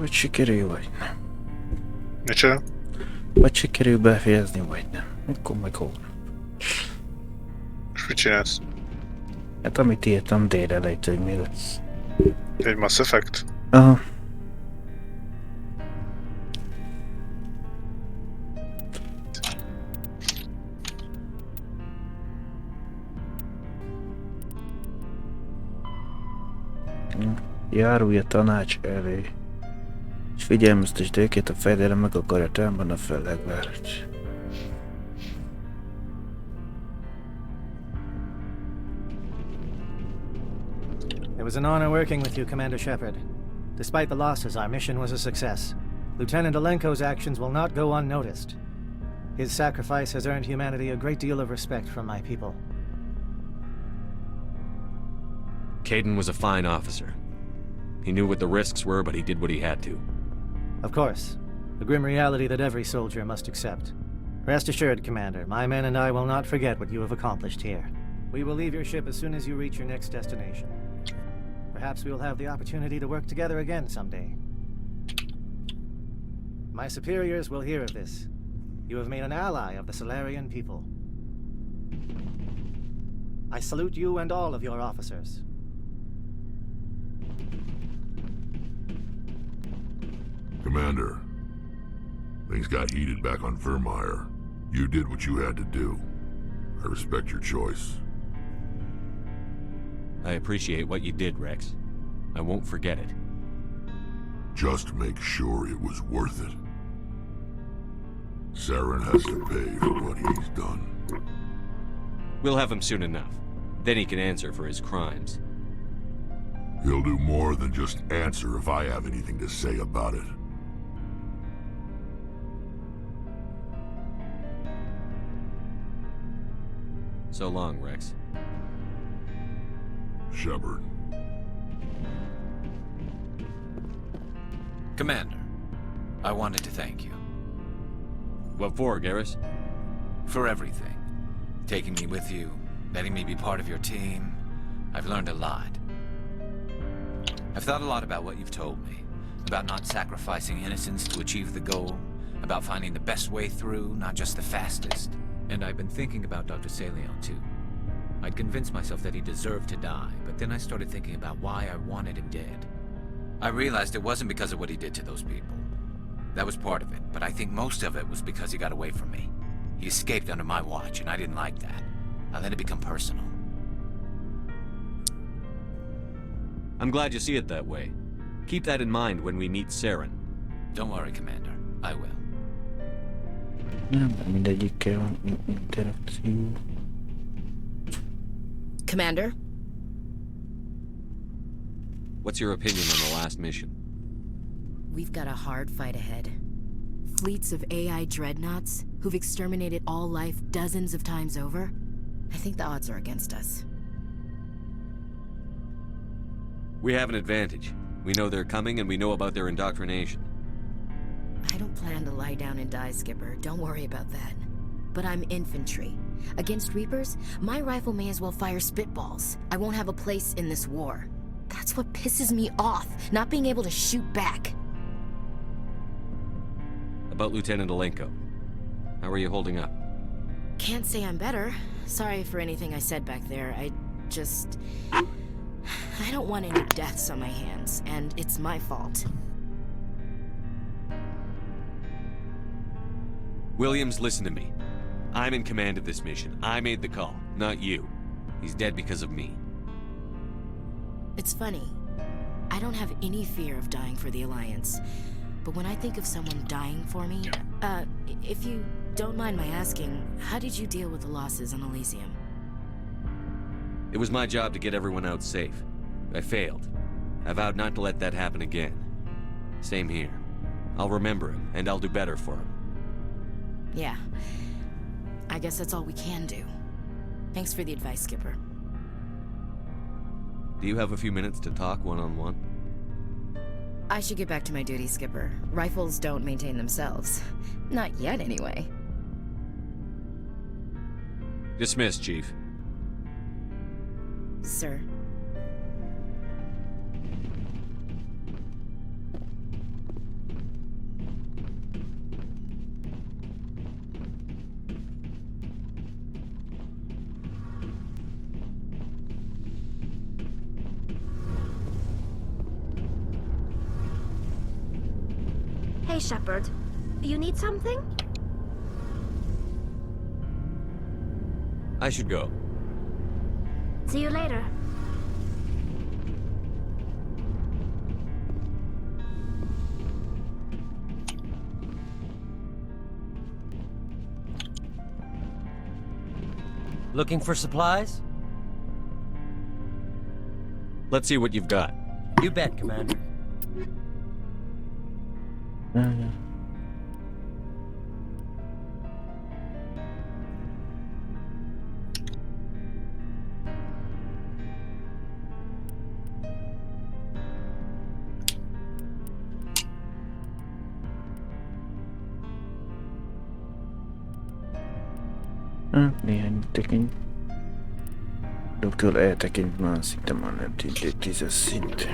Vagy sikerül, vagy nem. Micsoda? Vagy sikerül befejezni, vagy nem. Akkor meg holnap. És mit csinálsz? Hát amit írtam délelejt, hogy mi lesz. Egy Mass Effect? Aha. Járulj a tanács elé, és figyelmeztesd őket, a fejlődő meg akarja támadni a fellegvárat. It was an honor working with you, Commander Shepard. Despite the losses, our mission was a success. Lieutenant Alenko's actions will not go unnoticed. His sacrifice has earned humanity a great deal of respect from my people. Caden was a fine officer. He knew what the risks were, but he did what he had to. Of course. The grim reality that every soldier must accept. Rest assured, Commander, my men and I will not forget what you have accomplished here. We will leave your ship as soon as you reach your next destination. Perhaps we will have the opportunity to work together again someday. My superiors will hear of this. You have made an ally of the Solarian people. I salute you and all of your officers. Commander, things got heated back on Vermeer. You did what you had to do. I respect your choice. I appreciate what you did, Rex. I won't forget it. Just make sure it was worth it. Saren has to pay for what he's done. We'll have him soon enough. Then he can answer for his crimes. He'll do more than just answer if I have anything to say about it. So long, Rex. Shepard. Commander, I wanted to thank you. What for, Garrus? For everything. Taking me with you, letting me be part of your team. I've learned a lot. I've thought a lot about what you've told me. About not sacrificing innocence to achieve the goal. About finding the best way through, not just the fastest. And I've been thinking about Dr. Saleon, too. I'd convinced myself that he deserved to die, but then I started thinking about why I wanted him dead. I realized it wasn't because of what he did to those people. That was part of it, but I think most of it was because he got away from me. He escaped under my watch, and I didn't like that. I let it become personal. I'm glad you see it that way. Keep that in mind when we meet Saren. Don't worry, Commander. I will. Nem, mindegyikkel van interakció. Commander? What's your opinion on the last mission? We've got a hard fight ahead. Fleets of AI dreadnoughts who've exterminated all life dozens of times over. I think the odds are against us. We have an advantage. We know they're coming and we know about their indoctrination. I don't plan to lie down and die, Skipper. Don't worry about that. But I'm infantry. Against Reapers, my rifle may as well fire spitballs. I won't have a place in this war. That's what pisses me off, not being able to shoot back. About Lieutenant Alenko. How are you holding up? Can't say I'm better. Sorry for anything I said back there. I don't want any deaths on my hands, and it's my fault. Williams, listen to me. I'm in command of this mission. I made the call, not you. He's dead because of me. It's funny. I don't have any fear of dying for the Alliance. But when I think of someone dying for me... if you don't mind my asking, how did you deal with the losses on Elysium? It was my job to get everyone out safe. I failed. I vowed not to let that happen again. Same here. I'll remember him, and I'll do better for him. Yeah. I guess that's all we can do. Thanks for the advice, Skipper. Do you have a few minutes to talk one-on-one? I should get back to my duty, Skipper. Rifles don't maintain themselves. Not yet, anyway. Dismissed, Chief. Sir. Shepard. You need something? I should go. See you later. Looking for supplies? Let's see what you've got. You bet, Commander. Néhány tekint. Doktól eltekintve már szinte már nem 10-es szint.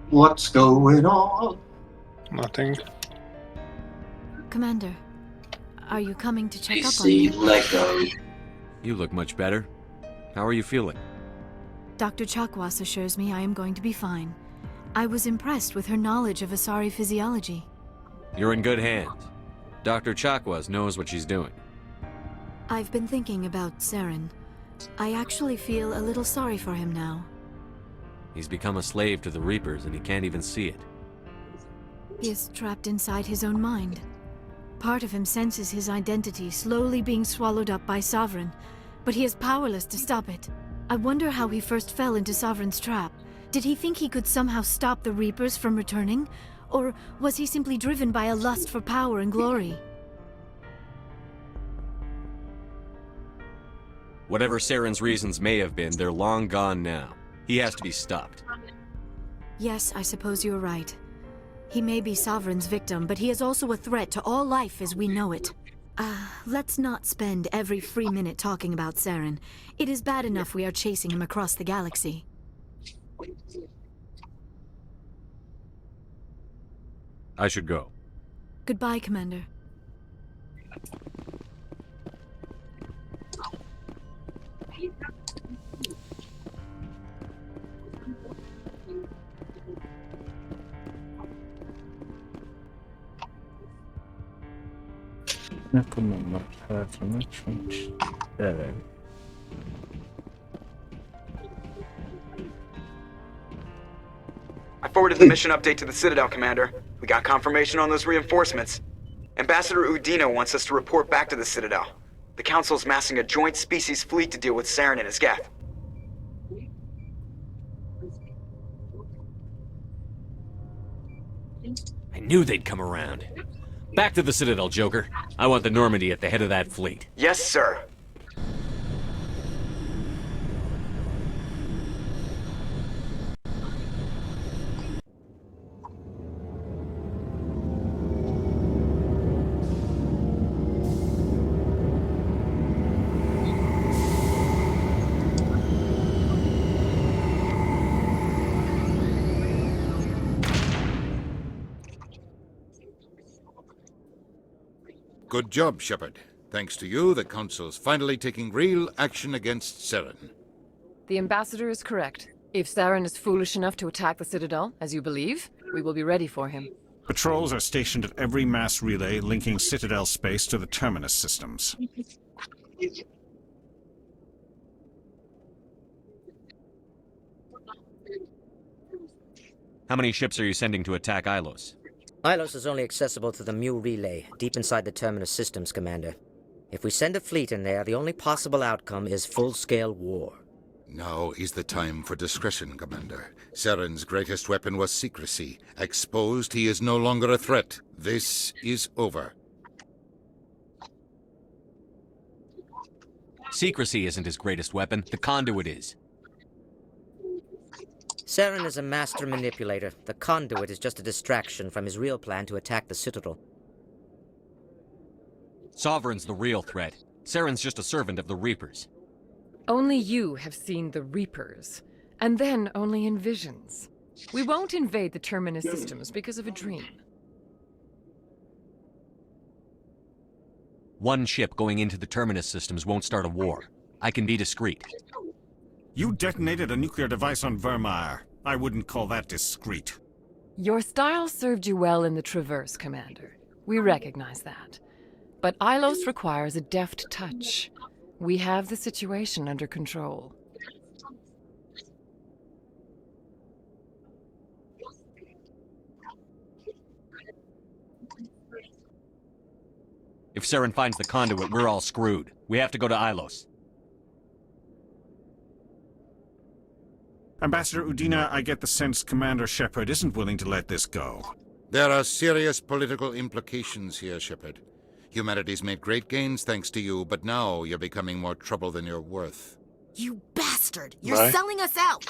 What's going on? Nothing. Commander, are you coming to check I up on see me? Lego. You look much better. How are you feeling? Dr. Chakwas assures me I am going to be fine. I was impressed with her knowledge of Asari physiology. You're in good hands. Dr. Chakwas knows what she's doing. I've been thinking about Saren. I actually feel a little sorry for him now. He's become a slave to the Reapers and he can't even see it. He is trapped inside his own mind. Part of him senses his identity slowly being swallowed up by Sovereign, but he is powerless to stop it. I wonder how he first fell into Sovereign's trap. Did he think he could somehow stop the Reapers from returning? Or was he simply driven by a lust for power and glory? Whatever Saren's reasons may have been, they're long gone now. He has to be stopped. Yes, I suppose you're right. He may be Sovereign's victim, but he is also a threat to all life as we know it. Let's not spend every free minute talking about Saren. It is bad enough we are chasing him across the galaxy. I should go. Goodbye, Commander. Akkor nem maradt hátra, meg sincs. Elég. I forwarded the mission update to the Citadel, Commander. We got confirmation on those reinforcements. Ambassador Udina wants us to report back to the Citadel. The Council's massing a joint species fleet to deal with Saren and his Geth. I knew they'd come around. Back to the Citadel, Joker. I want the Normandy at the head of that fleet. Yes, sir. Good job, Shepard. Thanks to you, the Council's finally taking real action against Saren. The Ambassador is correct. If Saren is foolish enough to attack the Citadel, as you believe, we will be ready for him. Patrols are stationed at every mass relay linking Citadel space to the terminus systems. How many ships are you sending to attack Ilos? Ilos is only accessible to the Mu relay, deep inside the terminus systems, Commander. If we send a fleet in there, the only possible outcome is full-scale war. Now is the time for discretion, Commander. Saren's greatest weapon was secrecy. Exposed, he is no longer a threat. This is over. Secrecy isn't his greatest weapon. The conduit is. Saren is a master manipulator. The conduit is just a distraction from his real plan to attack the Citadel. Sovereign's the real threat. Saren's just a servant of the Reapers. Only you have seen the Reapers, and then only in visions. We won't invade the terminus systems because of a dream. One ship going into the terminus systems won't start a war. I can be discreet. You detonated a nuclear device on Vermeer. I wouldn't call that discreet. Your style served you well in the Traverse, Commander. We recognize that. But Ilos requires a deft touch. We have the situation under control. If Saren finds the conduit, we're all screwed. We have to go to Ilos. Ambassador Udina, I get the sense Commander Shepard isn't willing to let this go. There are serious political implications here, Shepard. Humanity's made great gains thanks to you, but now you're becoming more trouble than you're worth. You bastard! You're selling us out!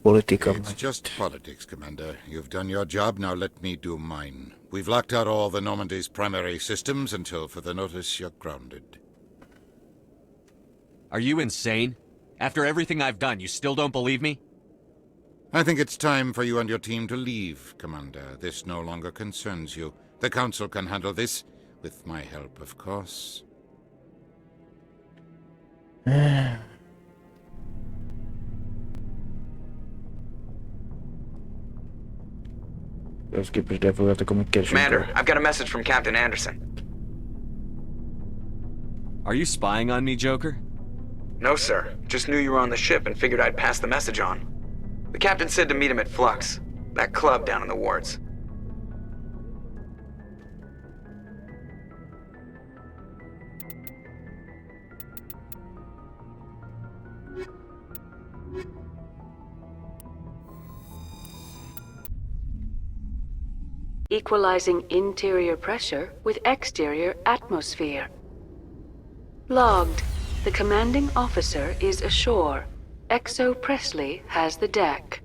It's just politics, Commander. You've done your job, now let me do mine. We've locked out all the Normandy's primary systems until further notice you're grounded. Are you insane? After everything I've done, you still don't believe me? I think it's time for you and your team to leave, Commander. This no longer concerns you. The Council can handle this, with my help, of course. Commander, I've got a message from Captain Anderson. Are you spying on me, Joker? No, sir. Just knew you were on the ship and figured I'd pass the message on. The captain said to meet him at Flux, that club down in the wards. Equalizing interior pressure with exterior atmosphere. Logged. The commanding officer is ashore. Exo Presley has the deck.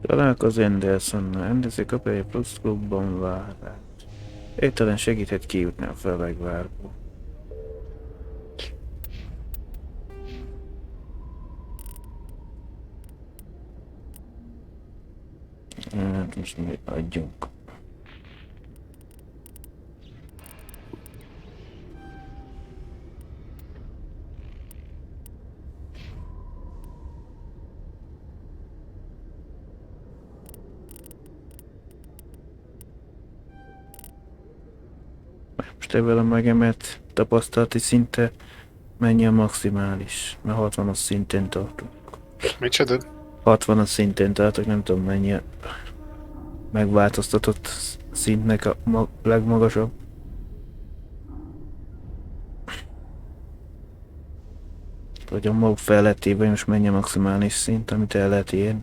Találkozz Andersonnal, Anderson kap egy plusz klubban várást. Ételen segíthet kijutni a fellegvárból. Hát most mi adjunk. Most ebből a megemelt tapasztalati szinte mennyi a maximális, mert 60-as szinten tartunk. Micsoda? 60-as szinten tartok, nem tudom mennyi a megváltoztatott szintnek a legmagasabb. Hogy a mag feletében most mennyi a maximális szint, amit el lehet érni.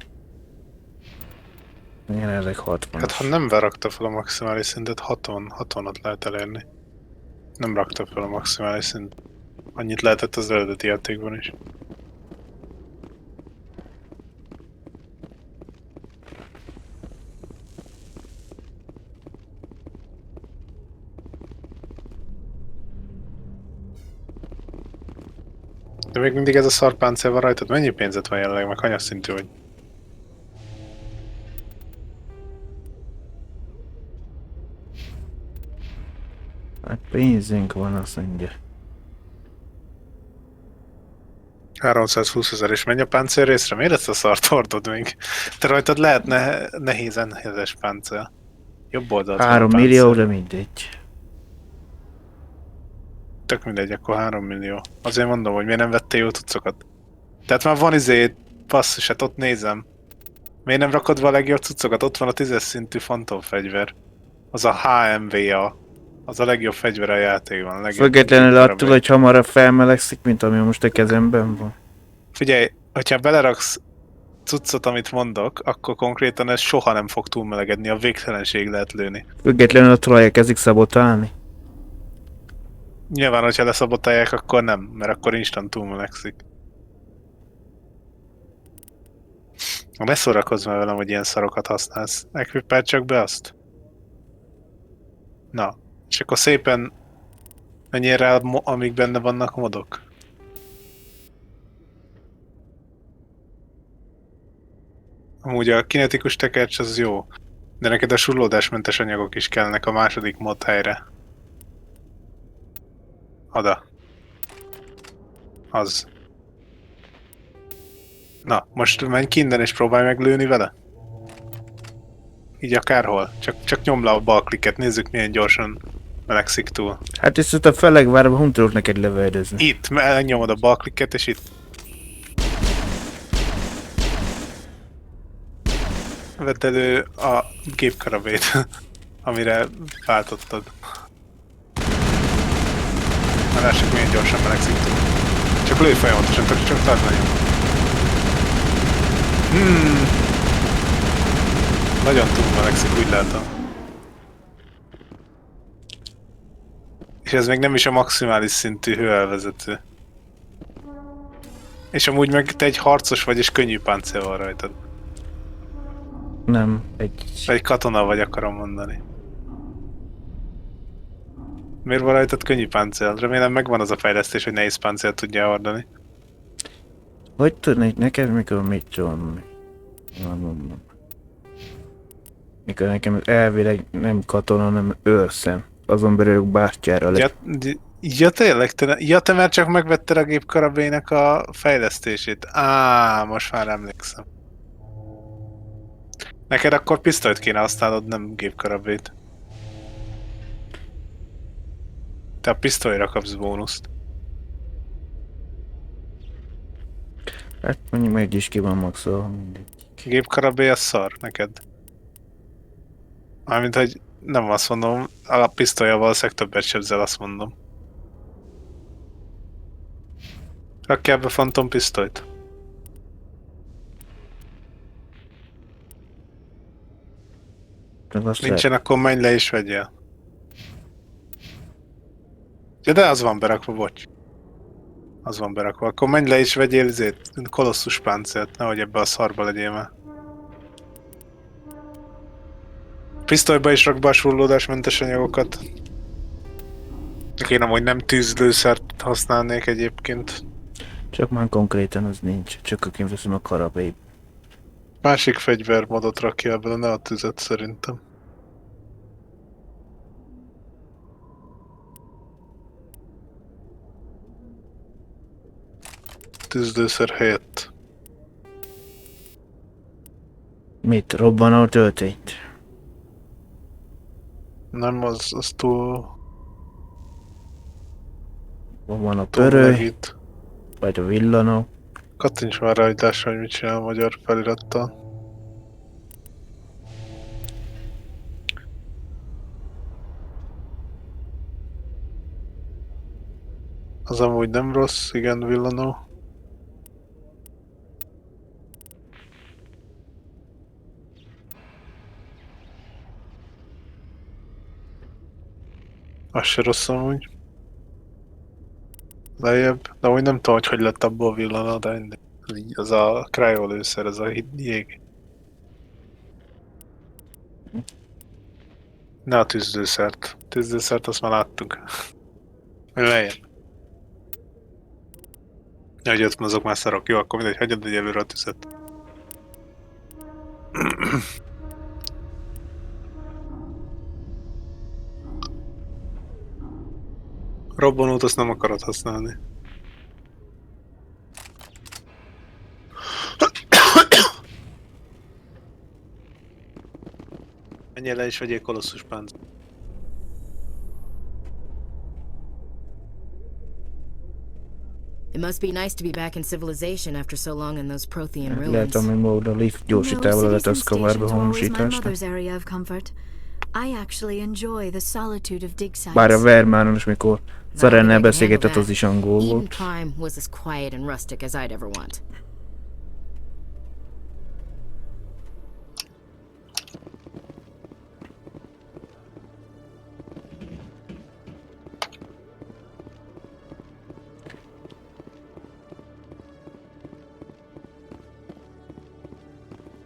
Jelenleg 60. Hát ha nem rakta fel a maximális szintet, 60-at lehet elérni. Nem rakta fel a maximális szint. Annyit lehetett az eredeti játékban is. De még mindig ez a szarpáncél van rajtad. Mennyi pénzed van jelenleg, meg hanyas szintű vagy? Hát pénzünk van, azt mondja. 320 000, és menj a páncél részre? Miért ezt a szart hordod még? Te rajtad lehet nehézes páncél. Jobb oldalt van a 3 páncél. millió, de mindegy. Tök mindegy, akkor 3 millió. Azért mondom, hogy miért nem vettél jó cuccokat. Tehát már van basszus, hát ott nézem. Miért nem rakod be a legjobb cuccokat? Ott van a 10-es szintű fantomfegyver. Az a HMVA. Az a legjobb fegyver a játékban. Függetlenül attól, hogy hamarabb felmelegszik, mint ami most a kezemben van. Figyelj, hogyha beleraksz cuccot, amit mondok, akkor konkrétan ez soha nem fog túlmelegedni, a végtelenség lehet lőni. Függetlenül attól, hogy elkezdik szabotálni. Nyilván, hogyha leszabotálják, akkor nem, mert akkor instant túlmelegszik. Ne szórakozz már velem, hogy ilyen szarokat használsz. Equipál csak be azt. Na, és akkor szépen menjél rá, amíg benne vannak modok. Amúgy a kinetikus tekercs az jó, de neked a sullódásmentes anyagok is kellnek a második mod helyre. Oda. Az. Na, most menj ki innen és próbálj meg lőni vele. Így akárhol. Csak nyomd le a bal klikket, nézzük milyen gyorsan melegszik túl. Hát és ott a Felegvárban hon tudok neked lövöldözni. Itt, elnyomod a bal klikket és itt. Vedd elő a gépkarabét, amire váltottad. Na lássuk milyen gyorsan melegszik túl. Csak lőj folyamatosan, csak tartsd nagyon. Nagyon túl melegszik, úgy látom. És ez még nem is a maximális szintű hőelvezető. És amúgy meg te egy harcos vagy és könnyű páncél van rajtad. Nem, egy katona vagy, akarom mondani. Miért van rajtad könnyű páncél? Remélem megvan az a fejlesztés, hogy nehéz páncél tudja hordani. Hogy tudnék neked, mikor mit csinálni? Mikor nekem elvileg nem katona, hanem őrszem. Azon belül bástyára lett. Ja tényleg? Te már csak megvetted a gépkarabének a fejlesztését. Most már emlékszem. Neked akkor pisztolyt kéne használnod, nem gépkarabét. Te a pisztolyra kapsz bónuszt. Hát mondjuk meg is ki van maxolva, mindegy. Gépkarabé a szar neked. Mármint, hogy nem azt mondom, a pisztolya valószínűleg többet sebzel, azt mondom. Rakjál be fantom pisztolyt. Nincsen, akkor menj le és vegyél. Ja, de az van berakva, bocs. Az van berakva. Akkor menj le és vegyél kolosszus páncélt, nehogy ebbe a szarba legyél már. Pisztolyba is rak be a surlódásmentes anyagokat. Én amúgy nem tűzlőszert használnék egyébként. Csak már konkrétan az nincs, csak akin veszem a karabélyt. Másik fegyvermodot rakjál bele, ne a tüzet szerintem. Tűzlőszer helyett. Mit? Robbanó töltényt? Nem, az túl... Van a pöröly, vagy a villanó. Kattints már rajtásra, hogy mit csinál a magyar felirattal. Az amúgy nem rossz, igen, villanó. Az se rossz amúgy. Lejjebb, de úgy nem tudom, hogy lett abból a villanó, de az a cryolőszer, ez a jég. Ne a tűzdőszert. Tűzdőszert azt már láttuk. Lejjebb. Ja, hogy ott azok már szarok. Jó, akkor mindegy, hagyjad egyelőre a tüzet. Robbanót azt nem akarod használni. Menjél le és vegyél kolosszus páncélt. It must be nice to be back in civilization after so long in those Prothean ruins. Lehet, ami mód a lift gyorsítával lehet az kavarba hamisításra. I actually enjoy the solitude of dig sites. Bár a Vermánon is, mikor Zarennel beszélgetett, az is angol Eden volt. Prime was as quiet and rustic as I'd ever want.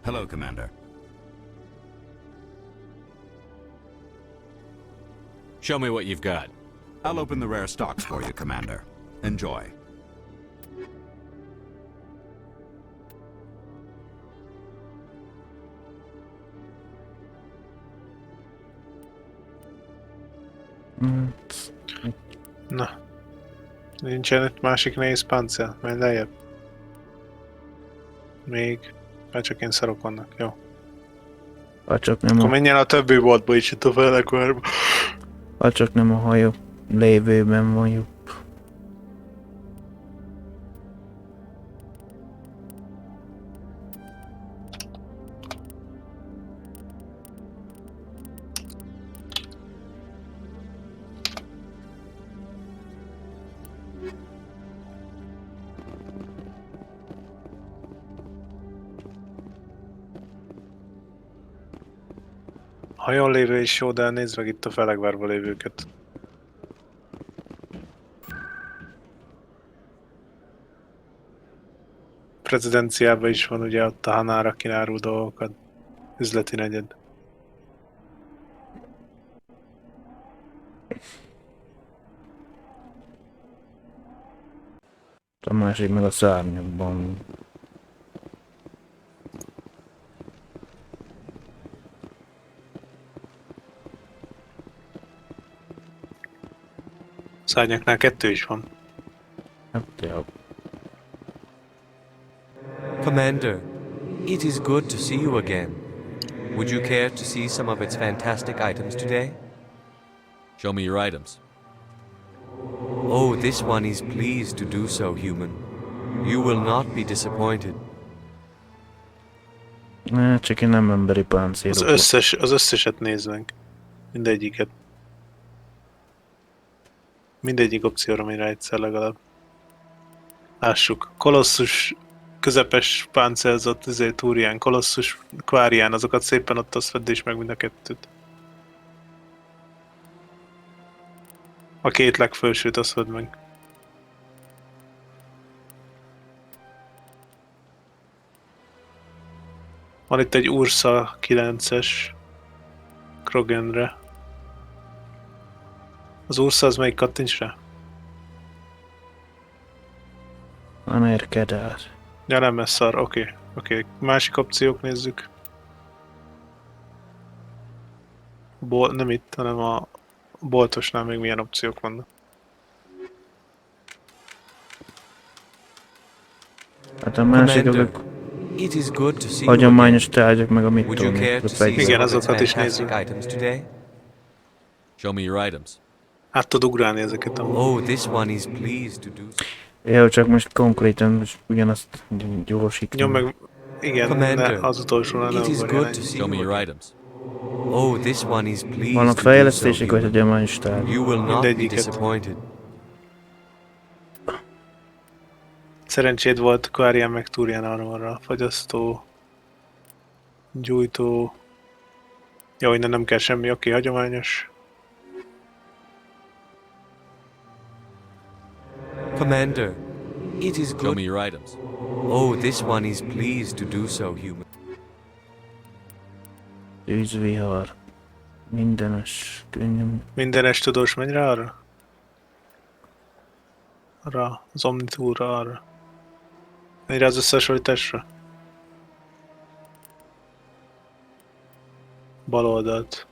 Hello, Commander. Show me what you've got. I'll open the rare stocks for you, Commander. Enjoy. Na. Nincsen itt másik nehéz páncél, menj lejjebb. Még. Már csak én szarok vannak, jó. Ha csak nem Akkor menjen a többi boltba is itt a felekvárba. Ha csak nem a hajó lévőben van jobb. Hajón lévő is jó, de nézd meg itt a Felegvárba lévőket. Prezidenciában is van ugye ott a Hanára kinárul dolgokat. Üzleti negyed. A másik meg a szárnyakban. Szárnyaknál 2 is van. Hát, jó. Commander, it is good to see you again. Would you care to see some of its fantastic items today? Show me your items. Oh, this one is pleased to do so, human. You will not be disappointed. Csak én nem emberi páncélok. Az összeset nézd meg. Mindegyiket. Mindegyik opcióra mér egyszer legalább. Lássuk. Kolosszus, közepes páncélzott, túrián, kolosszus, kvárián, azokat szépen ott azt vedd is meg mind a kettőt. A 2 legfelsőt azt vedd meg. Van itt egy Ursa 9-es Krogenre. Az Ursa az melyik, kattints rá? Van érkedár. Ja nem, ez szar, oké. Másik opciók nézzük. Nem itt, hanem a boltosnál még milyen opciók vannak. Hát a másik azok hagyományos tárgyak meg a mit tudom. Igen, azokat is nézzük. Show me your items. Hát tud ugrálni ezeket a... Oh, this one is pleased to do. Jó, csak most konkrétan most ugyanazt gyorsítani. Nyom meg... Igen, az utolsó nem Show me your items. Oh, this one is pleased. Vannak fejlesztések vagy hagyományos tárgyak. You will not be disappointed. Szerencséd volt Quarian meg Turian arra, fagyasztó, gyújtó... Jó, innen nem kell semmi, oké, hagyományos. Commander, it is good. Show me your items. Oh, this one is pleased to do so, human. Tűzvihar. Mindenes, könnyű. Mindenes tudós, menj rá arra? Arra, az Omnitúra arra. Egyre az összehasonlításra? Bal oldalt.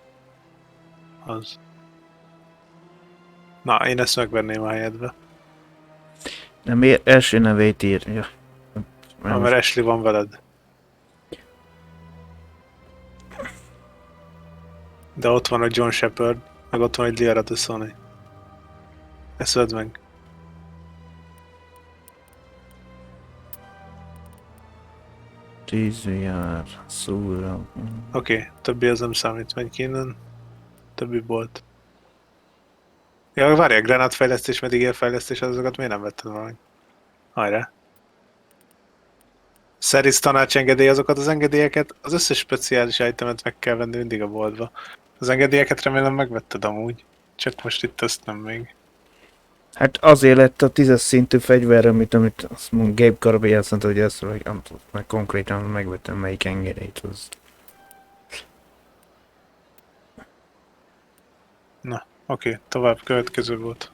Az. Na, én ezt megvenném a helyedbe. Nem, első nevét írja. Mert Ashley van veled. De ott van a John Shepard, meg ott van egy Liara Dessoni. Ezt vedd meg. Tízjár, szóra. Oké, többi az nem számít, megy innen. Többi bolt. Ja, várjál, gránátfejlesztés, medigérfejlesztés, azokat miért nem vetted valami? Hajrá. Szerész tanácsengedély, azokat az engedélyeket, az összes speciális itemet meg kell venni mindig a boltba. Az engedélyeket remélem megvetted amúgy. Csak most itt ezt nem még. Hát azért lett a 10-es szintű fegyver, amit azt mondom, Gabe Carby azt mondta, hogy ezt meg konkrétan megvettem melyik engedélyt az. Na, oké, tovább, következő volt.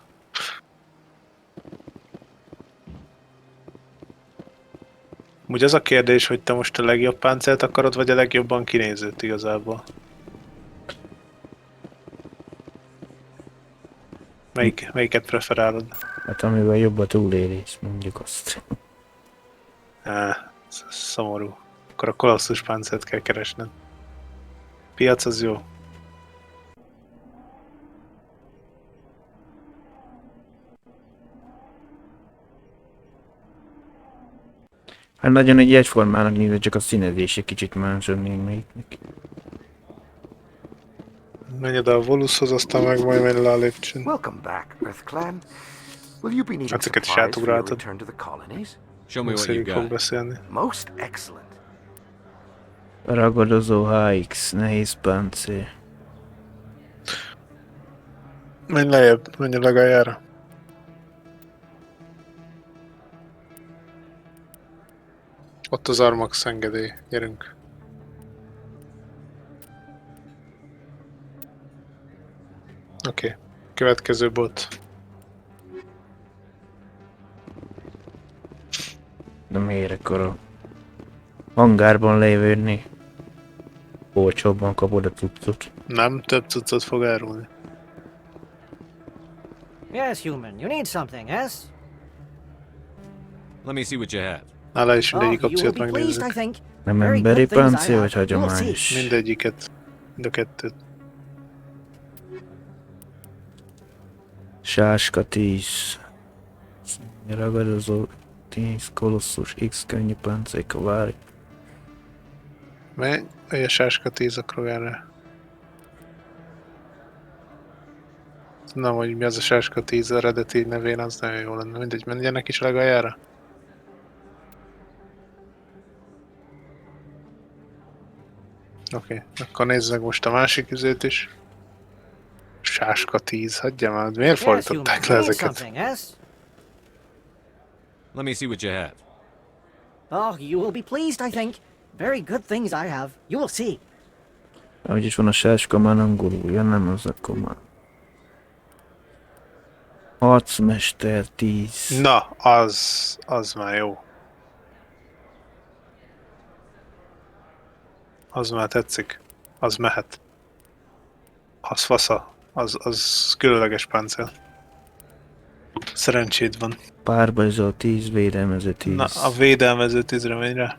Úgy az a kérdés, hogy te most a legjobb páncélt akarod, vagy a legjobban kinézőt igazából? Melyiket preferálod? Hát amivel jobb a túlélés, mondjuk azt. Szomorú. Akkor a kolosszus páncélt kell keresned. Piac az jó. Hát nagyon egy egyformának nézve, csak a színezése kicsit másodnék még. Menj oda a Volushoz, aztán meg majd menj le a lépcsőn. Welcome back, Earth Clan. Will you be needing Ezeket is supplies for your átugráltad. return to the colonies? Show me what you Fog got. beszélni. Most excellent. Ragadozó HX, nehéz páncél. Menj lejjebb, menj a legaljára. Ott az Armax engedély, gyerünk. Oké, következő bot. De miért akkor a hangárban lévőni? Olcsóbban kapod a cuccot. Nem, több cuccot fog árulni. Yes, human. You need something, yes? Let me see what you have. Nála is mindegyik Oh, you will opciót be pleased, I megnézzük. think. Nem Very emberi good things I páncél, have. vagy hagyományos? Mindegyiket. Mind a kettőt. Sáska 10. Ragadozó 10, kolosszus X, könnyű páncéka, várj. Menj, a sáska 10 akkor erre. Nem, hogy mi az a sáska 10 eredeti nevén, az nagyon jó lenne. Mindegy, menjenek is a legaljára. Oké, akkor nézzük most a másik üzét is. Sáska 10, hagyja már, miért fordították le ezeket? Let me see what you have. Oh, you will be pleased, I think. Very good things I have. You will see. Ahogy is van a sáska már angolul, ja nem az akkor már. Harcmester 10. Na, az már jó. Az már tetszik. Az mehet. Az fasza. Az különleges páncél. Szerencséd van. Párbajzó 10, védelmező 10. Na, a védelmező 10-re megy rá.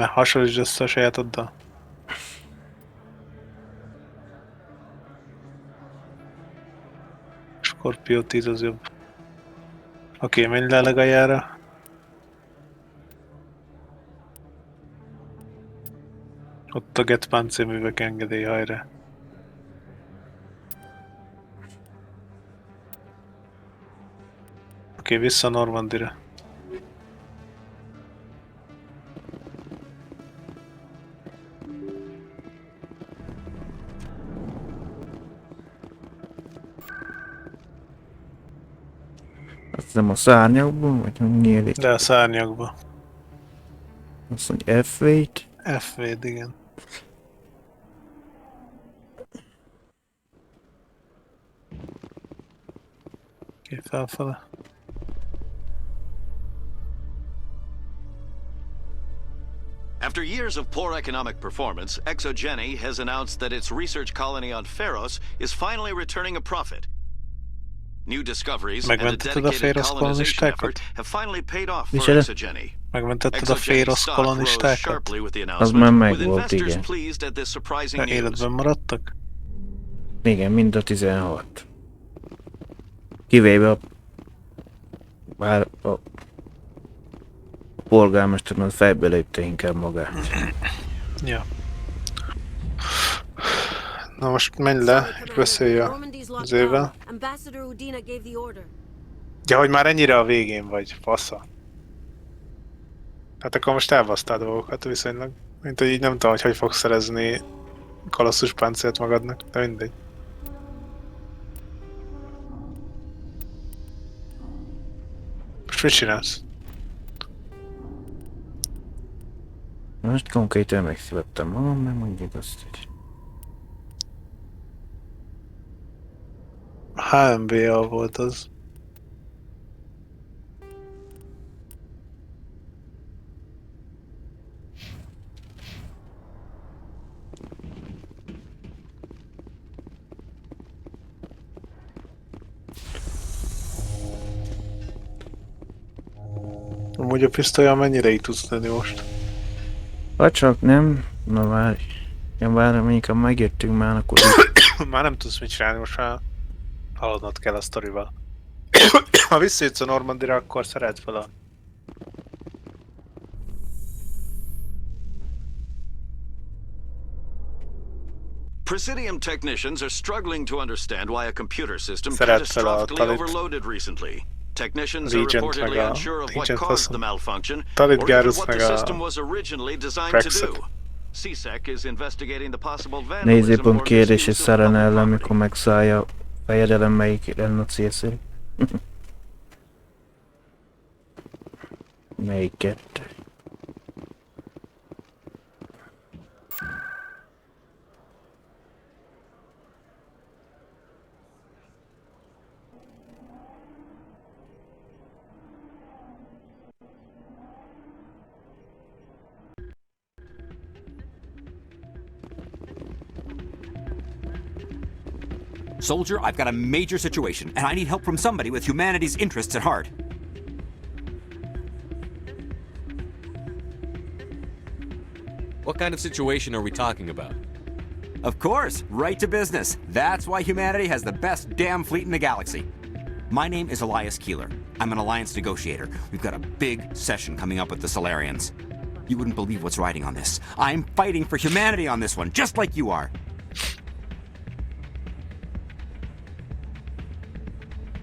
Hasonlítsd össze a sajátoddal. Scorpio 10 az jobb. Oké, menj le a legaljára. Ott a Get páncélművek engedély, hajrá. Oké, vissza Normandira. Azt nem a szárnyakban, vagy hogy nyílik? De a szárnyakba. Azt mondja F-Weight. F-Weight, igen. ki felfele. After years of poor economic performance, ExoGeni has announced that its research colony on Pharos is finally returning a profit. New discoveries and a Megmentetted a dedicated Pharos colonization effort kolonistákat? have finally paid off for Micsoda? ExoGeni. Megmentetted a ExoGeni's Pharos stock rose kolonistákat? sharply with the Az már announcement, with megvolt, investors igen. pleased at this surprising De news. életben maradtak? Igen, mind a 16. Kivéve a polgármester, az fejbe lépte inkább magát. Ja. Na most menj le, és beszélj az évvel. Ambassador Udina gave the order. Ja, hogy már ennyire a végén vagy, fasza. Hát akkor most elbasztál dolgokat viszonylag. Mint hogy így nem tudom, hogy fogsz szerezni kolosszus páncélt magadnak, de mindegy. Most mit csinálsz? Most konkrétan megszívettem magam, mert mondjuk azt, hogy... HMBL volt az. Amúgy a pisztolya mennyire így tudsz tenni most? Ha csak nem, na várj. Én várom, amikor megjöttünk már, akkor... Már nem tudsz mit csinálni, most már haladnod kell a sztorival. Ha visszajössz a Normandira, akkor szeret fel a... Presidium technicians are struggling to understand why a computer system Szeret fel a catastrophically Talit. overloaded recently. Technicians are Regent reportedly meg a... unsure of what Regent caused the faszom. malfunction, Talit or even Garrus what meg the a... system was originally designed to Brexit. do. CSEC is investigating the possible vandalism Nézőpont or kérdés és misuse of szeren public ellen, property. mikor megszállja a fejedelem, melyik lenne a célszerű. Melyik kettő? Soldier, I've got a major situation, and I need help from somebody with humanity's interests at heart. What kind of situation are we talking about? Of course, right to business. That's why humanity has the best damn fleet in the galaxy. My name is Elias Keeler. I'm an alliance negotiator. We've got a big session coming up with the Solarians. You wouldn't believe what's riding on this. I'm fighting for humanity on this one, just like you are.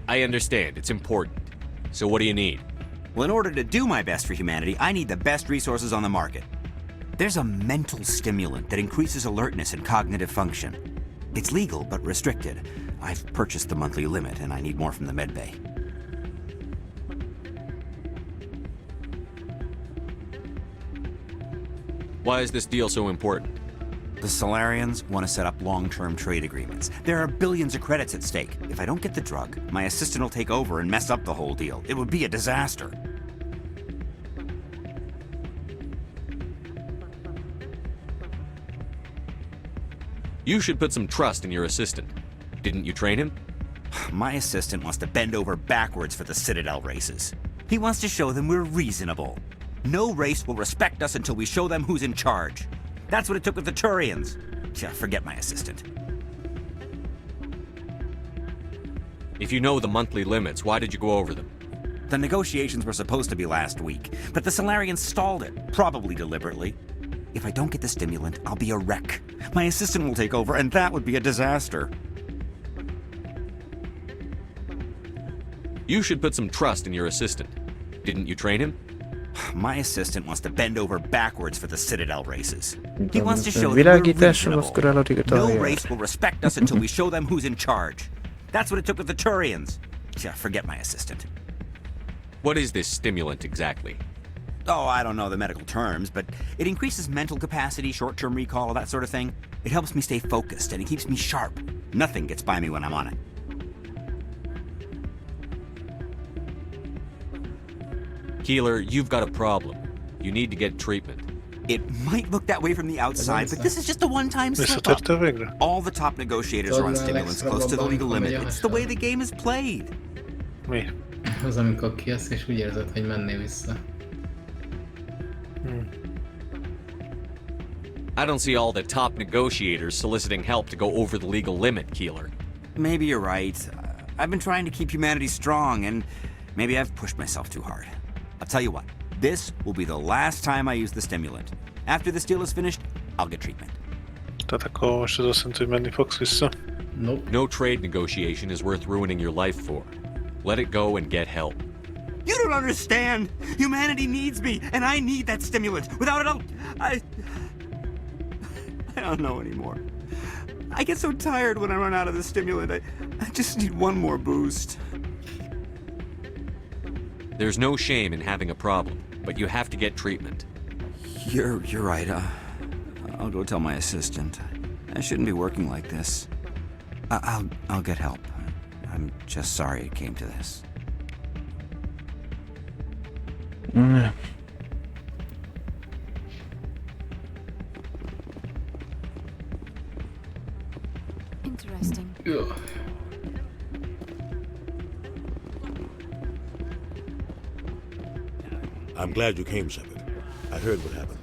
I understand, it's important. So what do you need? Well, in order to do my best for humanity, I need the best resources on the market. There's a mental stimulant that increases alertness and cognitive function. It's legal, but restricted. I've purchased the monthly limit, and I need more from the medbay. Why is this deal so important? The Solarians want to set up long-term trade agreements. There are billions of credits at stake. If I don't get the drug, my assistant will take over and mess up the whole deal. It would be a disaster. You should put some trust in your assistant. Didn't you train him? My assistant wants to bend over backwards for the Citadel races. He wants to show them we're reasonable. No race will respect us until we show them who's in charge. That's what it took with the Turians. Yeah, forget my assistant. If you know the monthly limits, why did you go over them? The negotiations were supposed to be last week, but the Solarians stalled it, probably deliberately. If I don't get the stimulant, I'll be a wreck. My assistant will take over, and that would be a disaster. You should put some trust in your assistant. Didn't you train him? My assistant wants to bend over backwards for the Citadel races. He wants to show them we're reasonable. No race will respect us until we show them who's in charge. That's what it took with the Turians. Yeah, forget my assistant. What is this stimulant exactly? Oh, I don't know the medical terms, but it increases mental capacity, short-term recall, that sort of thing. It helps me stay focused, and it keeps me sharp. Nothing gets by me when I'm on it. Keeler, you've got a problem. You need to get treatment. It might look that way from the outside, but this is just a one-time slip-up. All the top negotiators are on stimulants close to the legal limit. It's the way the game is played. Mi? Az, amikor kijössz, és úgy érzed, hogy mennél vissza. I don't see all the top negotiators soliciting help to go over the legal limit, Keeler. Maybe you're right. I've been trying to keep humanity strong, and maybe I've pushed myself too hard. I'll tell you what, this will be the last time I use the stimulant. After this deal is finished, I'll get treatment. Tehát akkor most az azt jelenti, hogy menni fogsz vissza? Nope. No trade negotiation is worth ruining your life for. Let it go and get help. You don't understand! Humanity needs me, and I need that stimulant. Without it, I don't know anymore. I get so tired when I run out of the stimulant. I just need one more boost. There's no shame in having a problem, but you have to get treatment. You're right. I'll go tell my assistant. I shouldn't be working like this. I'll get help. I'm just sorry it came to this. Interesting. Ugh. I'm glad you came, Shepard. I heard what happened.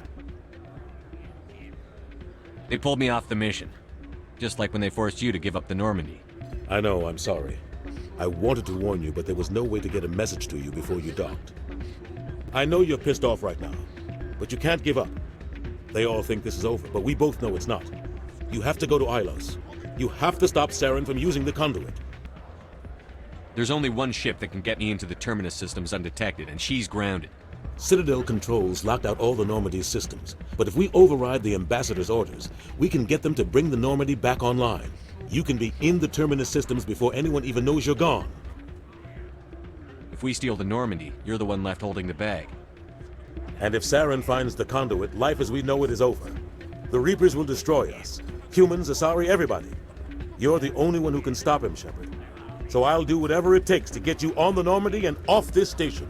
They pulled me off the mission. Just like when they forced you to give up the Normandy. I know, I'm sorry. I wanted to warn you, but there was no way to get a message to you before you docked. I know you're pissed off right now, but you can't give up. They all think this is over, but we both know it's not. You have to go to Ilos. You have to stop Saren from using the conduit. There's only one ship that can get me into the Terminus systems undetected, and she's grounded. Citadel controls locked out all the Normandy's systems, but if we override the Ambassador's orders, we can get them to bring the Normandy back online. You can be in the Terminus systems before anyone even knows you're gone. If we steal the Normandy, you're the one left holding the bag. And if Saren finds the conduit, life as we know it is over. The Reapers will destroy us. Humans, Asari, everybody. You're the only one who can stop him, Shepard. So I'll do whatever it takes to get you on the Normandy and off this station.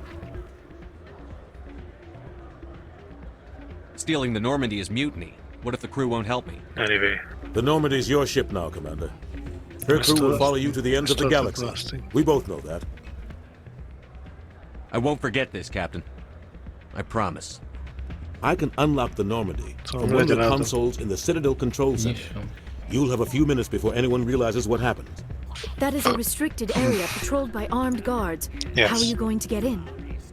Stealing the Normandy is mutiny. What if the crew won't help me? Anyway. The Normandy's your ship now, Commander. Her crew will follow you to the ends of the galaxy. We both know that. I won't forget this, Captain. I promise. I can unlock the Normandy from one of the consoles in the Citadel Control Center. You'll have a few minutes before anyone realizes what happened. That is a restricted area patrolled by armed guards. Yes. How are you going to get in?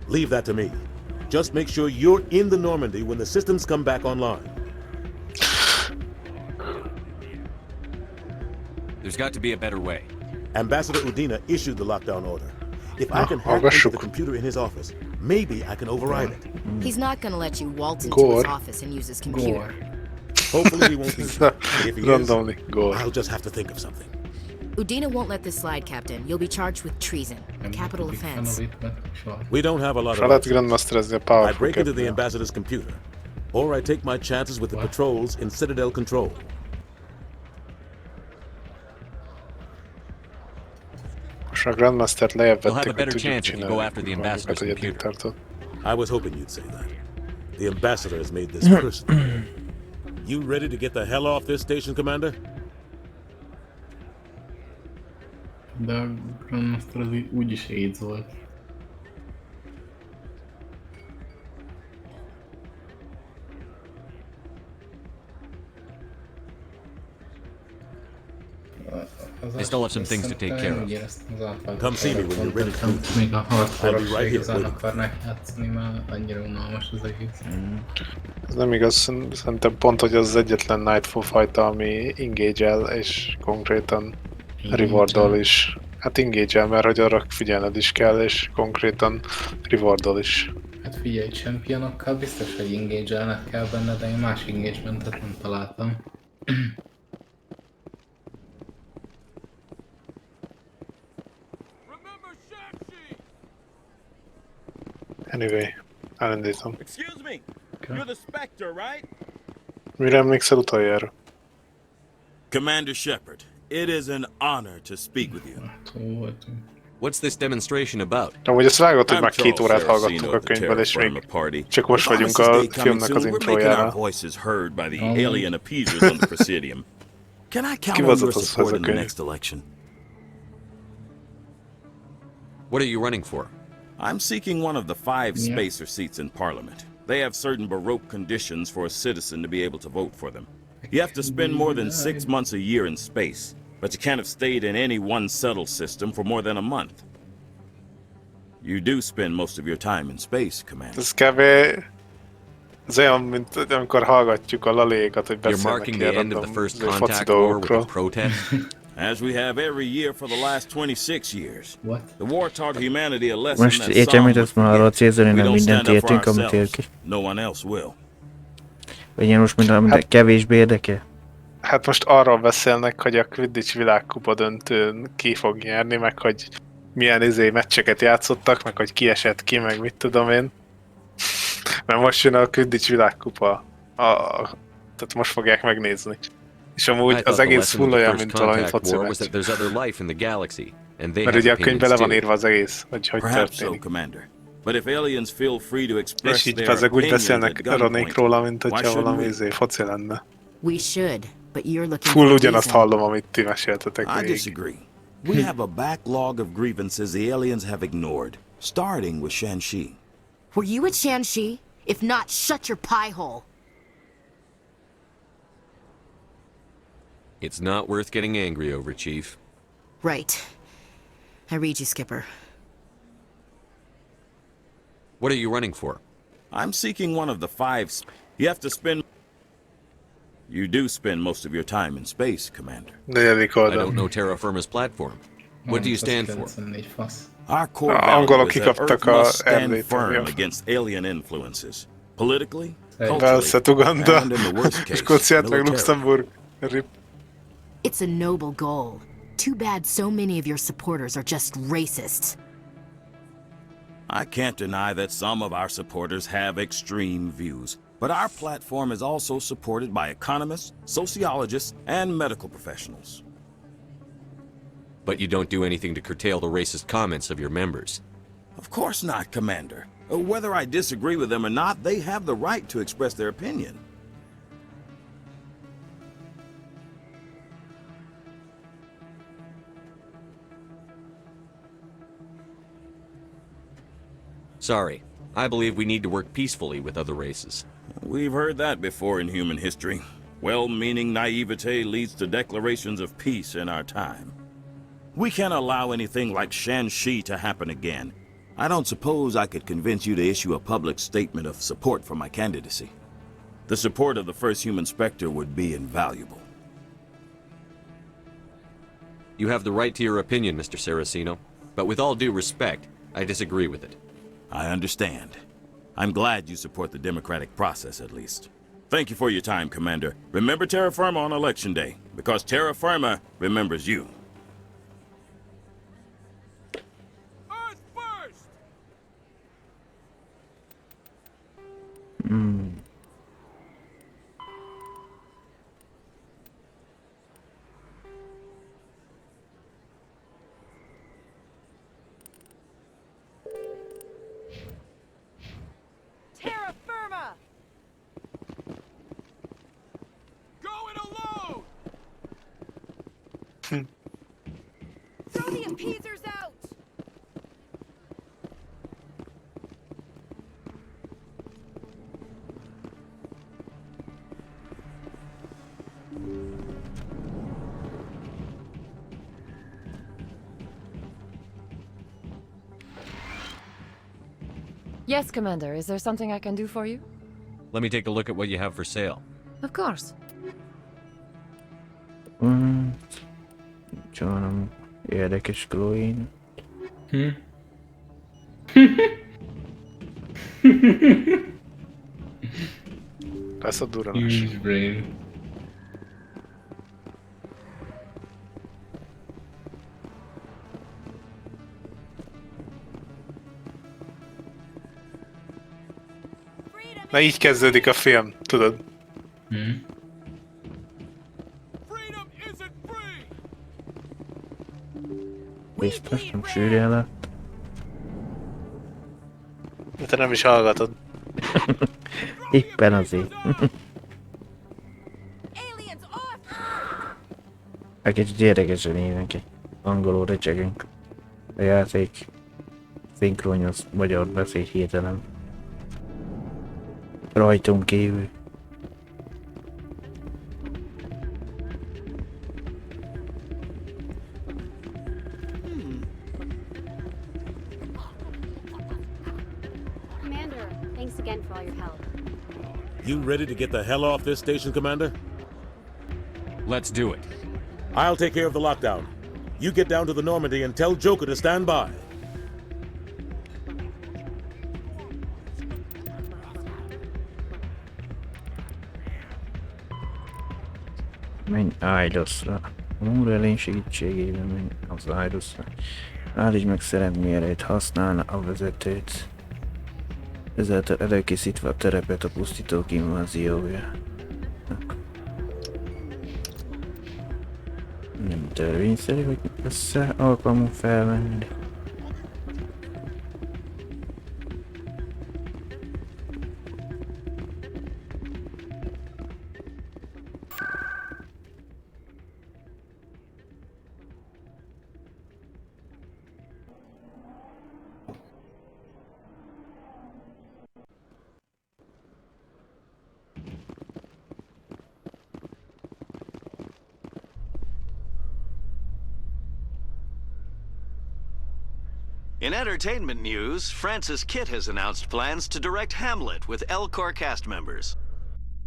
Leave that to me. Just make sure you're in the Normandy when the systems come back online. There's got to be a better way. Ambassador Udina issued the lockdown order. If I can hack into the computer in his office, maybe I can override it. He's not gonna let you waltz into his office and use his computer. Hopefully he won't be. But if he is, Go. I'll just have to think of something. Udina won't let this slide, Captain. You'll be charged with treason, a capital offense. We don't have a lot Fel lehet of grandmasterezni a powerful I break into the capnél. ambassador's computer, or I take my chances with the patrols in Citadel Control. Most a Grandmastert lejjebb You'll have a vették, better hogy tudjuk chance if you go after the csinálni ambassador's magukat, hogy eddig computer. tartott. I was hoping you'd say that. The ambassador has made this personal. You ready to get the hell off this station, Commander? De a Grandmaster az úgyis AIDS volt. I still have some things to take care of. Come see me when you're ready to move. Még a I'll be right hardcore-os here igazán waiting. akarnák játszani, mert annyira unalmas az egész. Ez nem igaz, szerintem pont, hogy az egyetlen Nightfall fajta, ami engage-el, és konkrétan rewardol is. Hát engage-el, mert hogy arra figyelned is kell, és konkrétan rewardol is. Hát figyelj, championokkal biztos, hogy engage-elned kell benne, de én más engagementet nem találtam. Anyway, elindítom. Excuse me, you're the Spectre, right? Mire emlékszel utoljára? Commander Shepard, it is an honor to speak with you. What's this demonstration about? Amúgy azt vágott, hogy I'm már 2 Charles órát Saraceno hallgattuk a of the könyvből, és Terra még Firma Party. csak most With vagyunk Armistice a Day coming filmnek az soon, we're making our intrójánál. voices heard by the alien appeasers on the Presidium. Can I count on your support in the next election? What are you running for? I'm seeking one of the 5 spacer seats in Parliament. They have certain baroque conditions for a citizen to be able to vote for them. You have to spend more than 6 months a year in space, but you can't have stayed in any one settled system for more than a month. You do spend most of your time in space, Commander. Ez kb. Ez olyan, mint amikor hallgatjuk a lalékat, hogy beszélnek ilyen random foci dolgokról. As we have every year for the last 26 years. What? The war taught humanity a lesson Most that értem, hogy some azt már arról célzani, we nem don't mindent stand up for értünk, amit ourselves. értünk. No one else will. Vagy én most minden kevésbé érdekel? Hát most arról beszélnek, hogy a Quidditch világkupa döntőn ki fog nyerni, meg hogy milyen meccseket játszottak, meg hogy ki esett ki, meg mit tudom én. Mert most jön a Quidditch világkupa. Tehát most fogják megnézni. És amúgy az egész full olyan, mint valami foci meccs. Mert ugye a könyvben le van írva az egész, hogy történik. És így ezek úgy beszélnek Ronék róla, mint hogyha valami foci lenne. We should, but you're looking Full for ugyanazt reason. hallom, amit ti meséltetek I végig. disagree. We have a backlog of grievances the aliens have ignored, starting with Shanxi. Were you at Shanxi? If not, shut your pie hole. It's not worth getting angry over, Chief. Right. I read you, Skipper. What are you running for? I'm seeking one of the 5. You have to spend... You do spend most of your time in space, Commander. I don't know Terra Firma's platform. What do you stand for? Our core angolok value is that Earth kikaptak a must stand emlét, firm ja. against alien influences. Politically, Velszet, culturally, Uganda, and in the worst case, Skóciát meg militarily. Luxemburg. Rip. It's a noble goal. Too bad so many of your supporters are just racists. I can't deny that some of our supporters have extreme views, but our platform is also supported by economists, sociologists, and medical professionals. But you don't do anything to curtail the racist comments of your members. Of course not, Commander. Whether I disagree with them or not, they have the right to express their opinion. Sorry. I believe we need to work peacefully with other races. We've heard that before in human history. Well-meaning naivete leads to declarations of peace in our time. We can't allow anything like Shanxi to happen again. I don't suppose I could convince you to issue a public statement of support for my candidacy. The support of the first human Spectre would be invaluable. You have the right to your opinion, Mr. Saraceno, but with all due respect, I disagree with it. I understand. I'm glad you support the democratic process, at least. Thank you for your time, Commander. Remember Terra Firma on Election Day, because Terra Firma remembers you. Terra Firma! Going alone! Throw the appeasers out! Yes, Commander. Is there something I can do for you? Let me take a look at what you have for sale. Of course. Csanom, érdekes glowing. Lesz a duranás. Huge brain. Na így kezdődik a film, tudod? Biztos, nem sűrűen le. De te nem is hallgatod. Éppen azért. Egy kicsit érdekesen ének egy angolul recsegünk. A játék szinkronyoz magyar beszél hirtelen. Rajtunk kívül. Commander, thanks again for all your help. You ready to get the hell off this station, Commander? Let's do it. I'll take care of the lockdown. You get down to the Normandy and tell Joker to stand by. Menj Idosra. A Múrelén segítségével menj az Idosra. Állítsd meg szeret, mielőtt használna a vezetőt. Ezáltal előkészítve a terepet a pusztítók inváziója. Nem törvényszerű, hogy össze alkalmunk felvenni. In entertainment news, Francis Kitt has announced plans to direct Hamlet with Elcor cast members.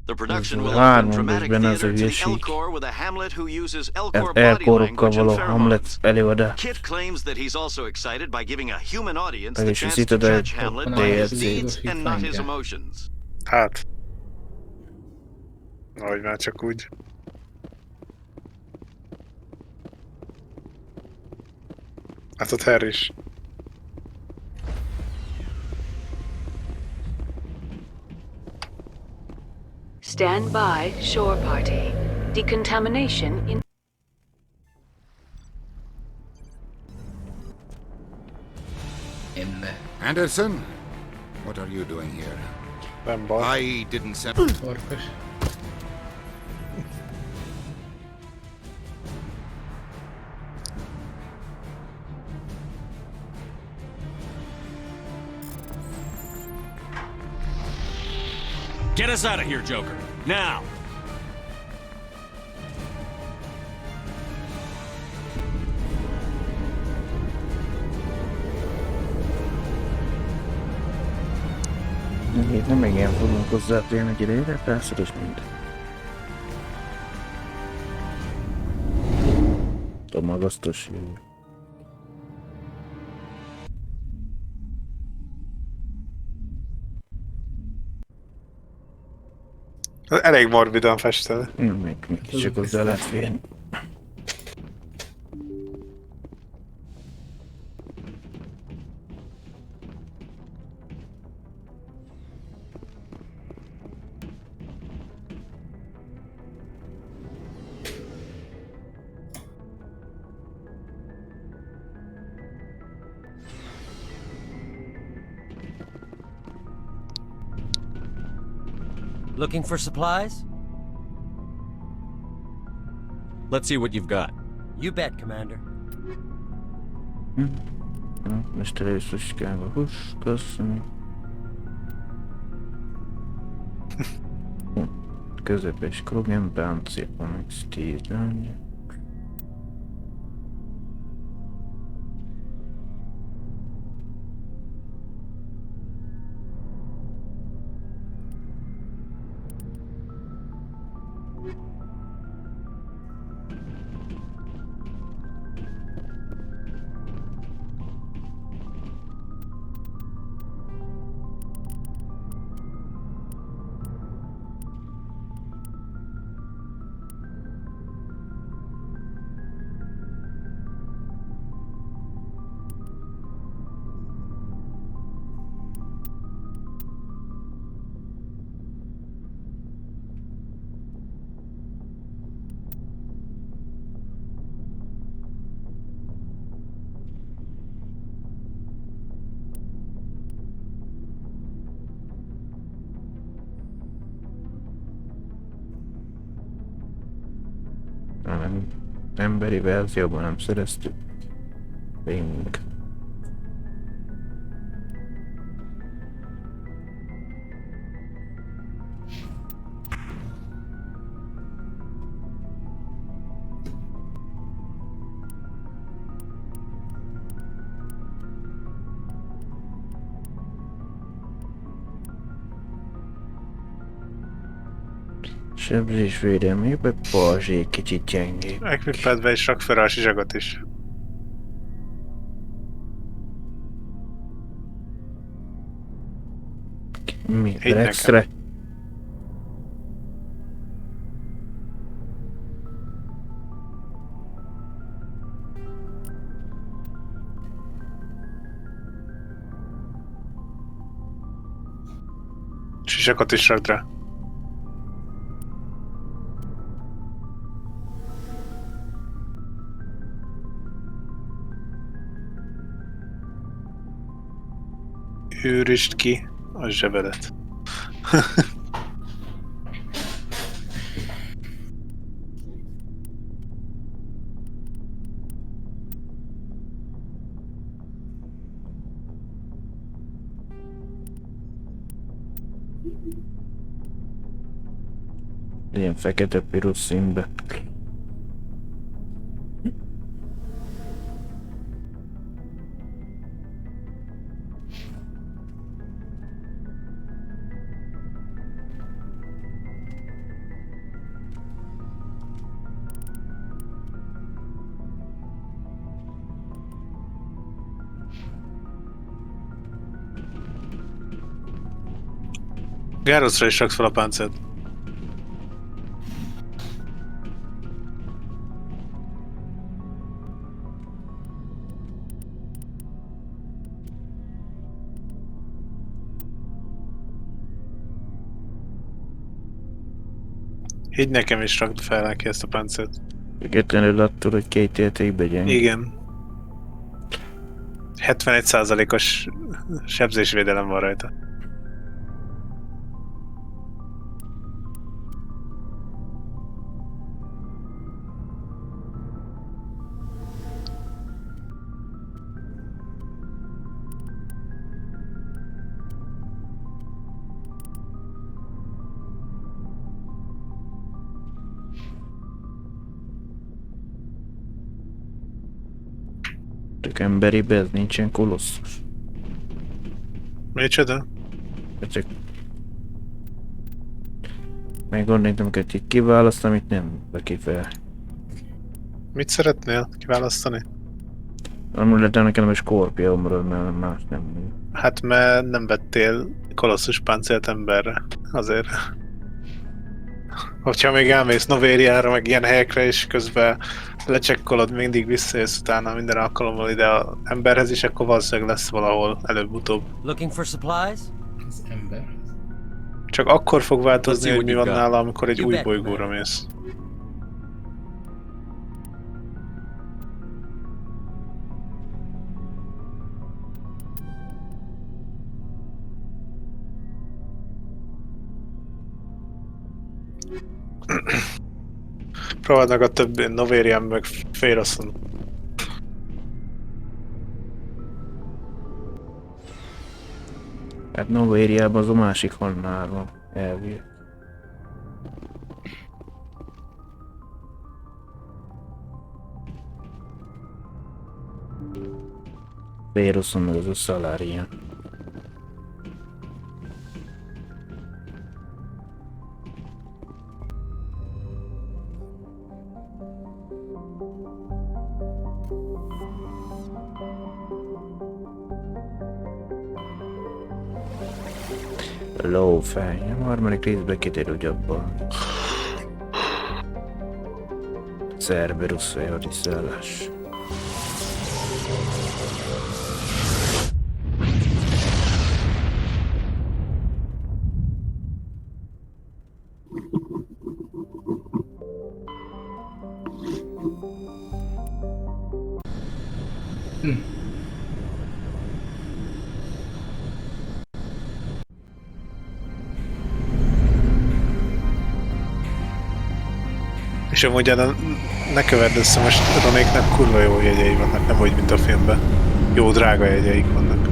The production will open dramatic theater to the Elcor with a Hamlet who uses Elcor body language and pheromones. Kitt claims that he's also excited by giving a human audience the chance to judge Hamlet by his deeds and not his emotions. Hát. Ahogy már csak úgy. Hát ott Harry is. Stand by, shore party. Decontamination in... Anderson? What are you doing here? I didn't send... Get us out of here, Joker. Now! Nem igen fogunk hozzátérni egy idejére, persze is mind. A magasztos jövő. Elég morbidan fested. Még csak hozzá lehet férni. Looking for supplies? Let's see what you've got. You bet, Commander. Most először is kell a hús, köszönöm. Közepes krogen, páncél van egy stílányi. Nem, emberi verzióban nem szereztük. Még. Sebzésvédelmében Balzsé kicsit gyengébb. Equipedbe is rak fel a zsizagot is. Mi? Hidd Rexre? Zsizagot is rakd rá. Őrizd ki a zsebedet. Ilyen fekete-piros színbe. Gárosra is raksz fel a páncélt. Így nekem is rakd fel neki ezt a páncélt. Függetlenül attól, hogy két értékbe gyenge. Igen. 71%-os sebzésvédelem van rajta. Tök emberibe ez nincsen kolosszus. Micsoda? Csak még gondoltam, hogy itt kiválasztom, amit nem veki fel. Mit szeretnél kiválasztani? Amúgy nekem a Skorpiomról, mert más nem. Hát mert nem vettél kolosszus páncélt emberre, azért. Hogyha még elmész Novériára, meg ilyen helyekre, és közben lecsekkolod, mindig visszajössz utána minden alkalommal ide az emberhez is, akkor valószínűleg lesz valahol előbb-utóbb. Looking for supplies? Az ember. Csak akkor fog változni, hogy mi van nála, amikor egy új bolygóra mész. Próbáld meg a többi Novérián meg Féroszon. Hát Novériában az a másik honnál van, elvileg. Féroszon meg az a Szalárián. Lófej, a harmadik részben kiderül, hogy abban Cerberus hadiszállás. És amúgy ne keverd össze, most Ronéknak kurva jó jegyei vannak, nem úgy, mint a filmben. Jó, drága jegyeik vannak.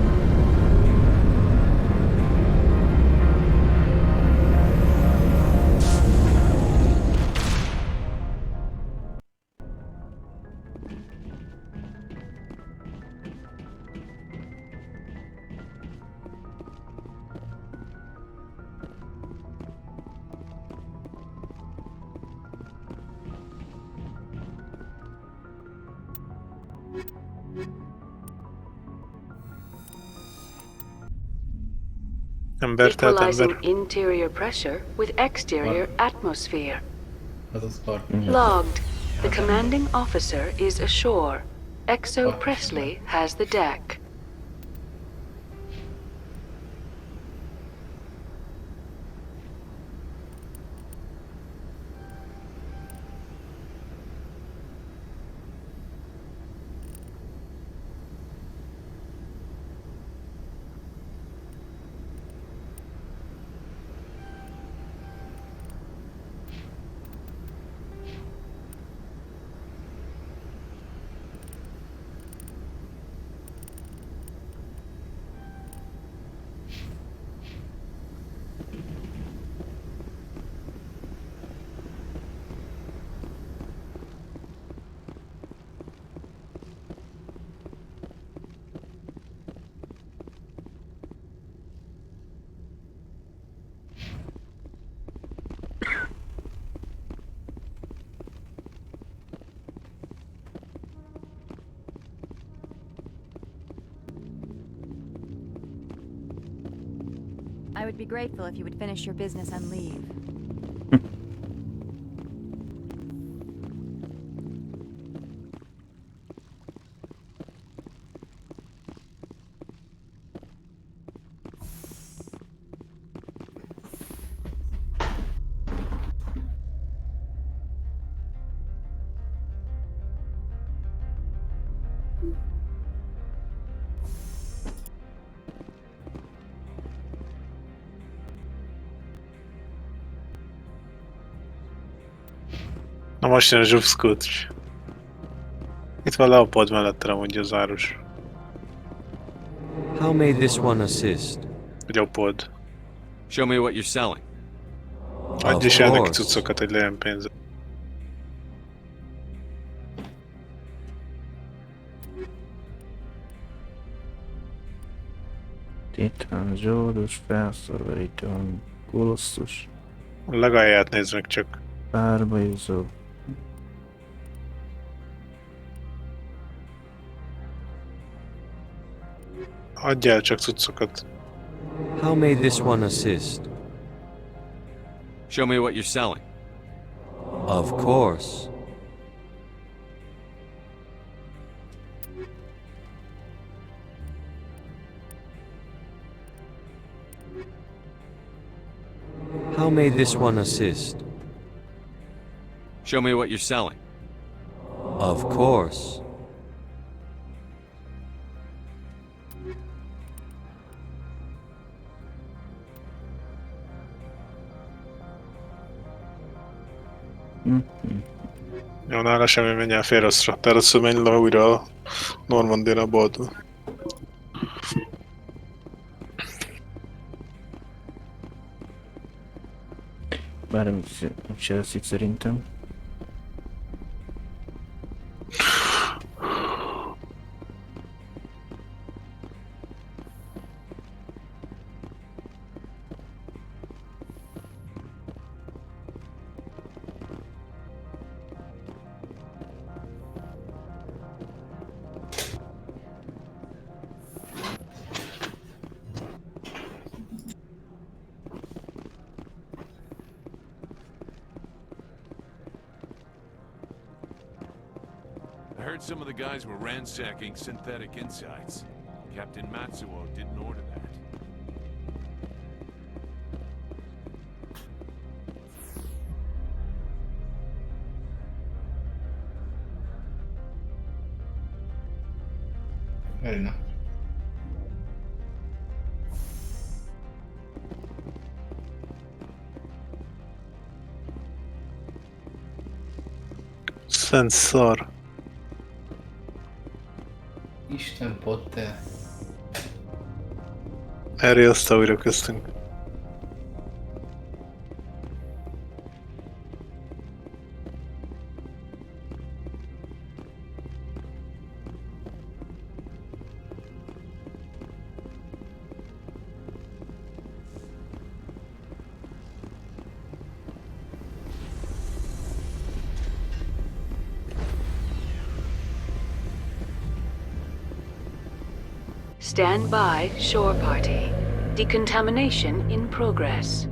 Ember, tehát Equalizing ember. interior pressure with exterior atmosphere. Azaz part. Logged. The commanding officer is ashore. Exo Presley has the deck. I would be grateful if you would finish your business and leave. Na most jön a zsufszkúcs. Itt van le a pod mellette, amúgy az árus. How may this one assist? Egy a pod. Show me what you're selling. Adj is el neki cuccokat, hogy legyen pénze. Titán, zsódos, felszorvarító, kolosszus. A legalját nézd meg csak. Párbajozó. Adj el csak cuccokat. How may this one assist? Show me what you're selling. Of course. How may this one assist? Show me what you're selling. Of course. Jó, nála semmi, menjen fél rosszra. Te rosszul menj le újra a Normandira boltba. Bármi se eszik szerintem. I heard some of the guys were ransacking synthetic insides. Captain Matsuo didn't order that. Very nice. Szent szar. Isten Potter. Elriaszta újra köztünk. Stand by, shore party. Decontamination in progress.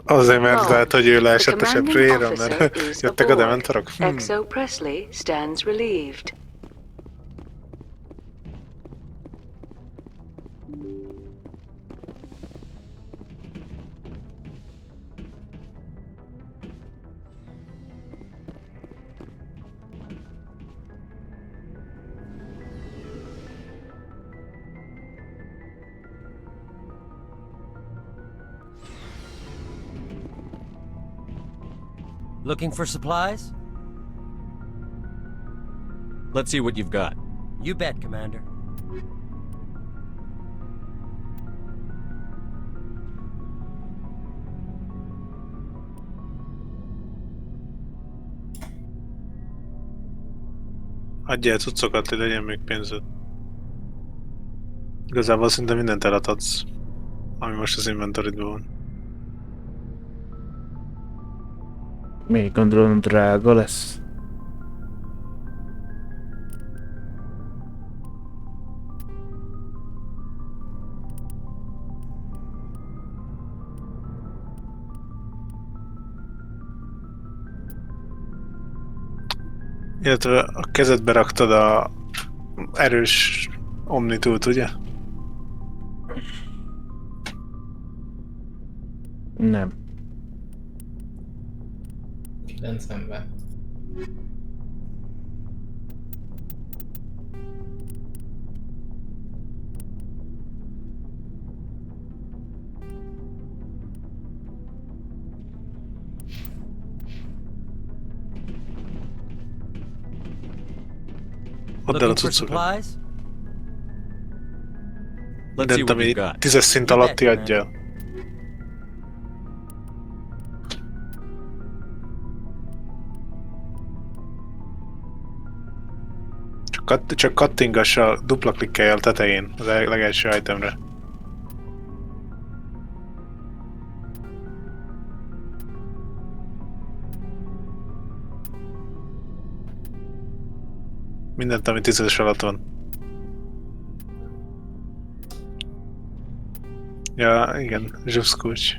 Azért, mert lehet, hogy ő leesett a seprőjére, mert jöttek a dementorok. Exo Presley stands relieved. Looking for supplies? Let's see what you've got. You bet, Commander. Adjál cuccokat, hogy legyen még pénzed. Igazából szinte mindent eladhatsz, ami most az inventoridban van. Még gondolom drága lesz. Illetve a kezedbe raktad a erős omnitúlt, ugye? Nem. 90-ben. Add el a cuccokat. Mindent, ami 10-es szint alatti adja. Csak kattingass a dupla klikkelj a tetején, az legelső itemre. Mindent, ami 10-es alatt van. Ja, igen, zsuszkulcs.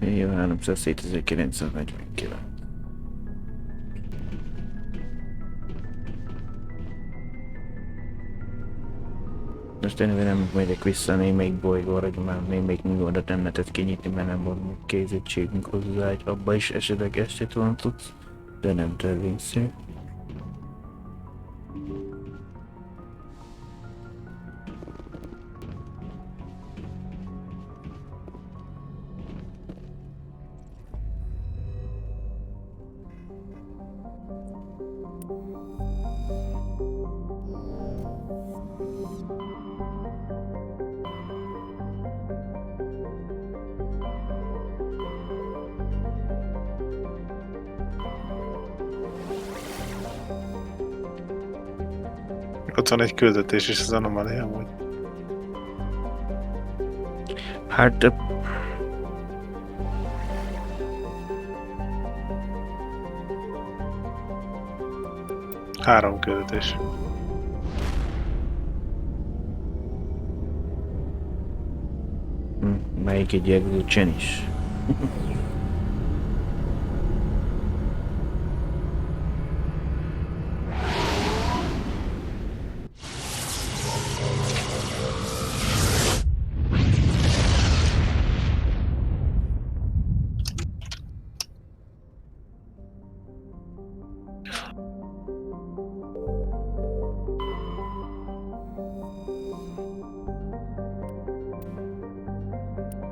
Én jó 307.949. Most én nem megyek vissza némelyik bolygóra, hogy már némelyik műholdat nem lehetett kinyitni, mert nem volt készítségünk hozzá, hogy abba is esetleg eset van tudsz, de nem törvényszerű. ott van egy küldetés is az anomália amúgy. Hát... 3 küldetés. Melyik egy evolution is?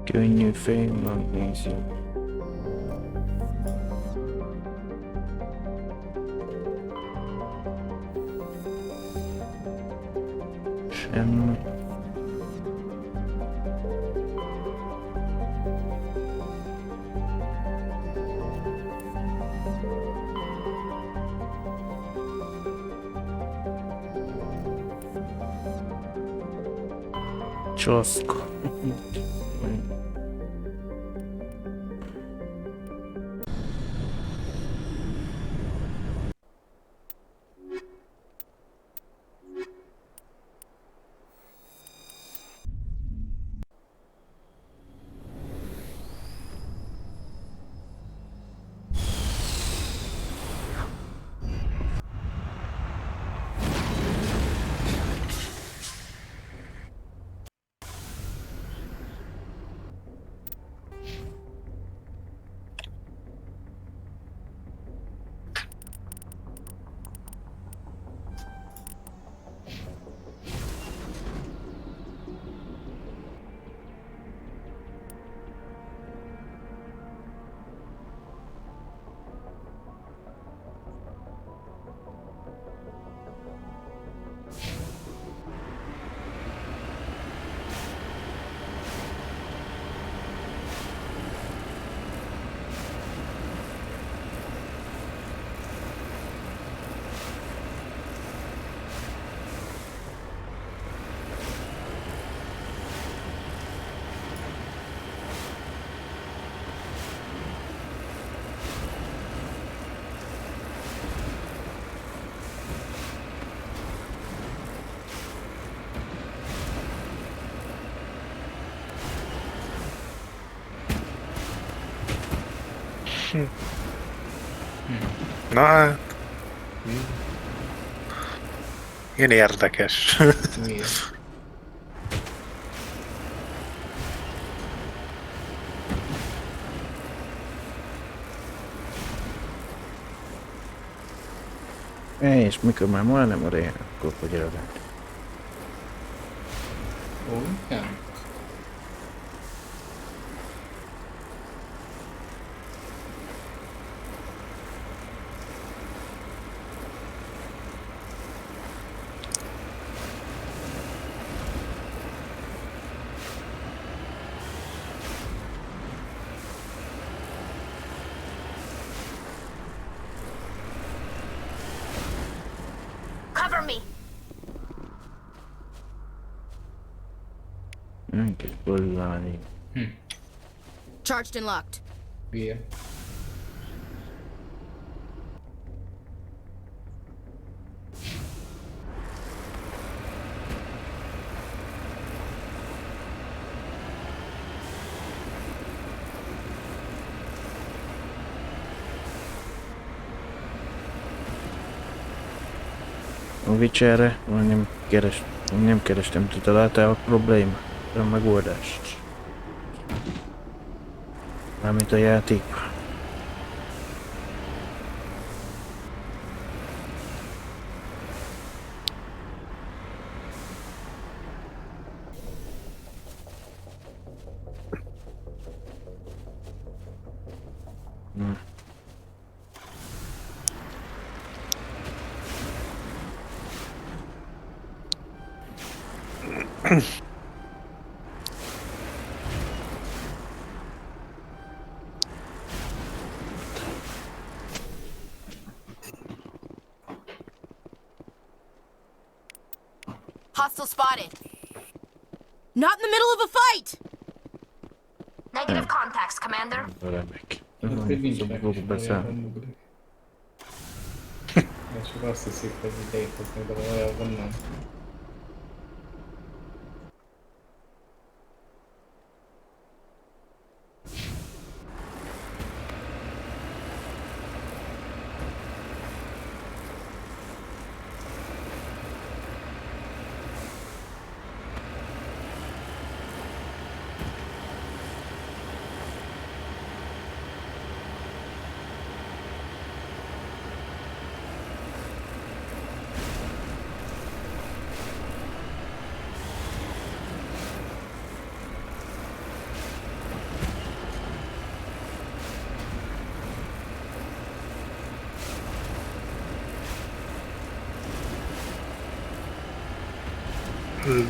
Könnyű fém, magnézium. Semmi. Csoszko. Na hát... Igen érdekes. Miért? És mikor már majdnem a réhen, akkor hogy eredett. Ó, igen. Cover me! Che bollani. Charged and locked. Via. A Witcherre nem kerestem, te találtál a problémát, a megoldást. Mármint a játékban. Hostile spotted. Not in the middle of a fight! Negative contacts, Commander. Remek. Nincs meg, Fogok beszállni. valójában ugrik. Csak azt hiszik, hogy itt léteznek, de valójában nem.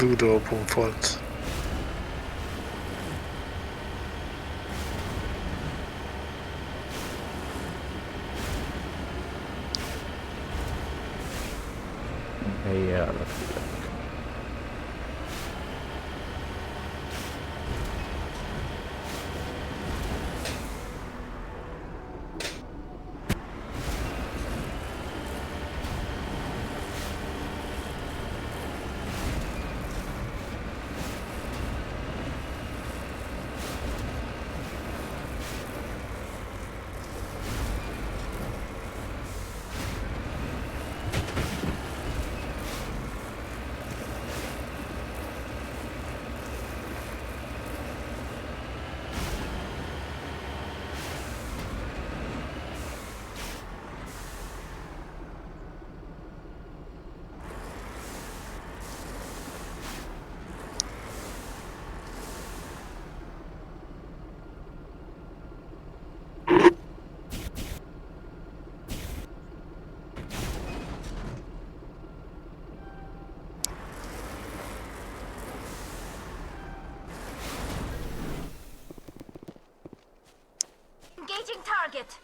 Ludo Pont. Helyi állatvilág. Engaging target.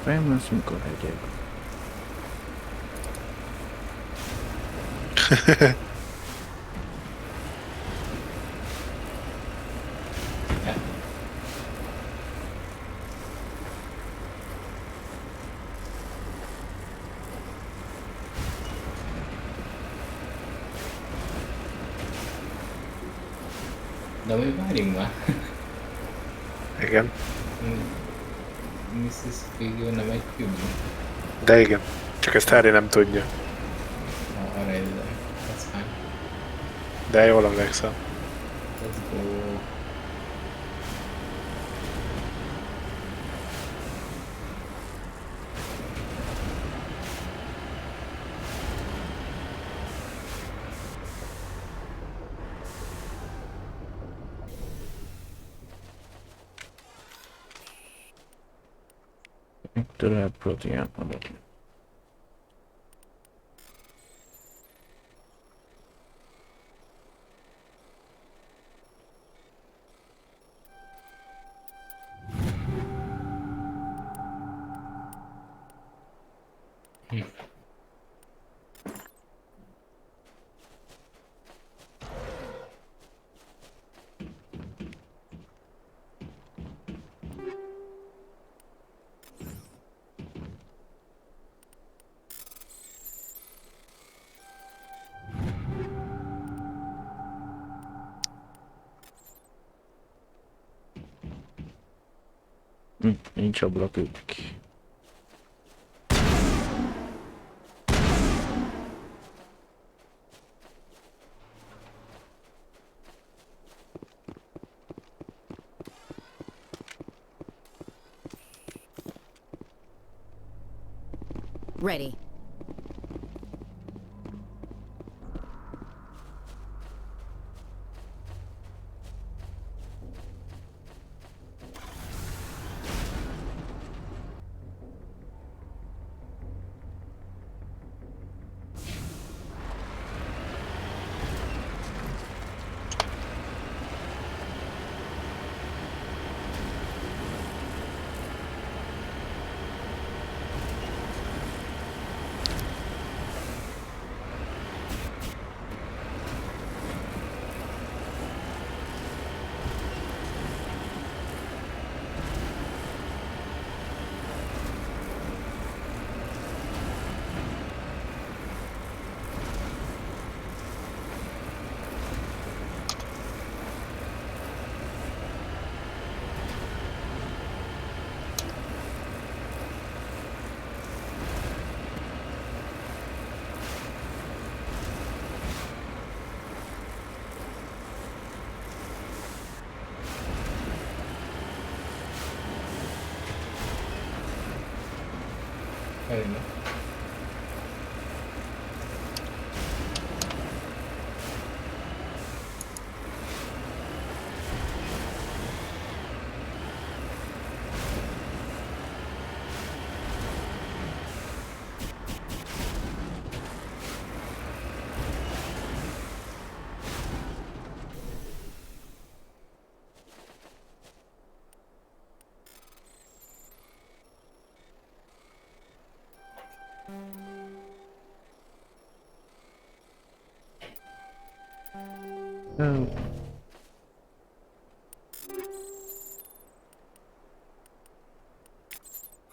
Famous mikor hegyek. De mi várjunk már. Igen. Mrs. Figure nem egy kübű. De igen. Csak ezt Harry nem tudja. Arra ide. Ez fáj. De jól emlékszem. Let's go. Tőle protein adok. Nincs ablakük. Ready. elindul.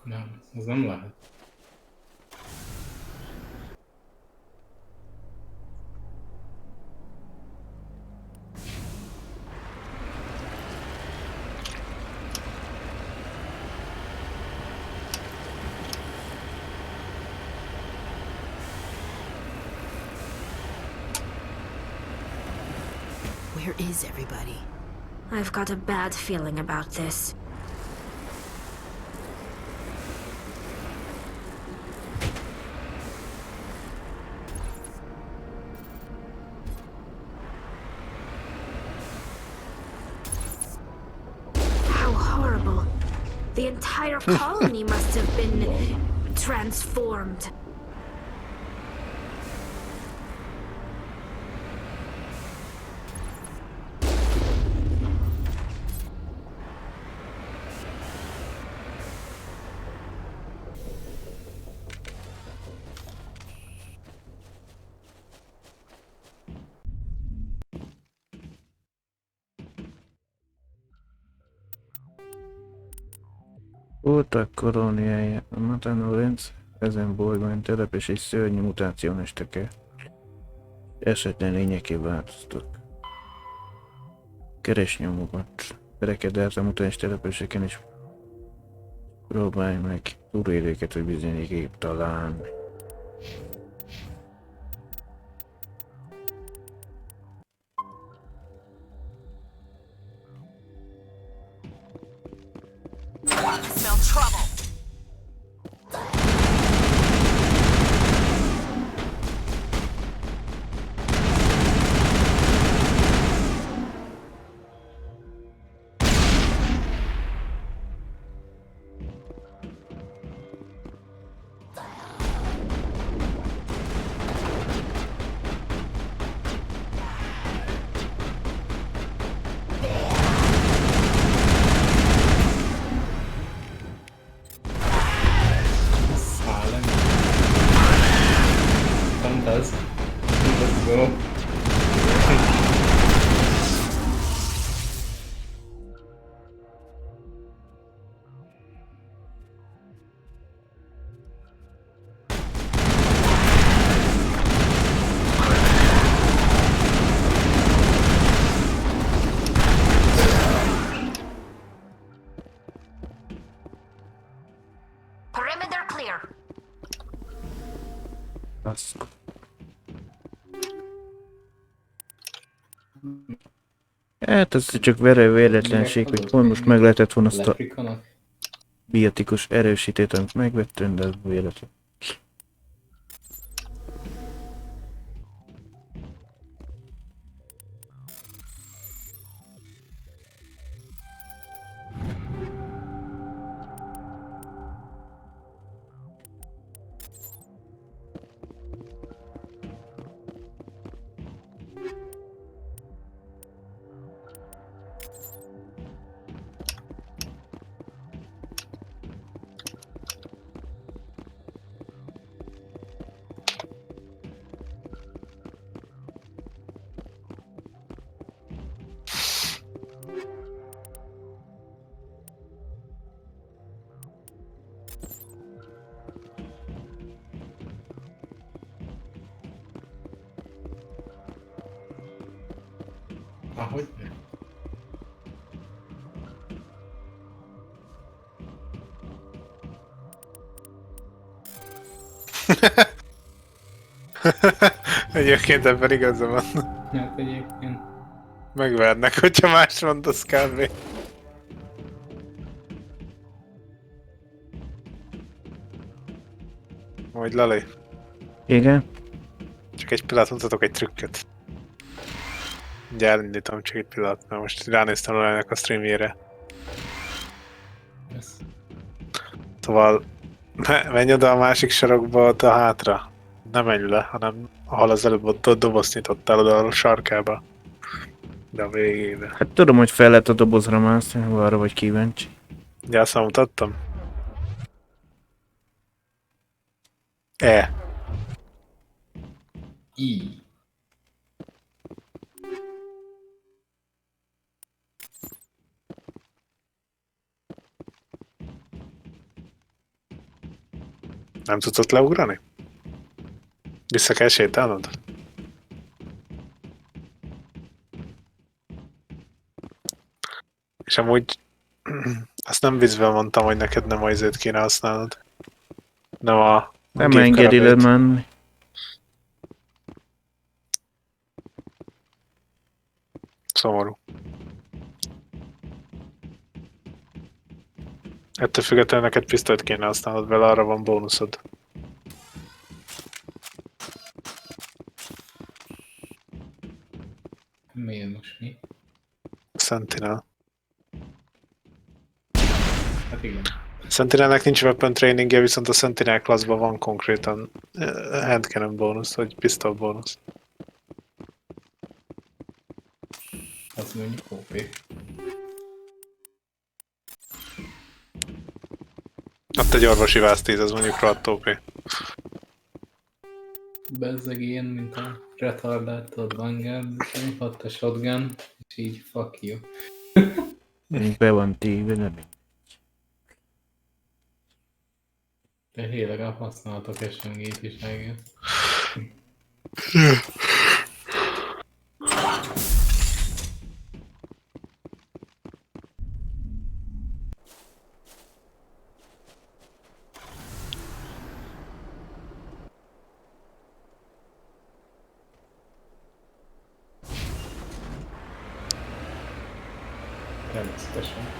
Nem, ez nem lehet. Where is everybody? I've got a bad feeling about this. How horrible. The entire colony must have been transformed. Voltak kolóniája, a Matanorenc ezen bolygón telepes és szörnyű mutáción estek el. Esetlen lényeké változtak. Keres nyomokat. Vereked át a mutáns telepeseken és próbálj meg túlélőket, hogy bizonyíték találni. Smell trouble. Does. Let's go. Perimeter clear. Azt. Hát ez csak véletlenség, hogy pont most meg lehetett volna azt a biotikus erősítét, amit megvettem, de ez véletlen. Ahogy? Egyébként ebben igaza van. Hát egyébként. Megvernek, hogyha más mondasz kb. Vagy Lali? Igen? Csak egy pillanat mutatok egy trükköt. Ugye elindítom, csak egy pillanat, mert most ránéztem Lalinek a streamjére. Yes. Szóval menj oda a másik sarokba, ott a hátra. Nem menj le, hanem ahol az előbb ott dobozt nyitottál oda a sarkába. De a végébe. Hát tudom, hogy fel lehet a dobozra mászni, ha arra vagy kíváncsi. Ugye azt mutattam? E. I. Nem tudsz ott leugrani? Vissza kell sétálnod? És amúgy azt nem vízben mondtam, hogy neked nem a izét kéne használnod. Nem a Nem engedi le menni. Szomorú. Ettől függetlenül neked pisztolyt kéne használnod vele, arra van bónuszod. Miért most mi? Sentinel. Hát igen. Sentinelnek nincs weapon trainingje, viszont a Sentinel classban van konkrétan hand cannon bónusz, vagy pistol bónusz. Az mondjuk OP. Ott egy orvosi vász 10, az mondjuk rohadt OP. Bezzeg ilyen, mint a retardált Vanguard, ott a shotgun, és így fuck you. Be van téve, nem. De legalább használhatok SMG-t is, egész. Természetesen.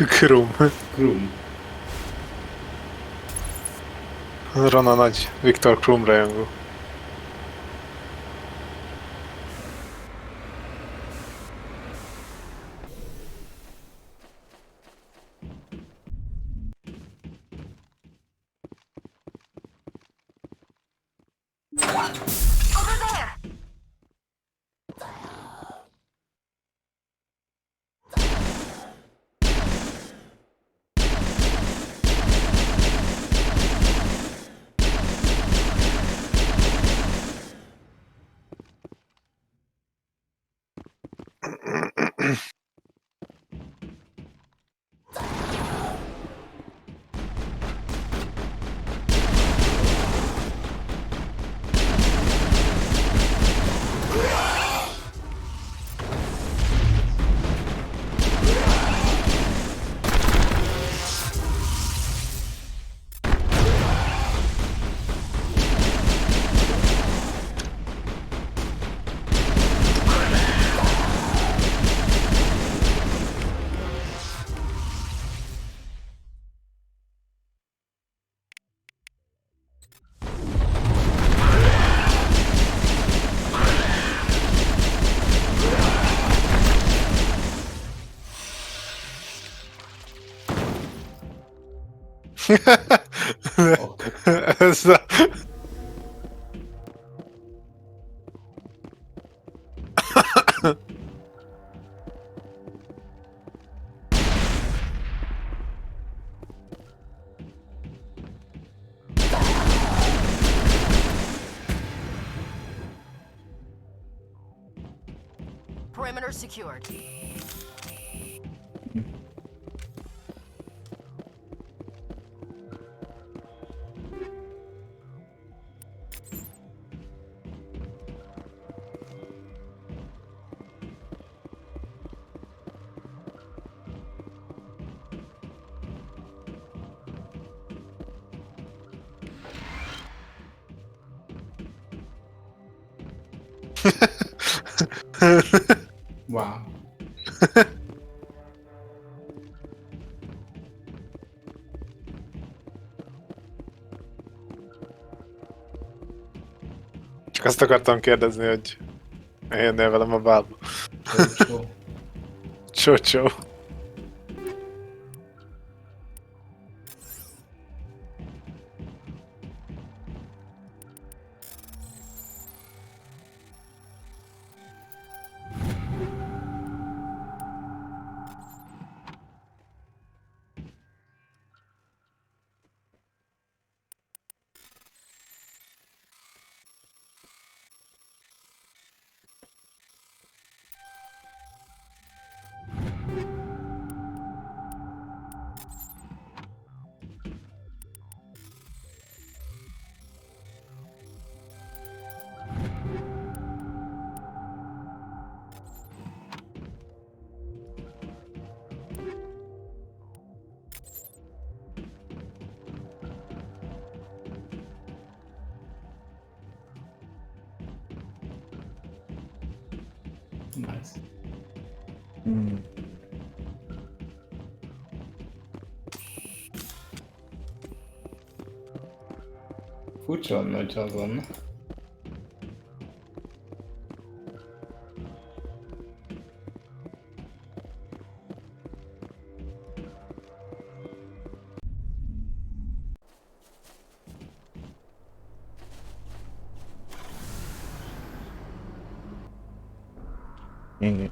Krum. Krum. Rona nagy Viktor Krum rajongó. Ez a... Perimeter secured. Wow. Csak azt akartam kérdezni, hogy jönnél velem a bálba. Csó-csó. Nice. Furcsa nagy azon. Igen.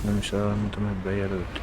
Nem is arra, mint amit bejelölt.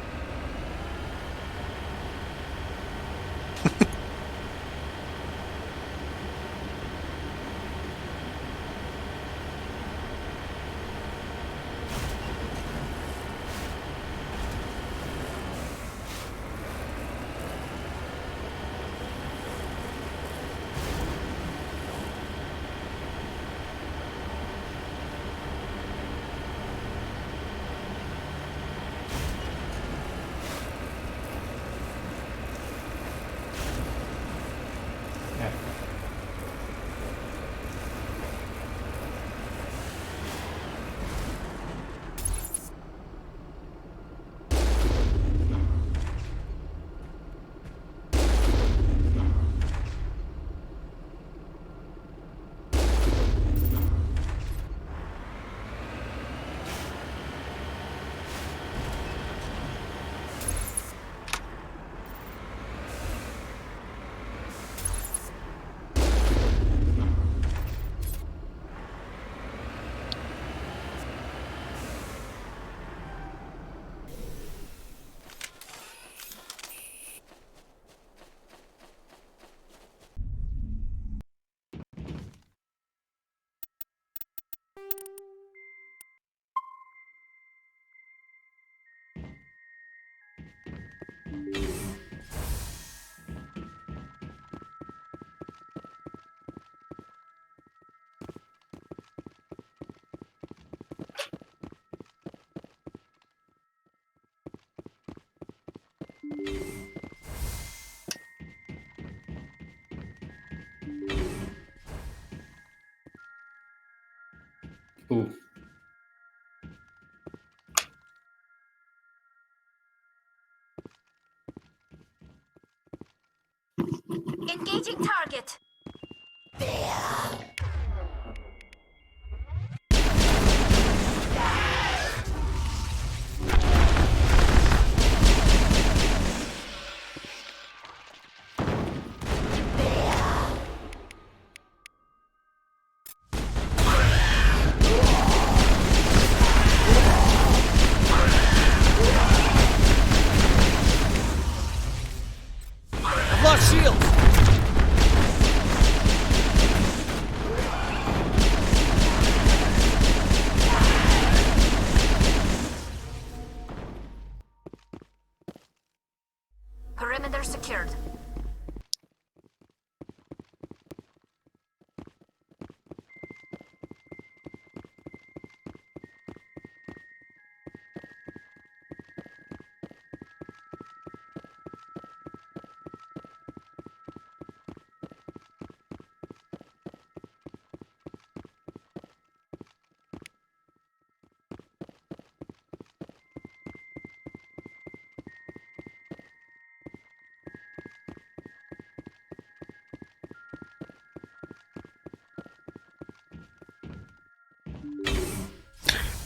Engaging target.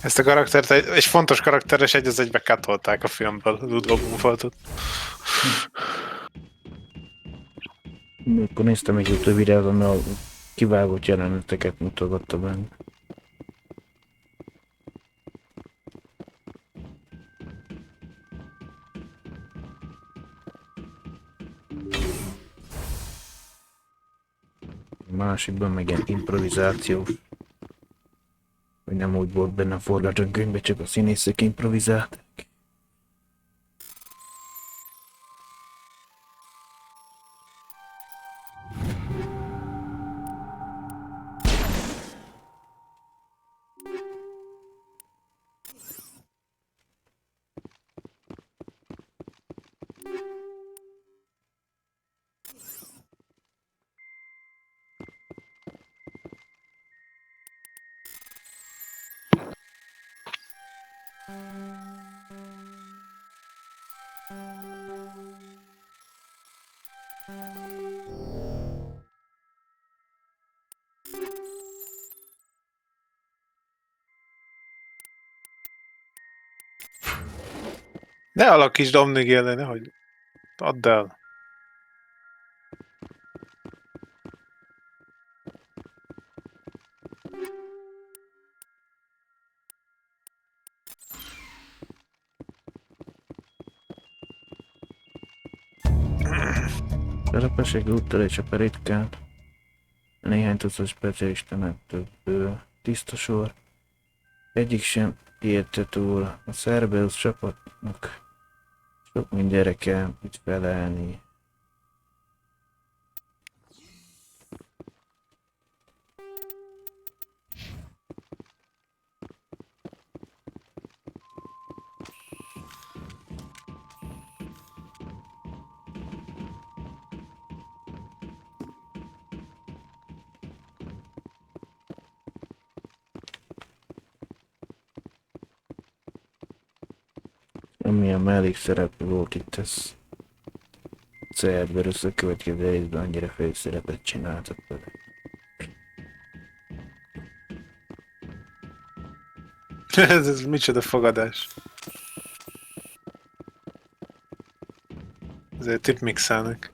Ezt a karaktert egy fontos karakter, és egy az egybe katolták a filmből, Ludwig Umfoltot. Akkor néztem egy YouTube videót, ami a kivágott jeleneteket mutogatta benne. A másikban meg ilyen improvizáció. Hogy nem úgy volt benne a forgatókönyvben, csak a színészek improvizáltak. Ne alakítsd Omnigélni, nehogy add el. Telepesség úttal és a peritkán. Néhány tucat specialistánál több tiszta sor. Egyik sem érte túl. A Cerberus csapatnak sok mindenre kell itt felelni. Amilyen mellékszereplő volt itt, ez Cerberus a következő részben annyira főszerepet csináltak vele. Ez micsoda fogadás. Ezért tipmixelnek.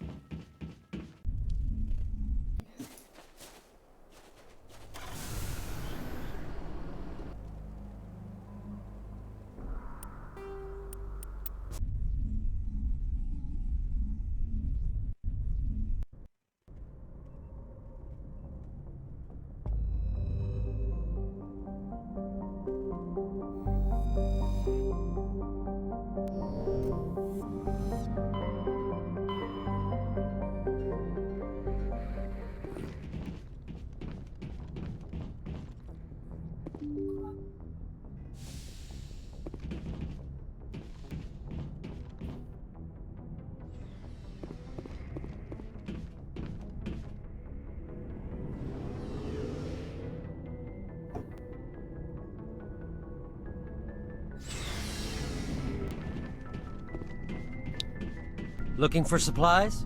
Looking for supplies?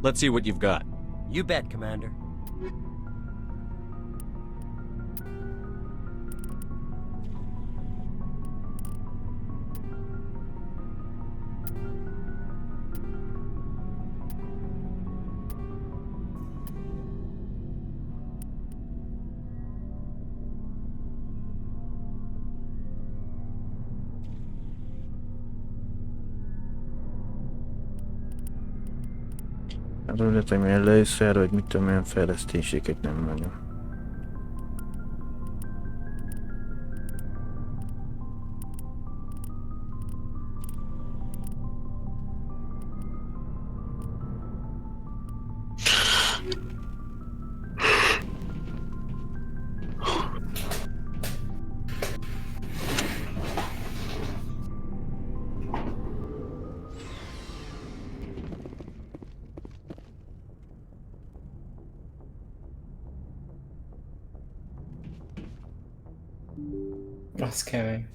Let's see what you've got. You bet, Commander. Arról lettem először, hogy mit tudom, olyan fejlesztéseket nem nagyon. Az kemény.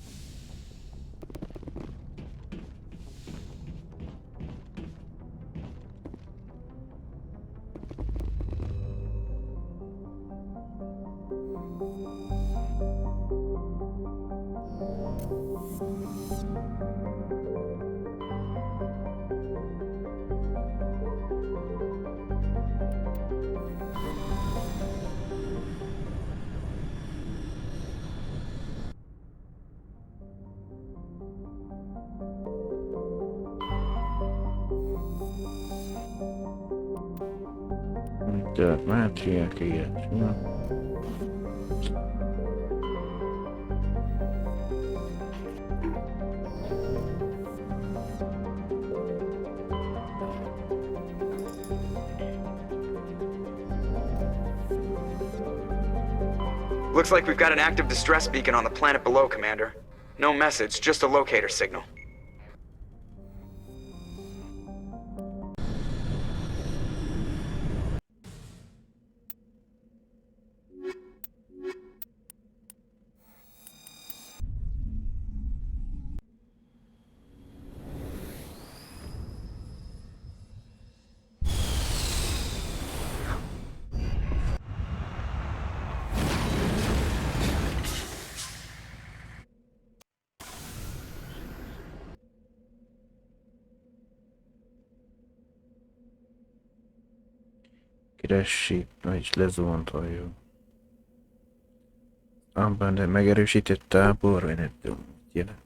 Tehát mátriák, ilyesmi. Looks like we've got an active distress beacon on the planet below, Commander. No message, just a locator signal. Keressé, vagyis lezuhant hajó. Abban de megerősített tábor, vagy nem tudom, mit jelent.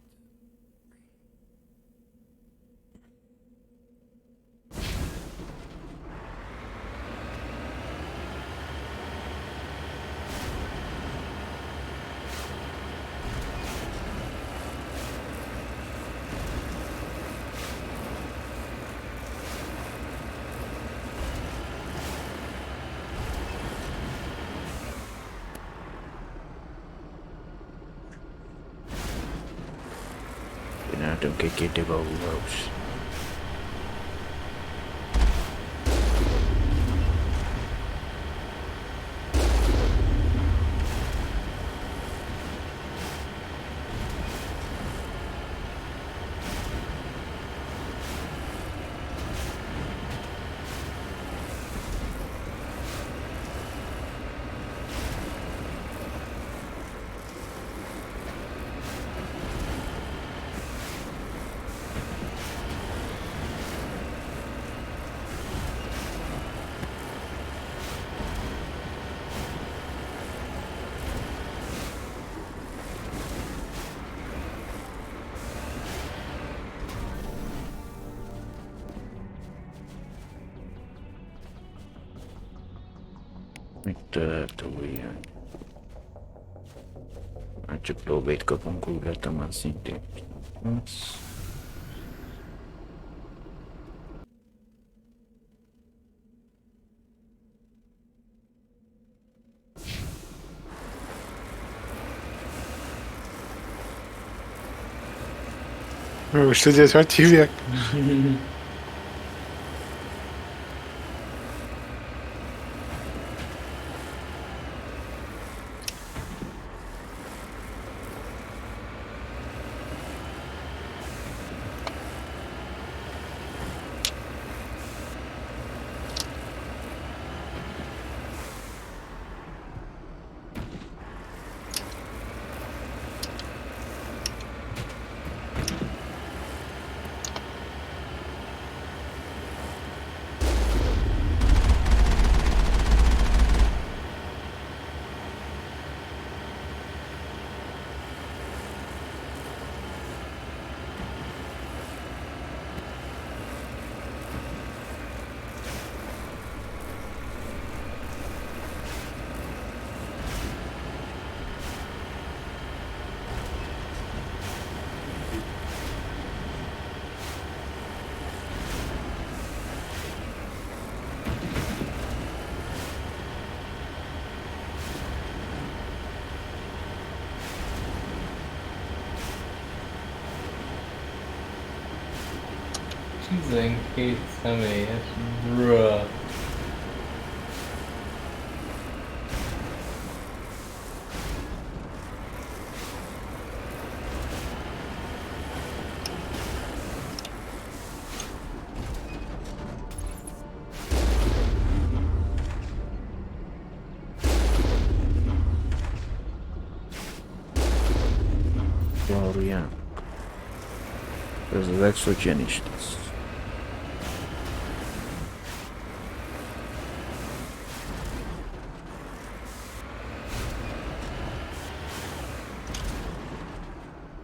Csináltunk egy debuggolós. Mit lehet olyan? Hát csak lóvét kapunk, úgy lettem már szintén. Most ugye ezt hogy hívják? Tizenkét személyes, bruh. Valójában. Ez az exogenist lesz.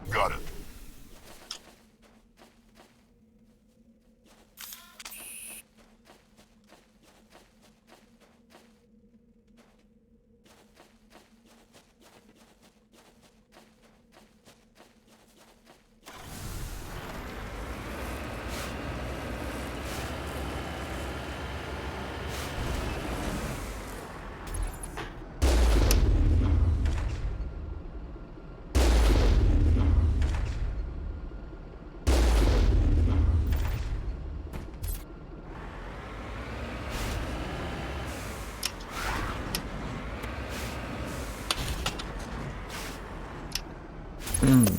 Got it.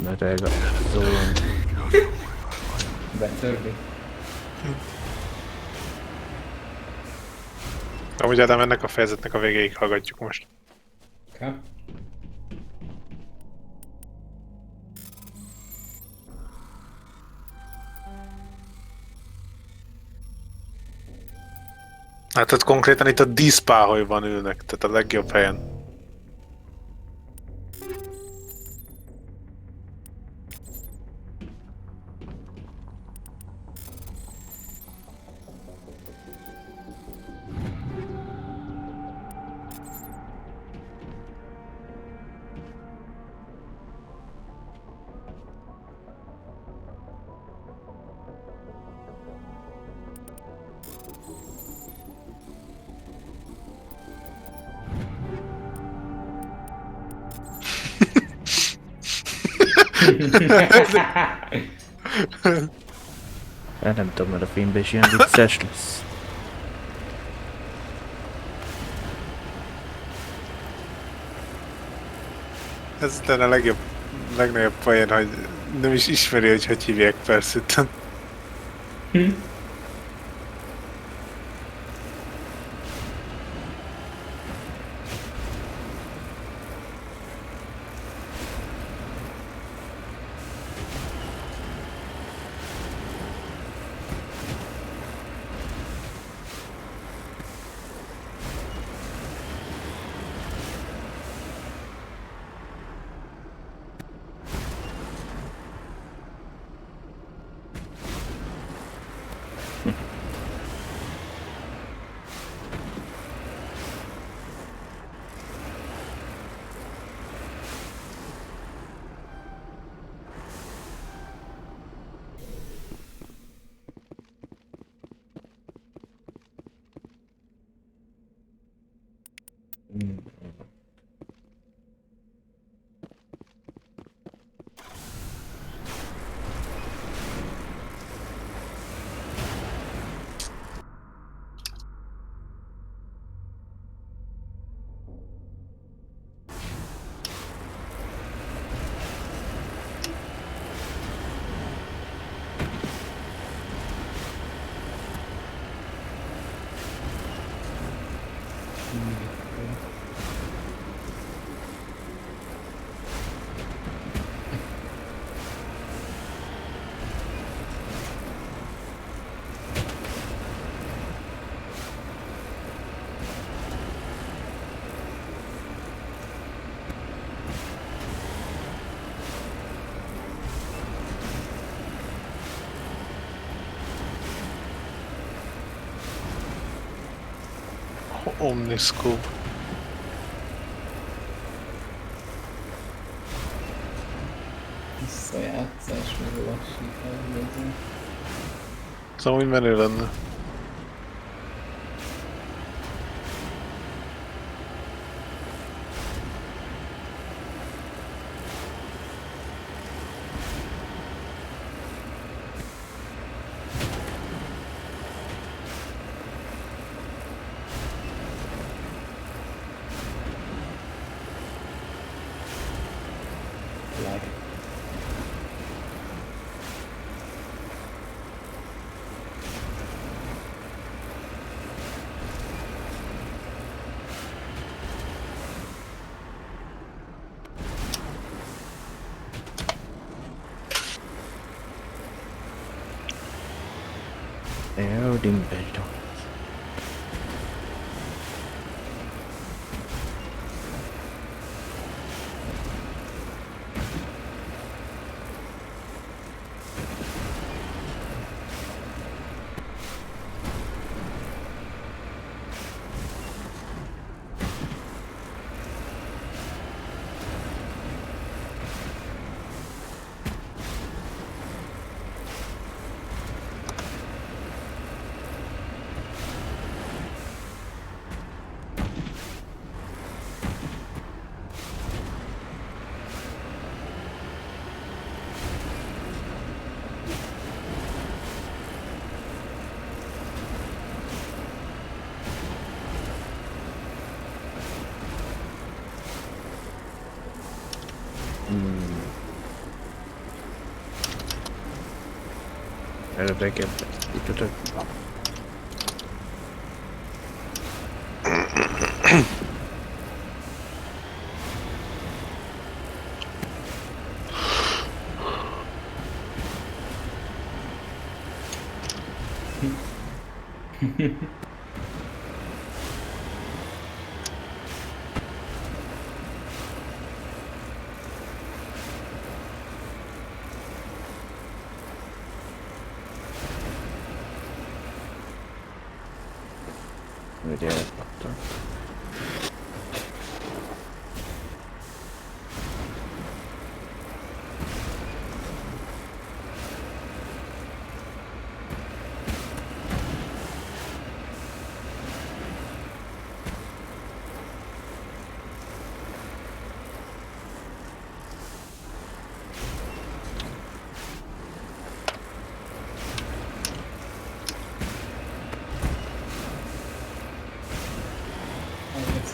Beteg a zólom. Betörli. Amúgy Ádám, ennek a fejezetnek a végéig hallgatjuk most. Okay. Hát ott konkrétan itt a díszpáholyban ülnek, tehát a legjobb helyen. Nem tudom, mert a filmben is ilyen vicces lesz. Ez utána a legnagyobb poén, hogy nem is ismeri, hogy hívják Perszütten. Omniscope. Visszajátszás, meg a lassítás. Szóval úgy menő lenne. Jó, dimbeldo. Előbbeket ütötök. Ugye elkaptam.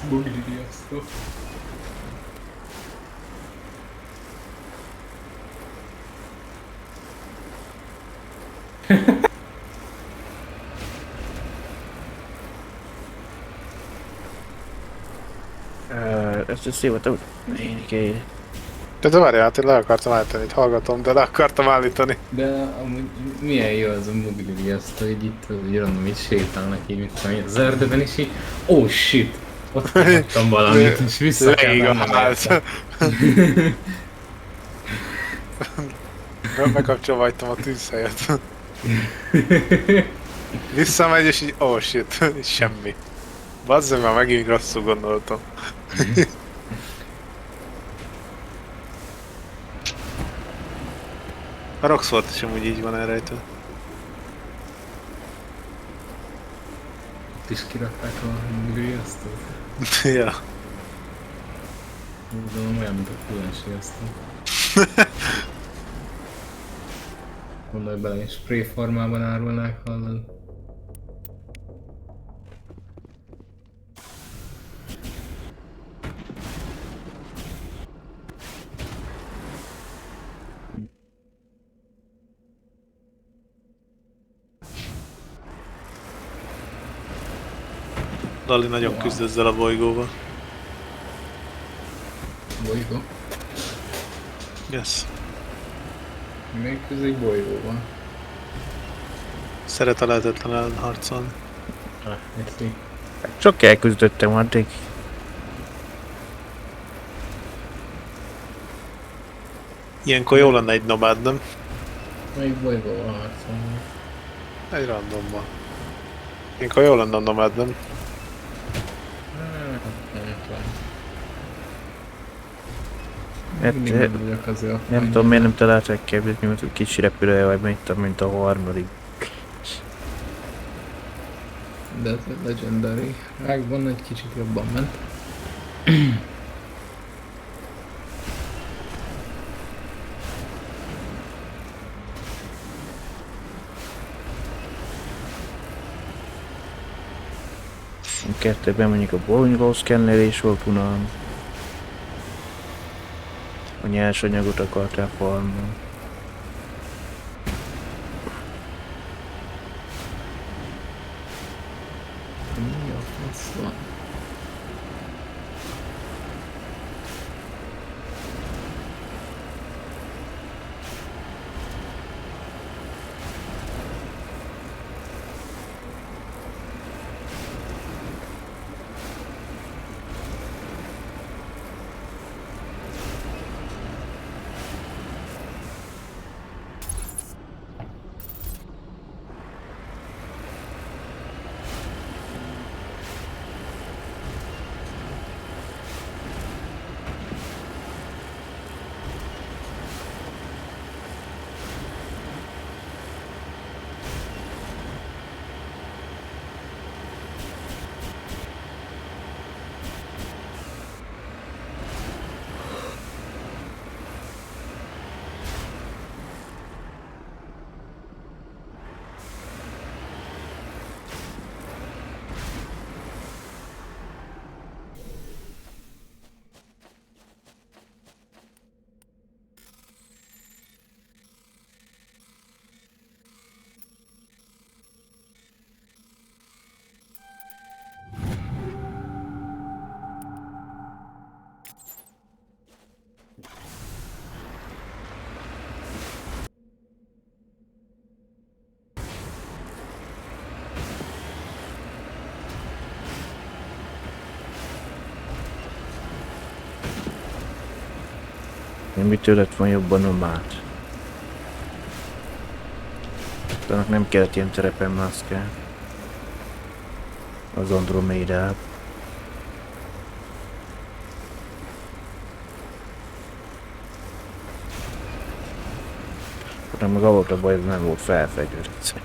Bugli riasztó. Let's just see what the... Én de várjál, hát én le akartam állítani, itt hallgatom, de le akartam állítani. De amúgy milyen jó az a bugli riasztó, hogy itt random így sétálnak így, mint tudom, az erdőben, és így oh shit! Ott hagytam valamit, és vissza kell mennem. Bekapcsolva hagytam a tűzhelyet. Visszamegy, és így oh shit, és semmi. Bazzeg, már megint rosszul gondoltam. A Roxford is amúgy így van elrejtve. Ott is kirakták a bugriasztót. Ja. Gondolom olyan, mint a kulás riasztó. Gondolj bele, és spray formában árulnák, hallod? Dali nagyon küzd ezzel a bolygóval. Bolygó? Yes. Még közé bolygóval. Szeret a lehetetlen ellen harcolni. Érti. Csak elküzdöttem addig. Ilyenkor jó lenne egy nomád, nem? Még bolygóval harcolni. Egy randomban. Ilyenkor jó lenne a nomád, nem? Nem tudom, miért nem találták képzett, mint egy kicsi repülője, vagy mint a harmadik. De ez egy legendary. Rákban egy kicsit jobban ment. Kettőben mondjuk a bolygószkennerés volt unalmas. A nyersanyagot akartál farmolni. Mi a fasz van? Mitől lett van jobban a mát? Annak nem kellett ilyen terepen mászkálni. Az Andromédát. Nem meg volt a baj, ez nem volt felfegyverzve.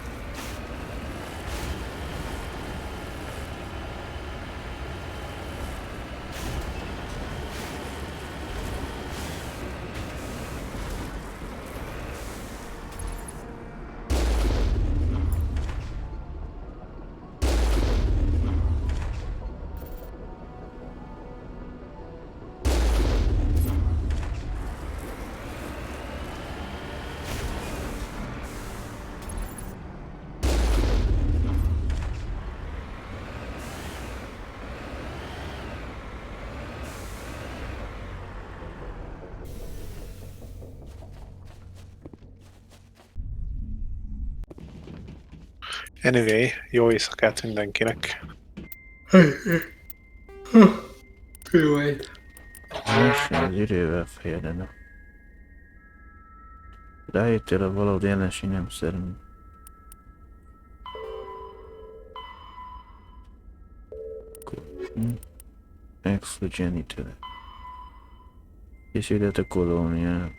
Anyway, jó éjszakát mindenkinek. Jó egy. És egy idővel fejedenek. Rájöttél a valódi ellenség nem szerint. Exogenitele. Készített a kolóniát.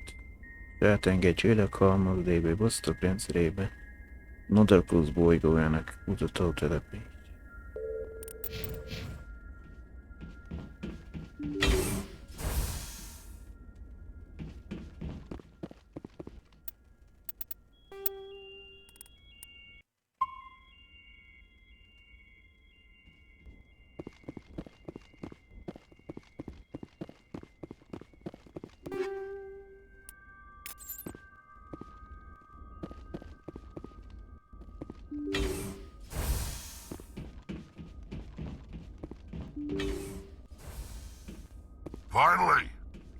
Feltengedj élekhalmaz DB Bosztok rendszerébe. Nodarkusz bolygójának mutató telepét. Finally,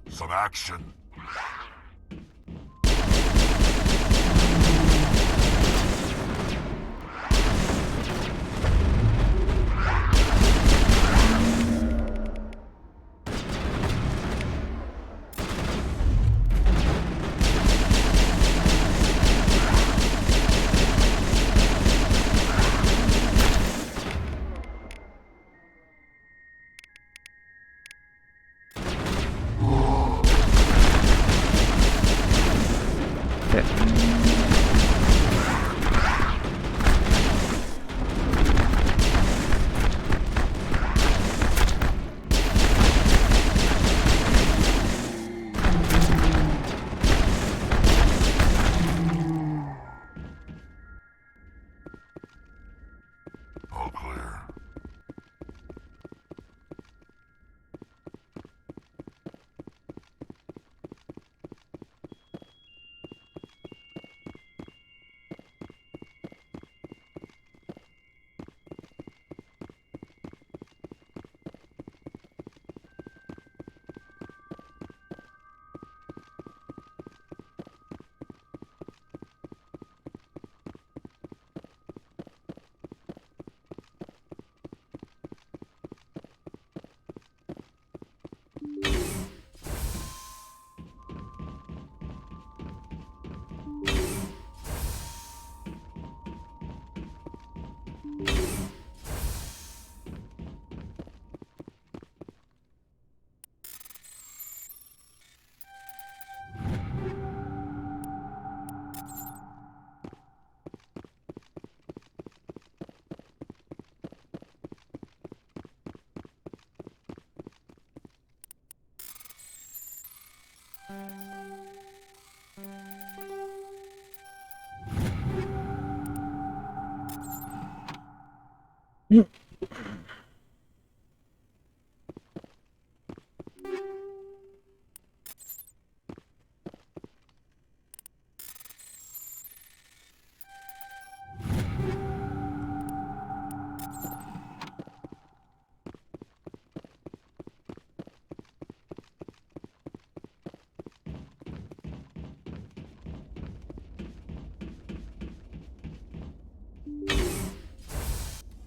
some action. All clear.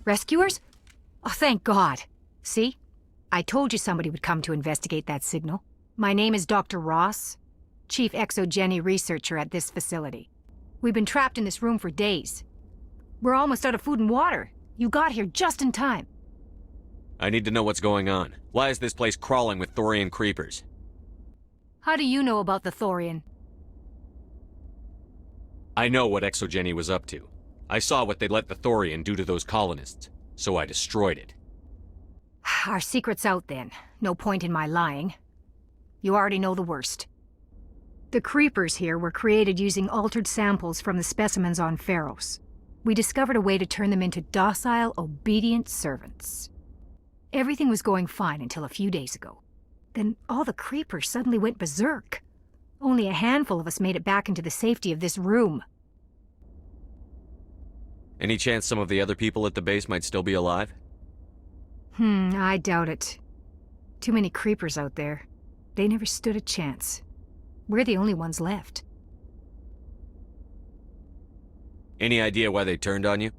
Rescuers? Oh, thank God. See? I told you somebody would come to investigate that signal. My name is Dr. Ross, Chief Exogeny Researcher at this facility. We've been trapped in this room for days. We're almost out of food and water. You got here just in time. I need to know what's going on. Why is this place crawling with Thorian creepers? How do you know about the Thorian? I know what Exogeny was up to. I saw what they let the Thorian do to those colonists, so I destroyed it. Our secret's out then. No point in my lying. You already know the worst. The creepers here were created using altered samples from the specimens on Pharos. We discovered a way to turn them into docile, obedient servants. Everything was going fine until a few days ago. Then all the creepers suddenly went berserk. Only a handful of us made it back into the safety of this room. Any chance some of the other people at the base might still be alive? I doubt it. Too many creepers out there. They never stood a chance. We're the only ones left. Any idea why they turned on you?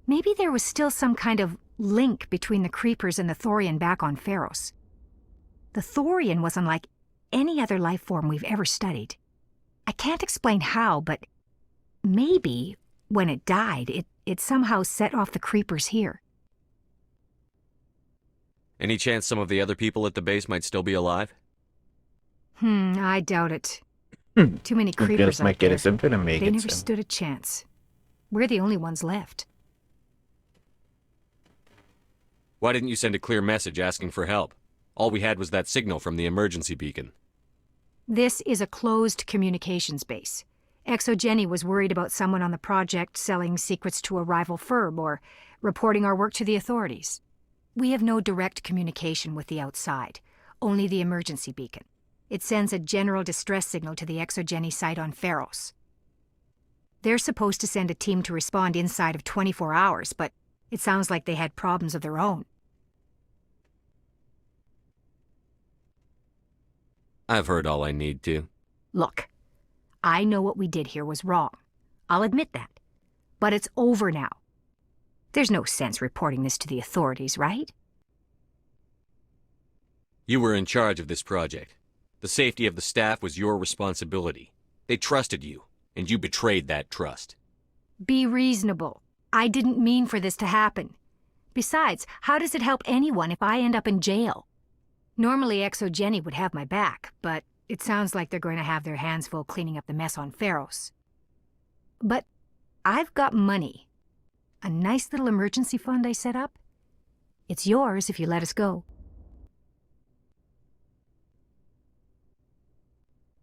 Maybe there was still some kind of link between the creepers and the Thorian back on Pharos. The Thorian was unlike any other life form we've ever studied. I can't explain how, but maybe when it died, it somehow set off the creepers here. Any chance some of the other people at the base might still be alive? I doubt it. Too many creepers out there. They never stood a chance. We're the only ones left. Why didn't you send a clear message asking for help? All we had was that signal from the emergency beacon. This is a closed communications base. Exogeny was worried about someone on the project selling secrets to a rival firm or reporting our work to the authorities. We have no direct communication with the outside, only the emergency beacon. It sends a general distress signal to the Exogeny site on Pharos. They're supposed to send a team to respond inside of 24 hours, but it sounds like they had problems of their own. I've heard all I need to. Look, I know what we did here was wrong. I'll admit that. But it's over now. There's no sense reporting this to the authorities, right? You were in charge of this project. The safety of the staff was your responsibility. They trusted you, and you betrayed that trust. Be reasonable. I didn't mean for this to happen. Besides, how does it help anyone if I end up in jail? Normally Exogeny would have my back, but it sounds like they're going to have their hands full cleaning up the mess on Pharos. But I've got money. A nice little emergency fund I set up. It's yours if you let us go.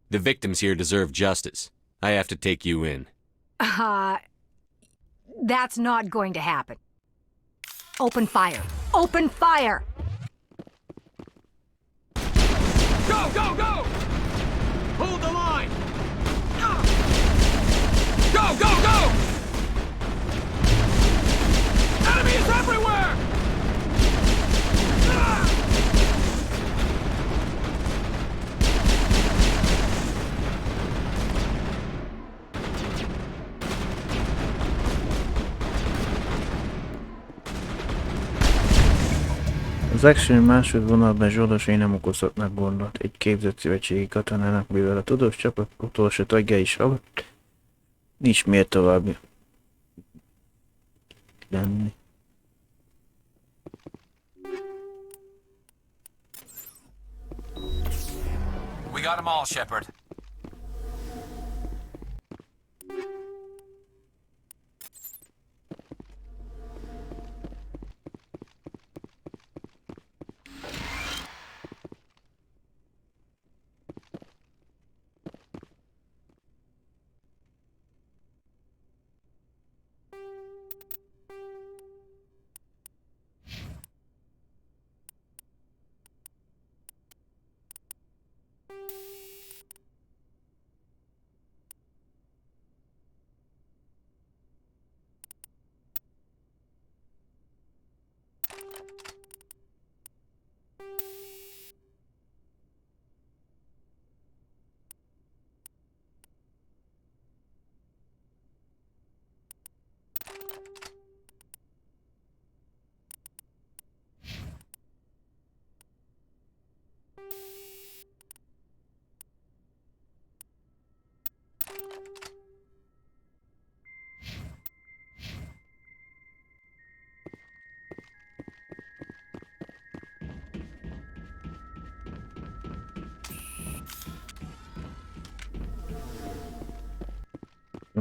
The victims here deserve justice. I have to take you in. That's not going to happen. Open fire. Open fire! Go, go, go! Hold the line! Go, go, go! Enemies everywhere! Az Action másodvonalban zsoldosai nem okozhatnak gondot egy képzett szövetségi katonának, mivel a tudós csapat utolsó tagja is halott, nincs miért tovább lenni. We got them all, Shepard.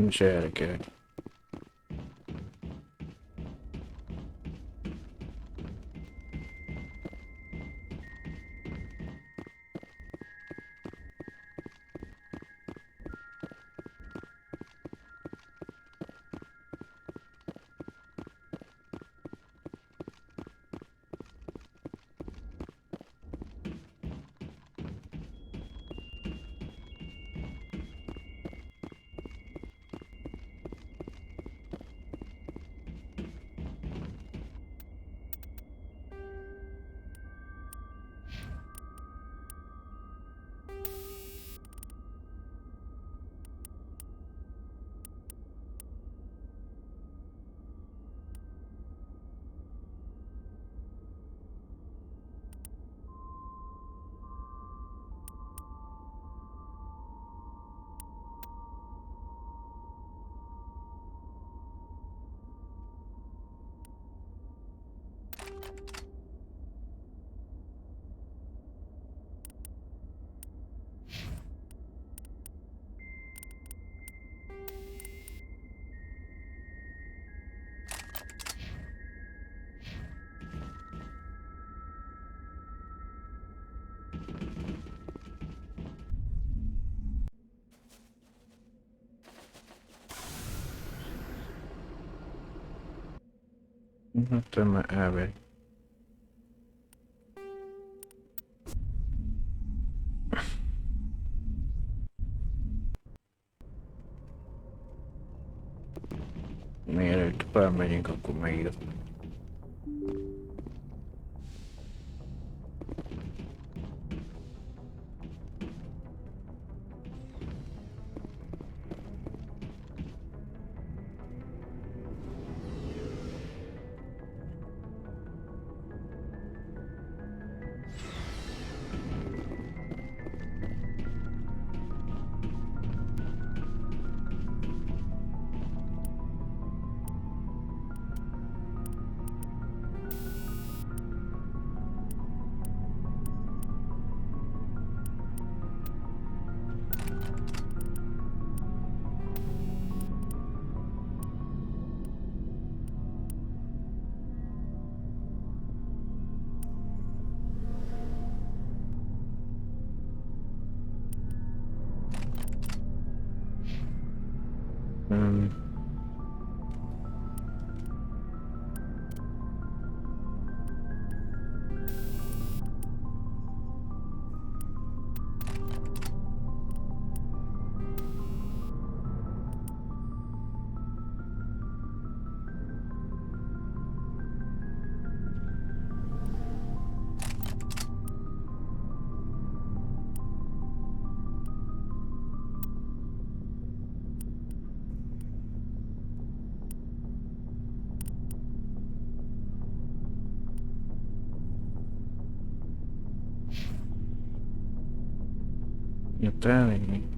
Nem is erre kell. Hát már elvegy. Mielőtt tovább megyünk, akkor megírt. Jött el ennyi.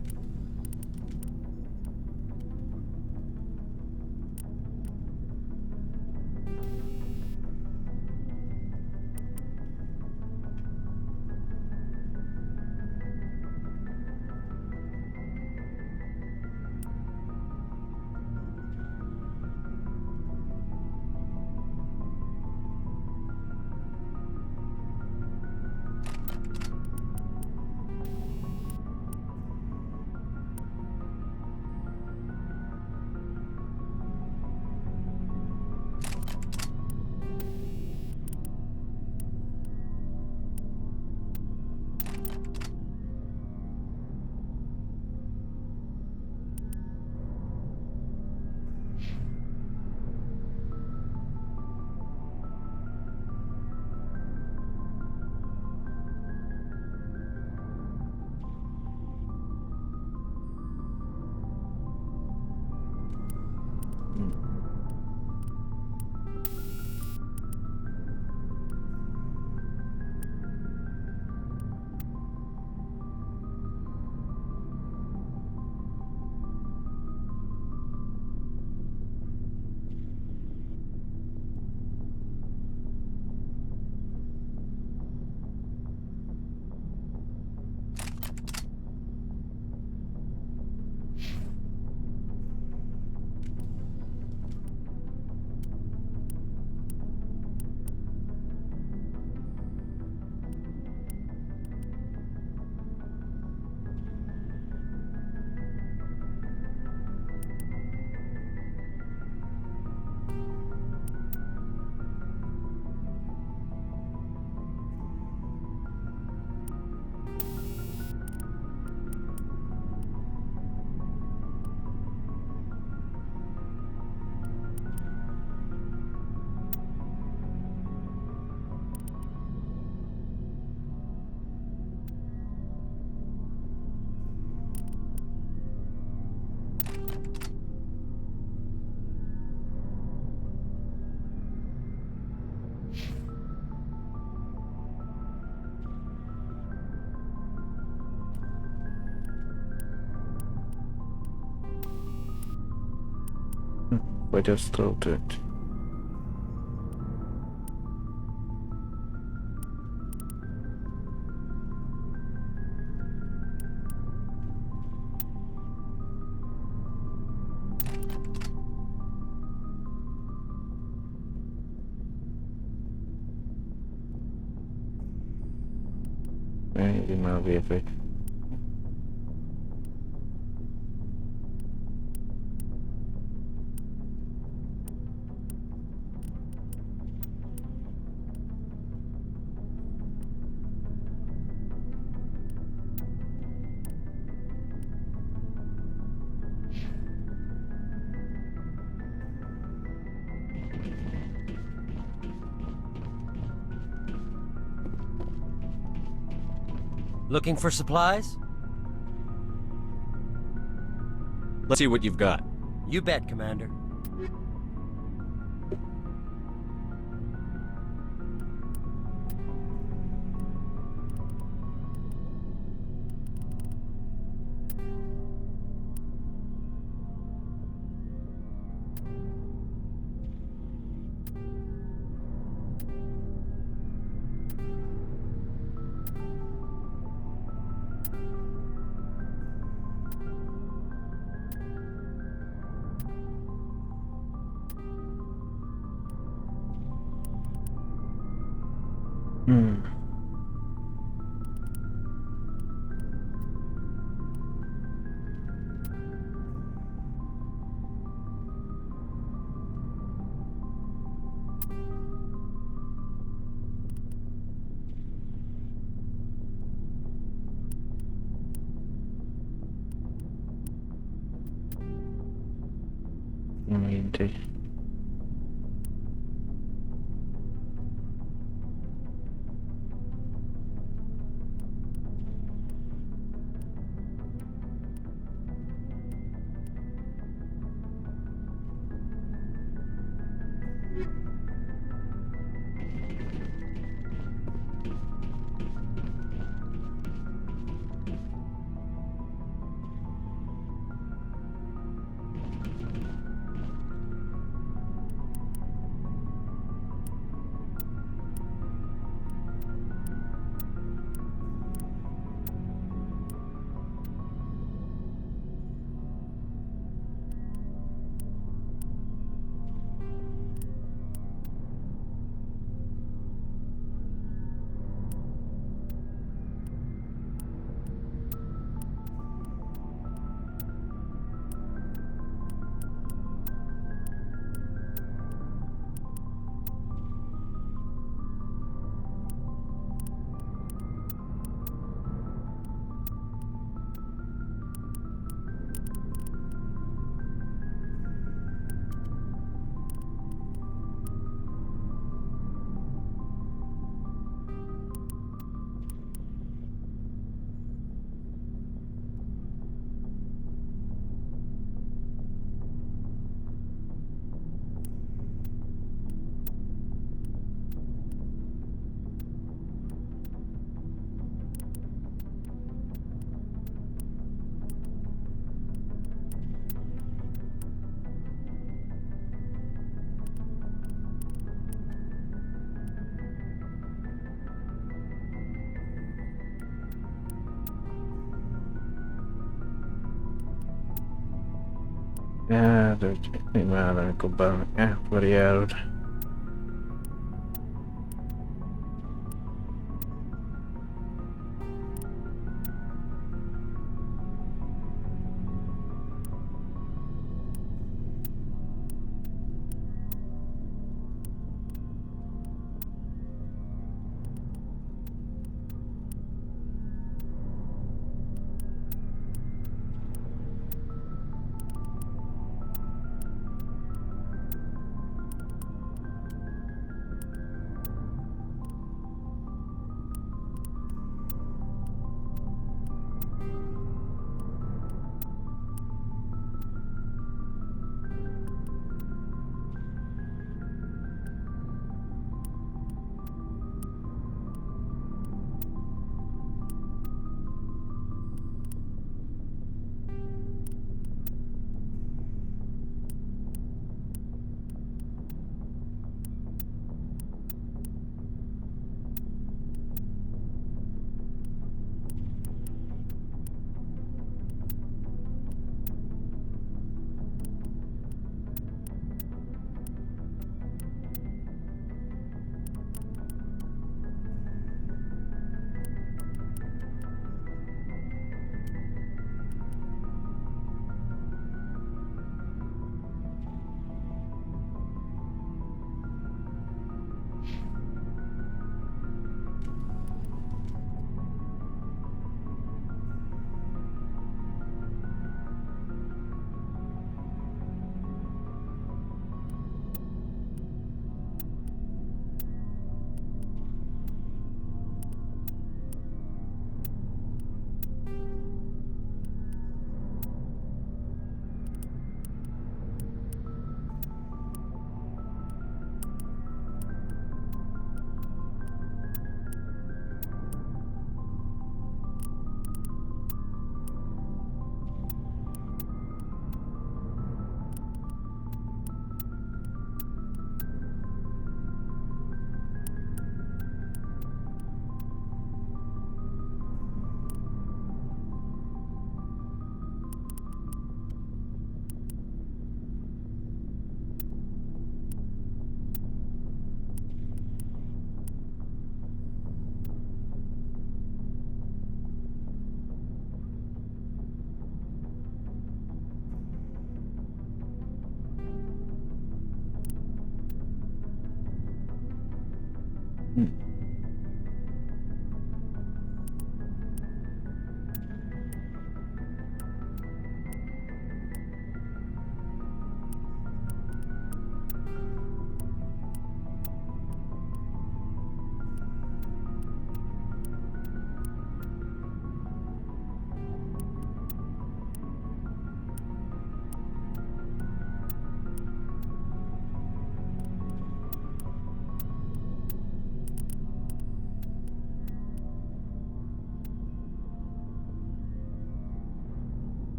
fogyasztótőt. Maybe már végre. Looking for supplies? Let's see what you've got. You bet, Commander. Mindegy. Hát, hogy mi már, amikor bármi elvarjálod.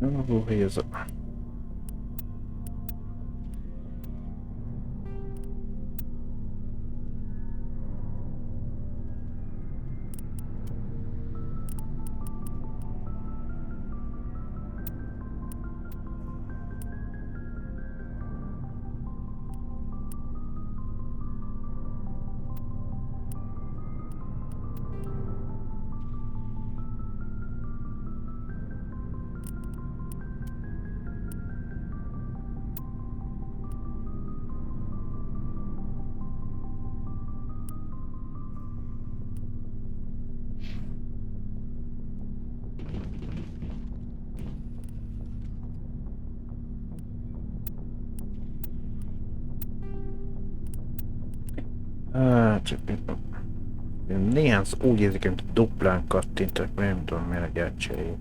Oh, here's it. Csak néhány úgy érzik, mint duplán kattintak, nem tudom, miért elcserél.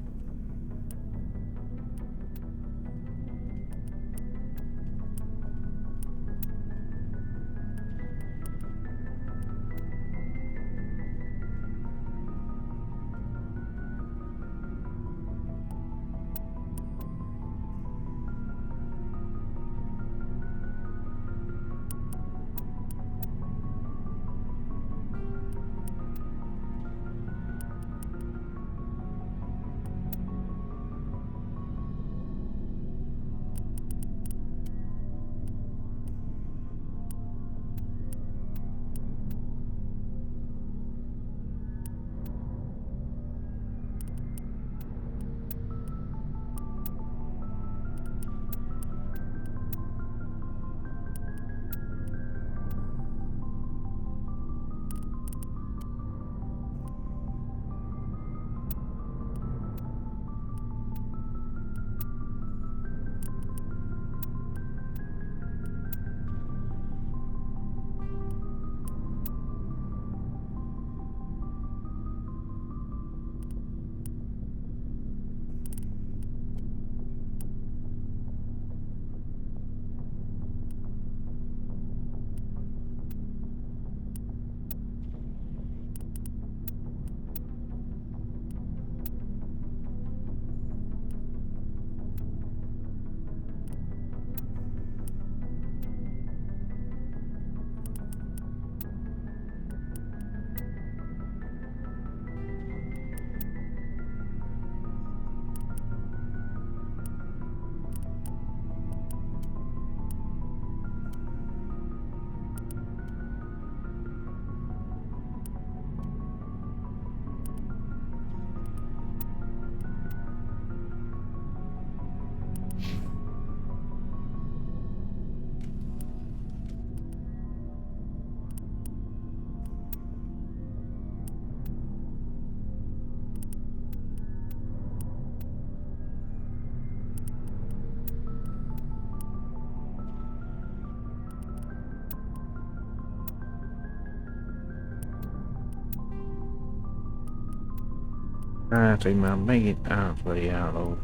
Hát, hogy már megint átvariáló.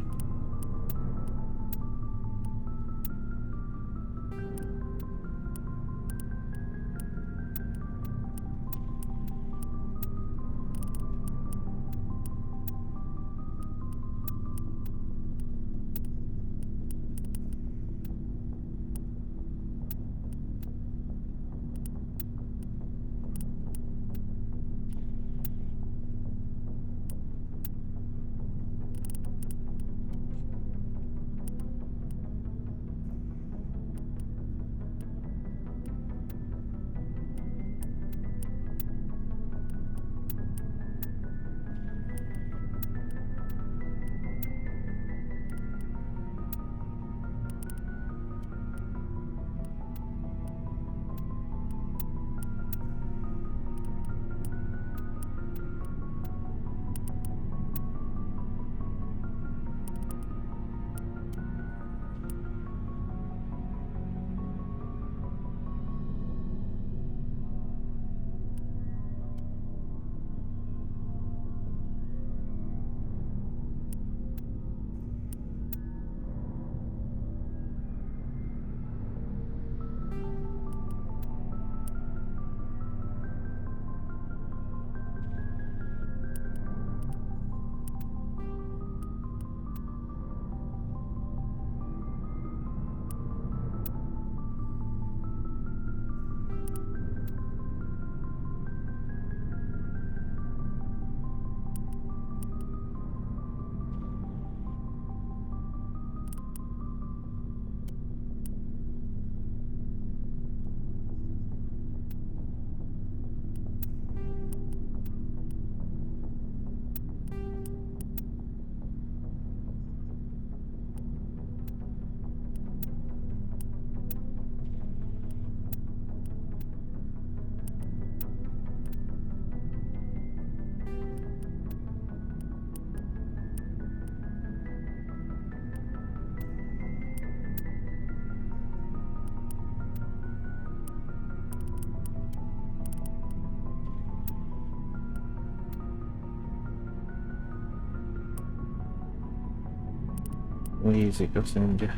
Nézzük azt mondja.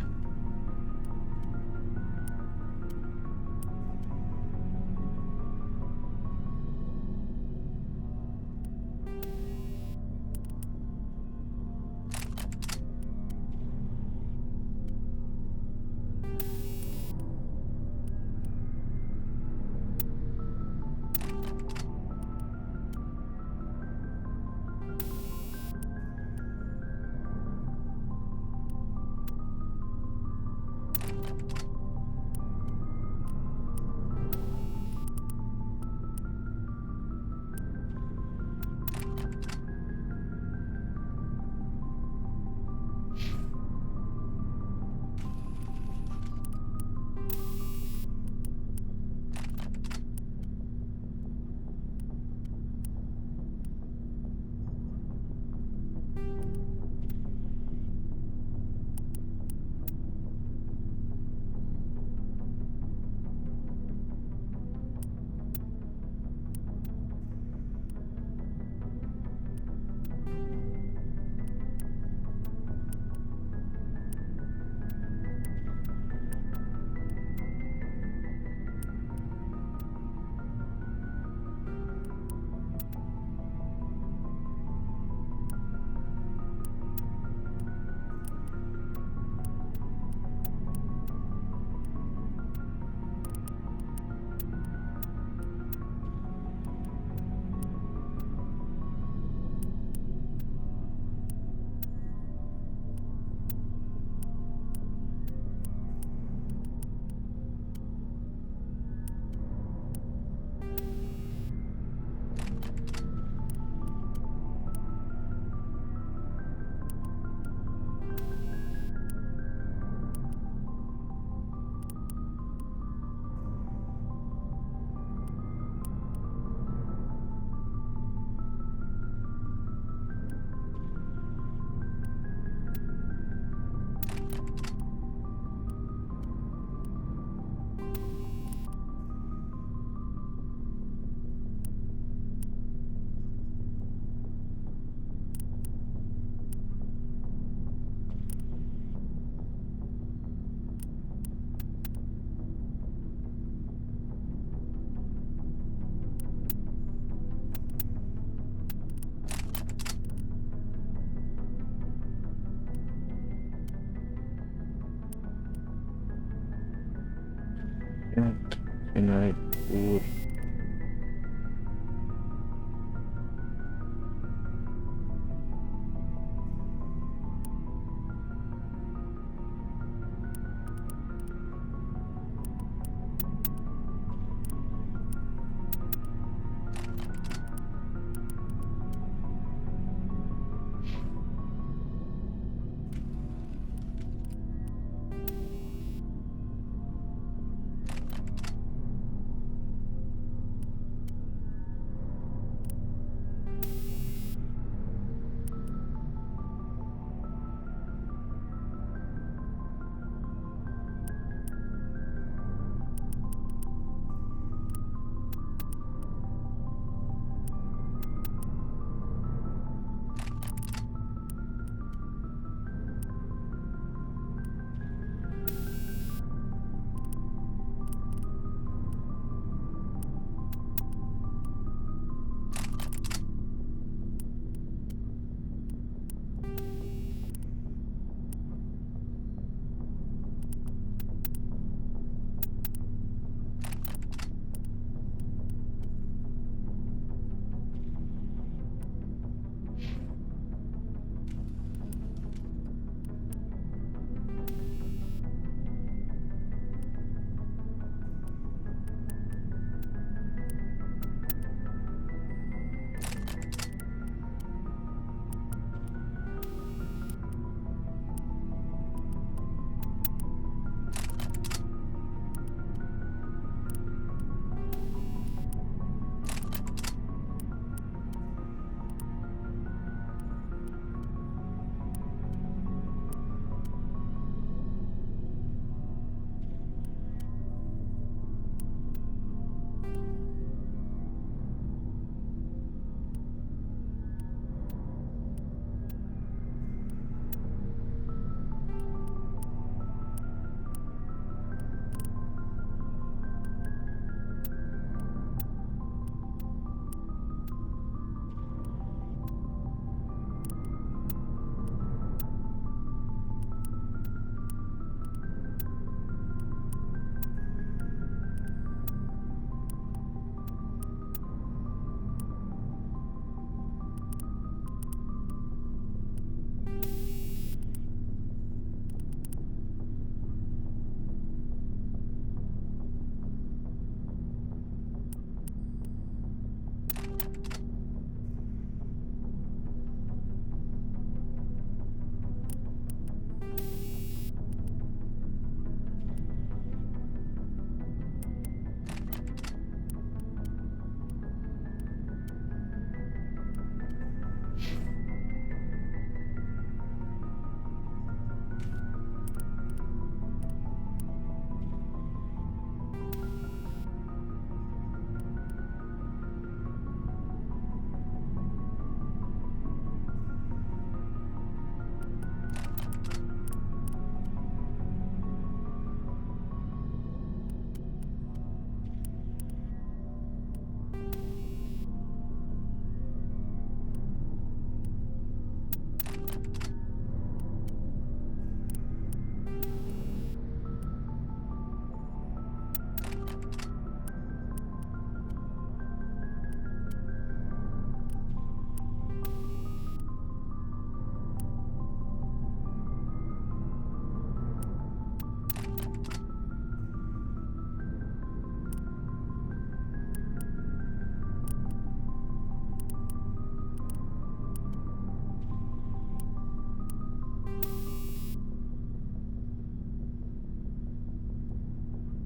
Csinálj, úr.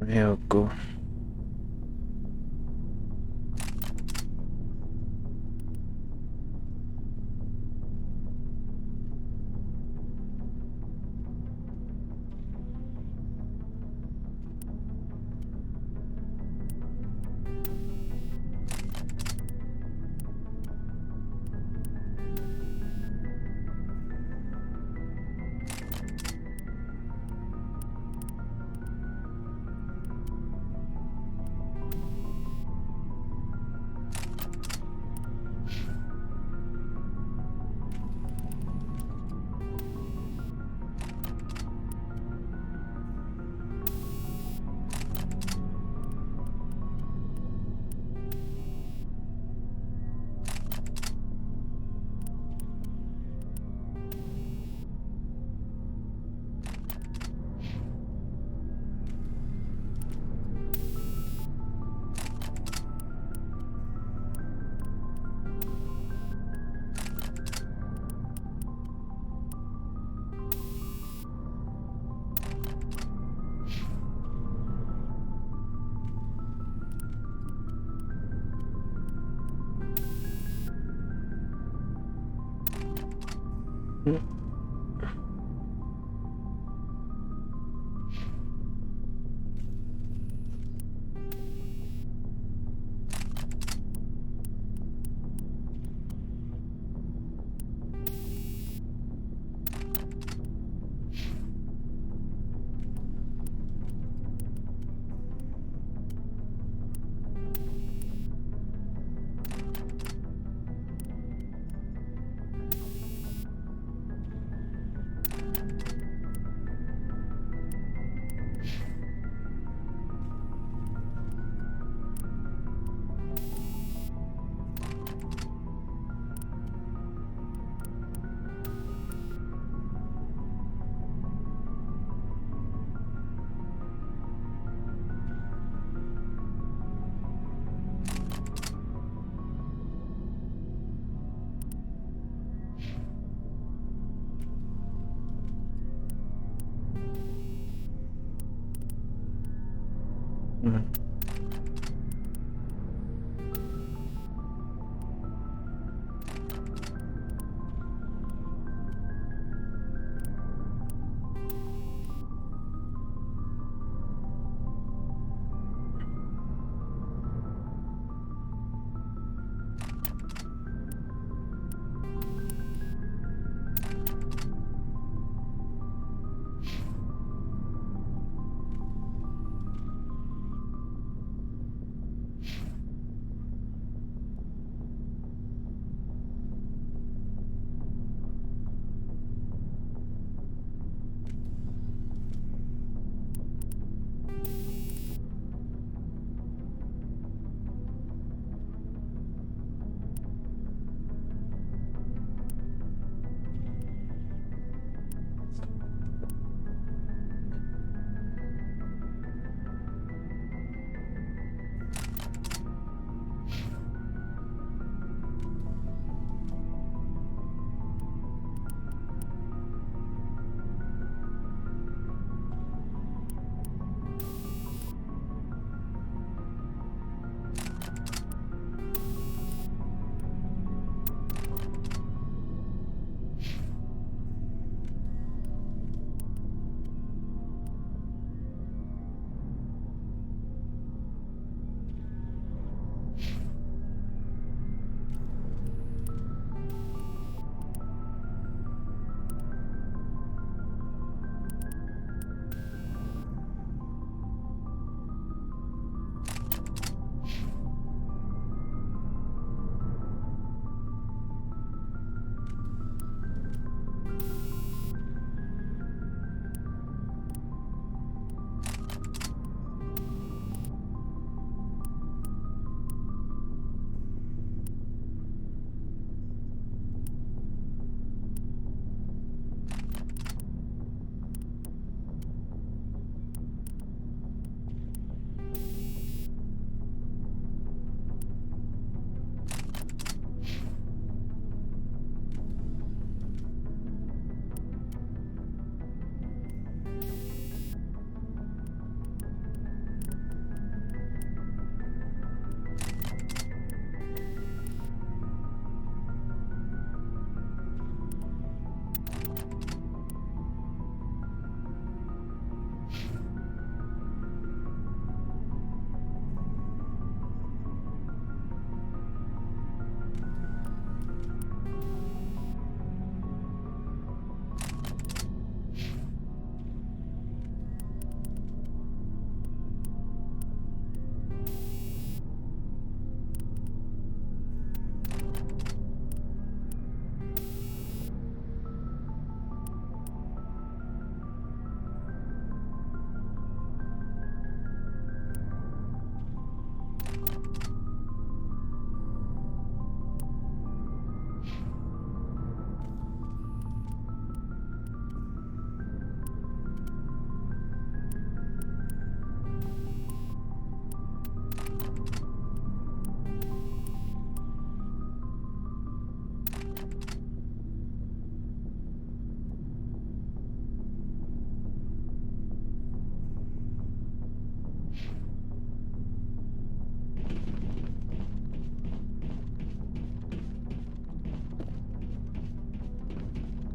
Mi akkor?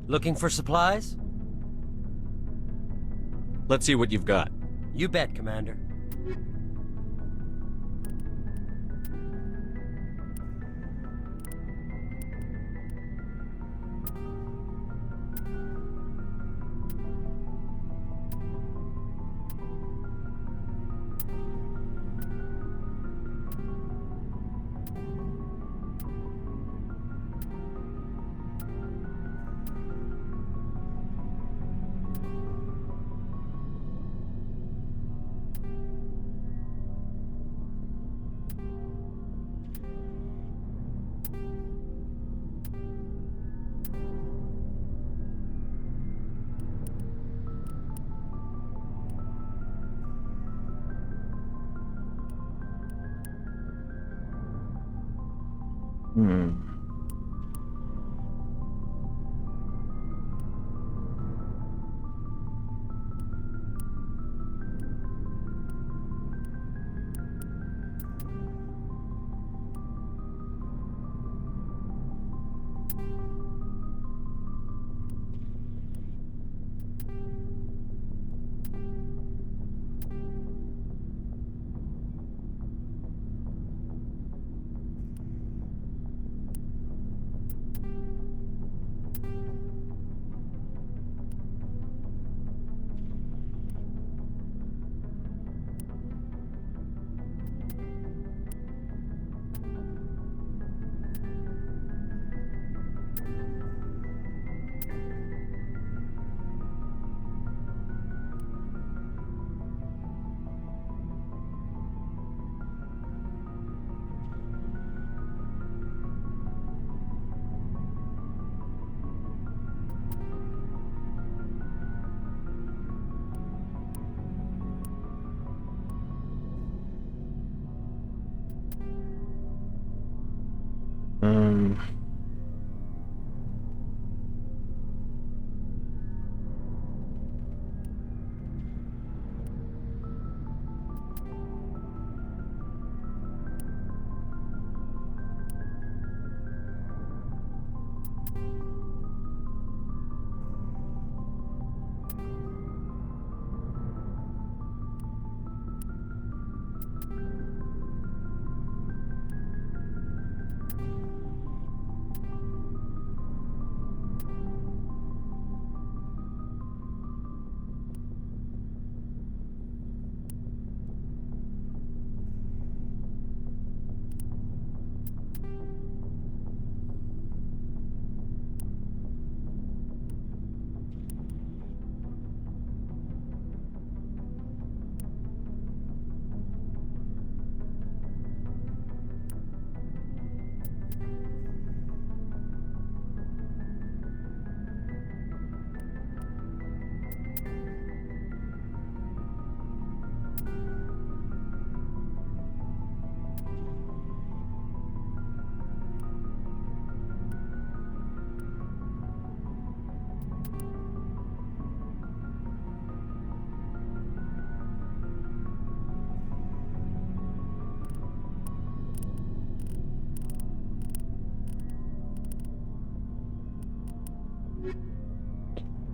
Looking for supplies? Let's see what you've got. You bet, Commander.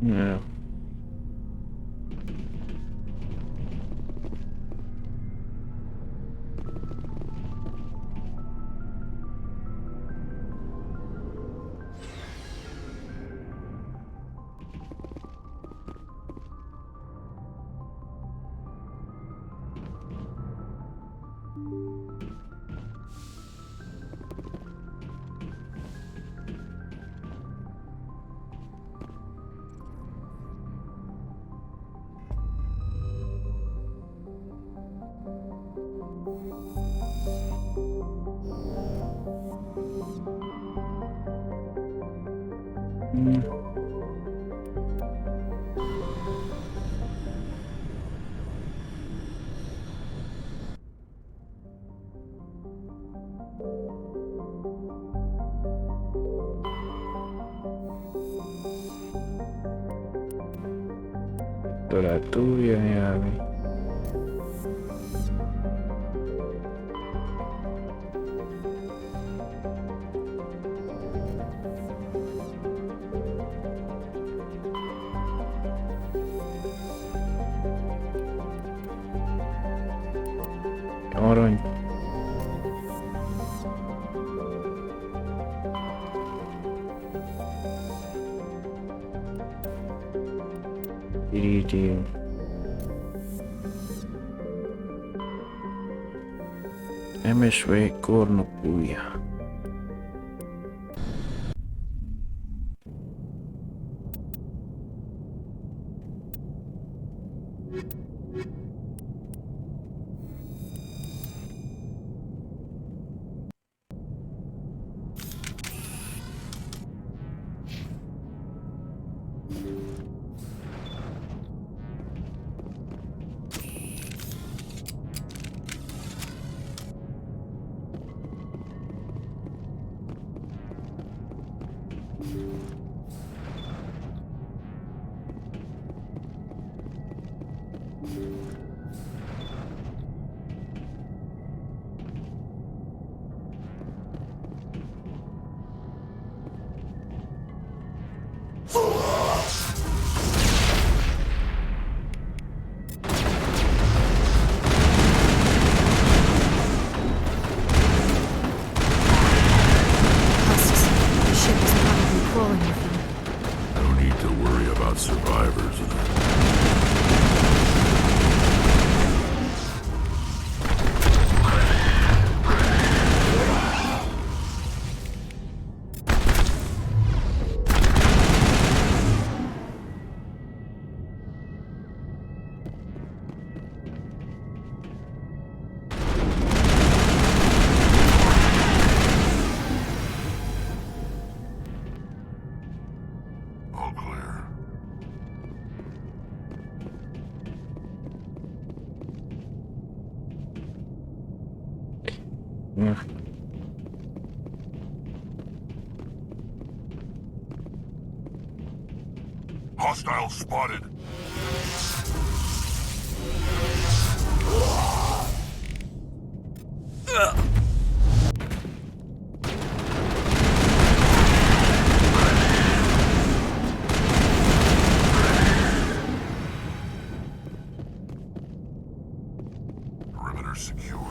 Yeah. Temperatura nyelvi. Arany. Iridium. MSV kornopúja. Hostile spotted. Perimeter secure.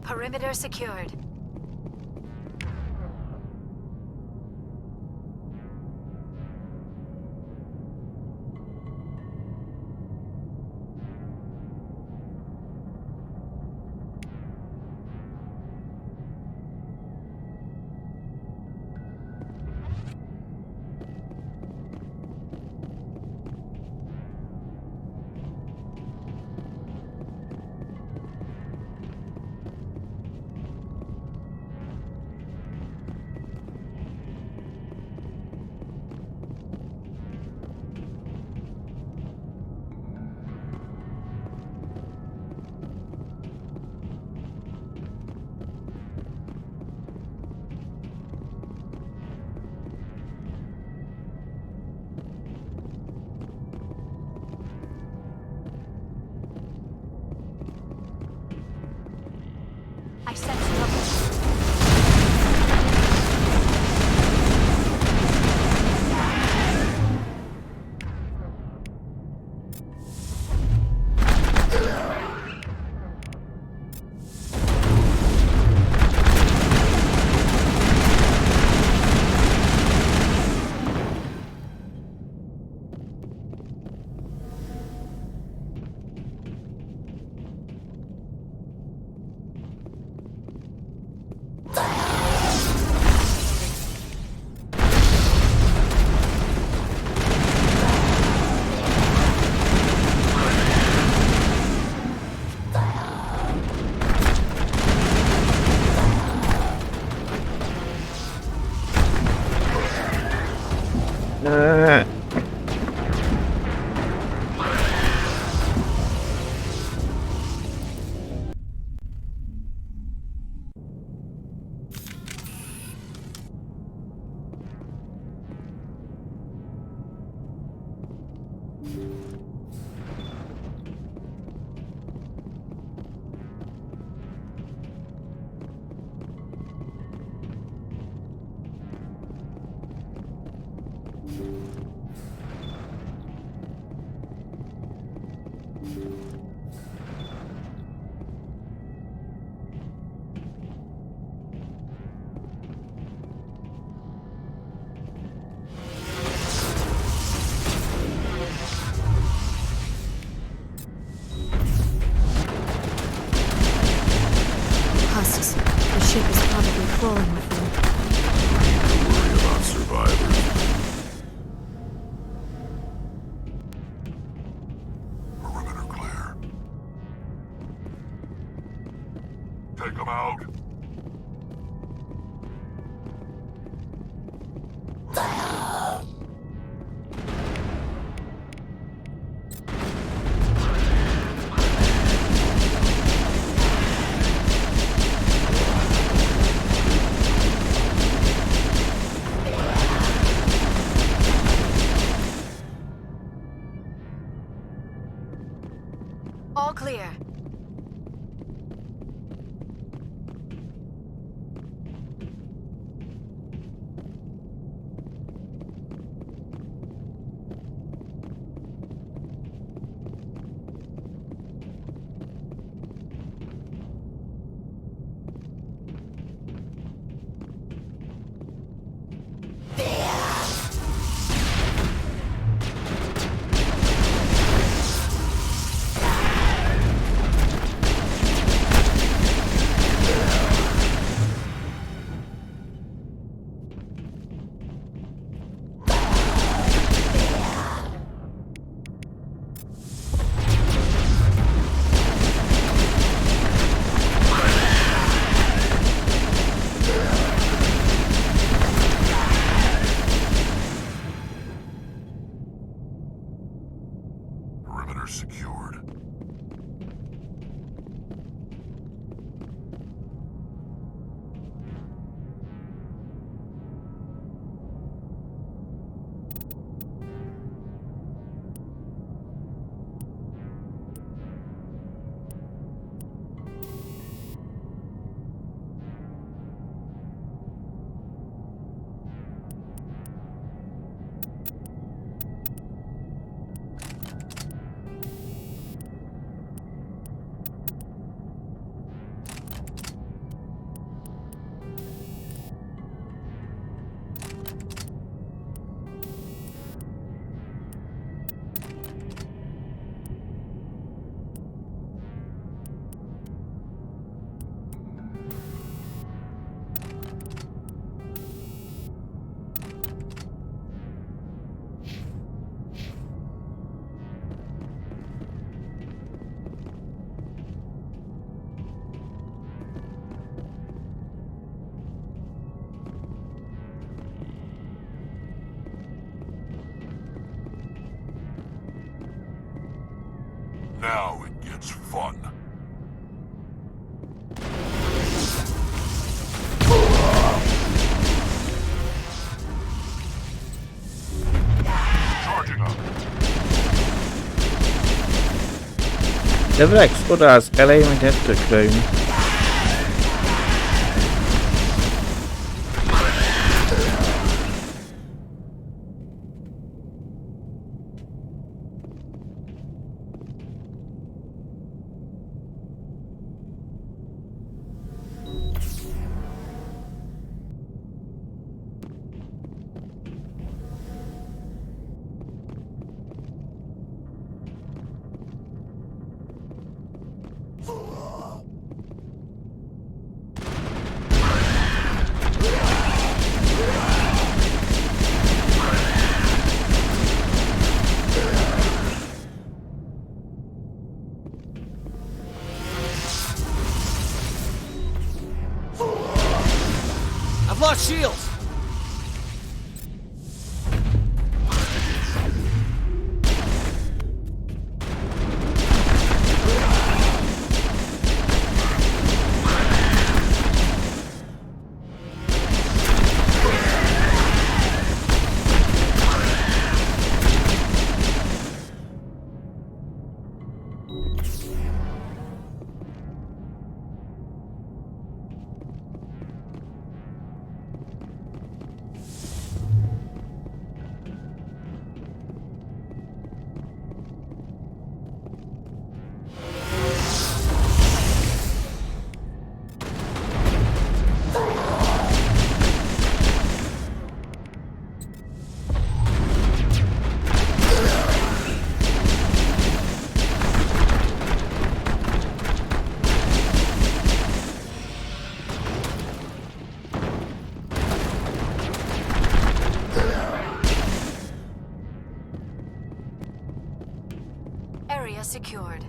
Perimeter secured. I sense trouble. Now it gets fun. Charging up. De Vex, oda az elején, hogy ez tökre jön. I've lost shields! Area secured.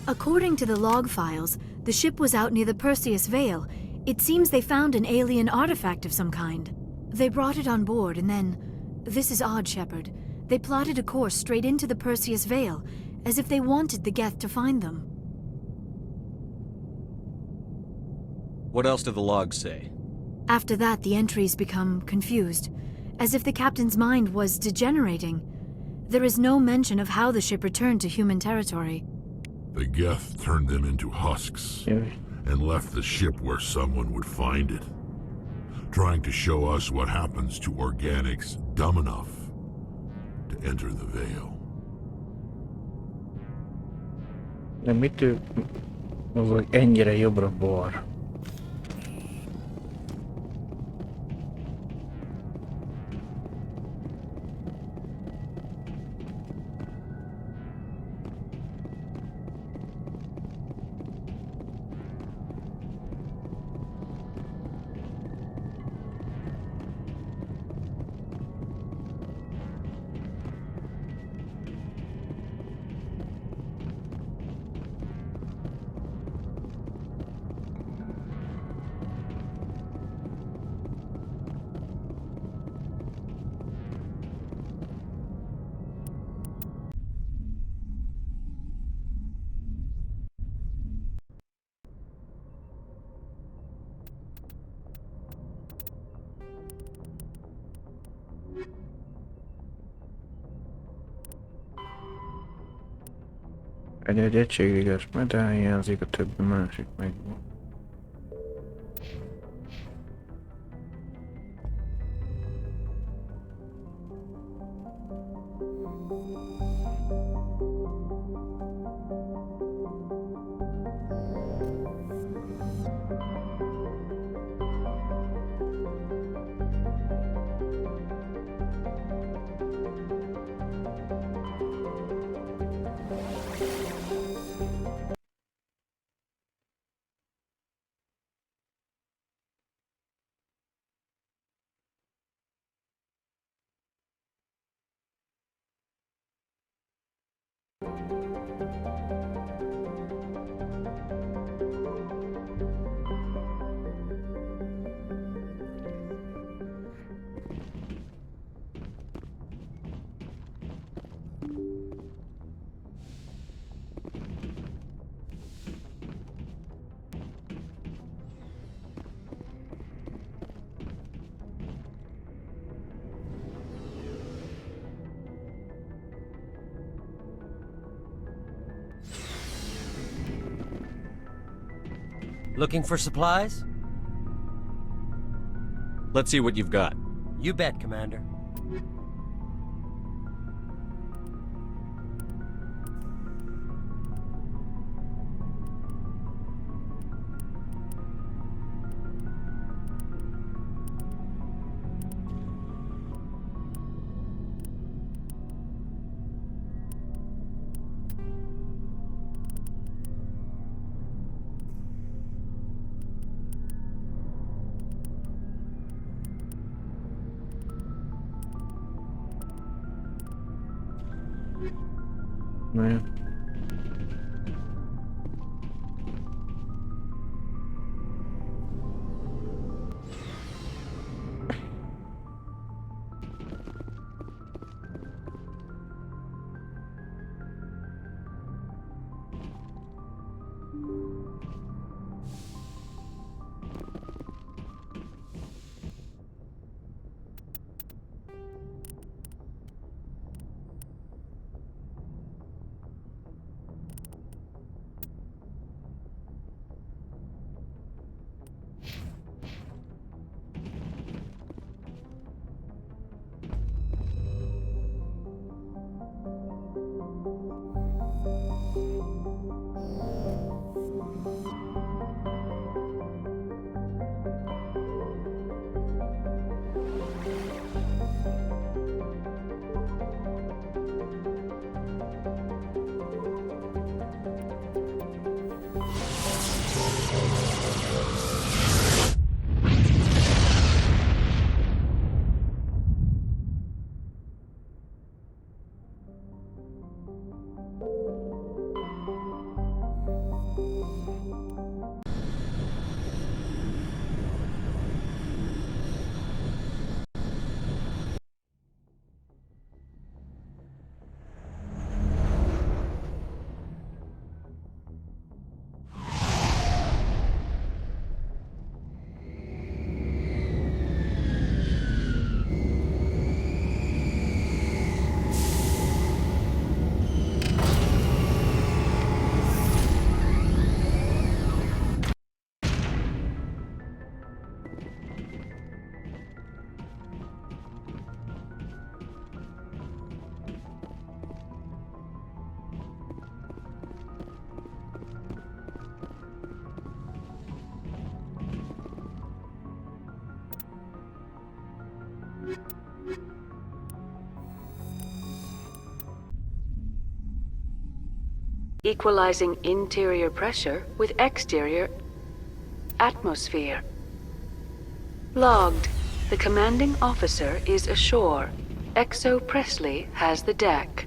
According to the log files, the ship was out near the Perseus Vale. It seems they found an alien artifact of some kind. They brought it on board and then... This is odd, Shepard. They plotted a course straight into the Perseus Vale, as if they wanted the Geth to find them. What else do the logs say? After that, the entries become confused, as if the captain's mind was degenerating. There is no mention of how the ship returned to human territory. The Geth turned them into husks and left the ship where someone would find it, trying to show us what happens to organics dumb enough to enter the Veil. De mitől mozog ennyire jobbra bal? Egy egységes medál hiányzik, a többi másik megvan. Looking for supplies? Let's see what you've got. You bet, Commander. Man. equalizing interior pressure with exterior atmosphere. Logged. The commanding officer is ashore. Exo Presley has the deck.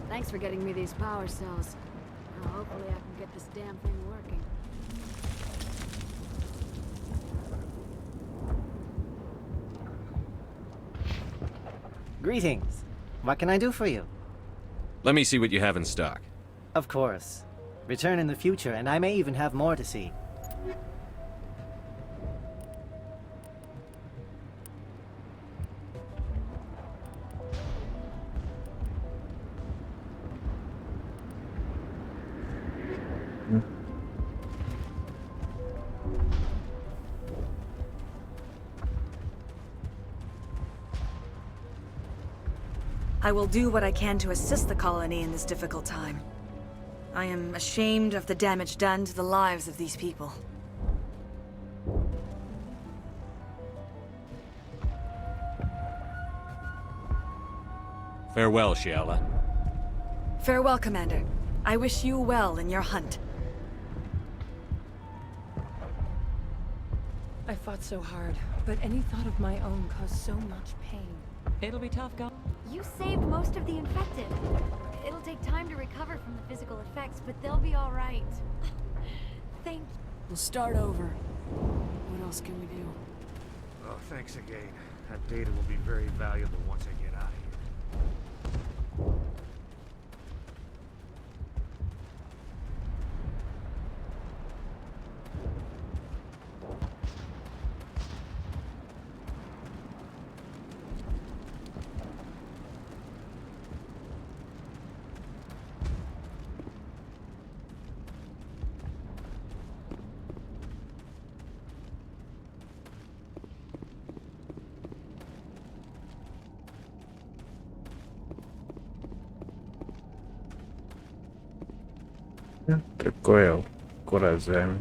Thanks for getting me these power cells. Now, hopefully I can get this damn thing working. Greetings. What can I do for you? Let me see what you have in stock. Of course. Return in the future, and I may even have more to see. I will do what I can to assist the colony in this difficult time. I am ashamed of the damage done to the lives of these people. Farewell, Shiala. Farewell, Commander. I wish you well in your hunt. I fought so hard, but any thought of my own caused so much pain. It'll be tough going. You saved most of the infected. It'll take time to recover from the physical effects, but they'll be all right. Thank you. We'll start over. What else can we do? Oh, thanks again. That data will be very valuable once I get out of here. Tylko ją, razem.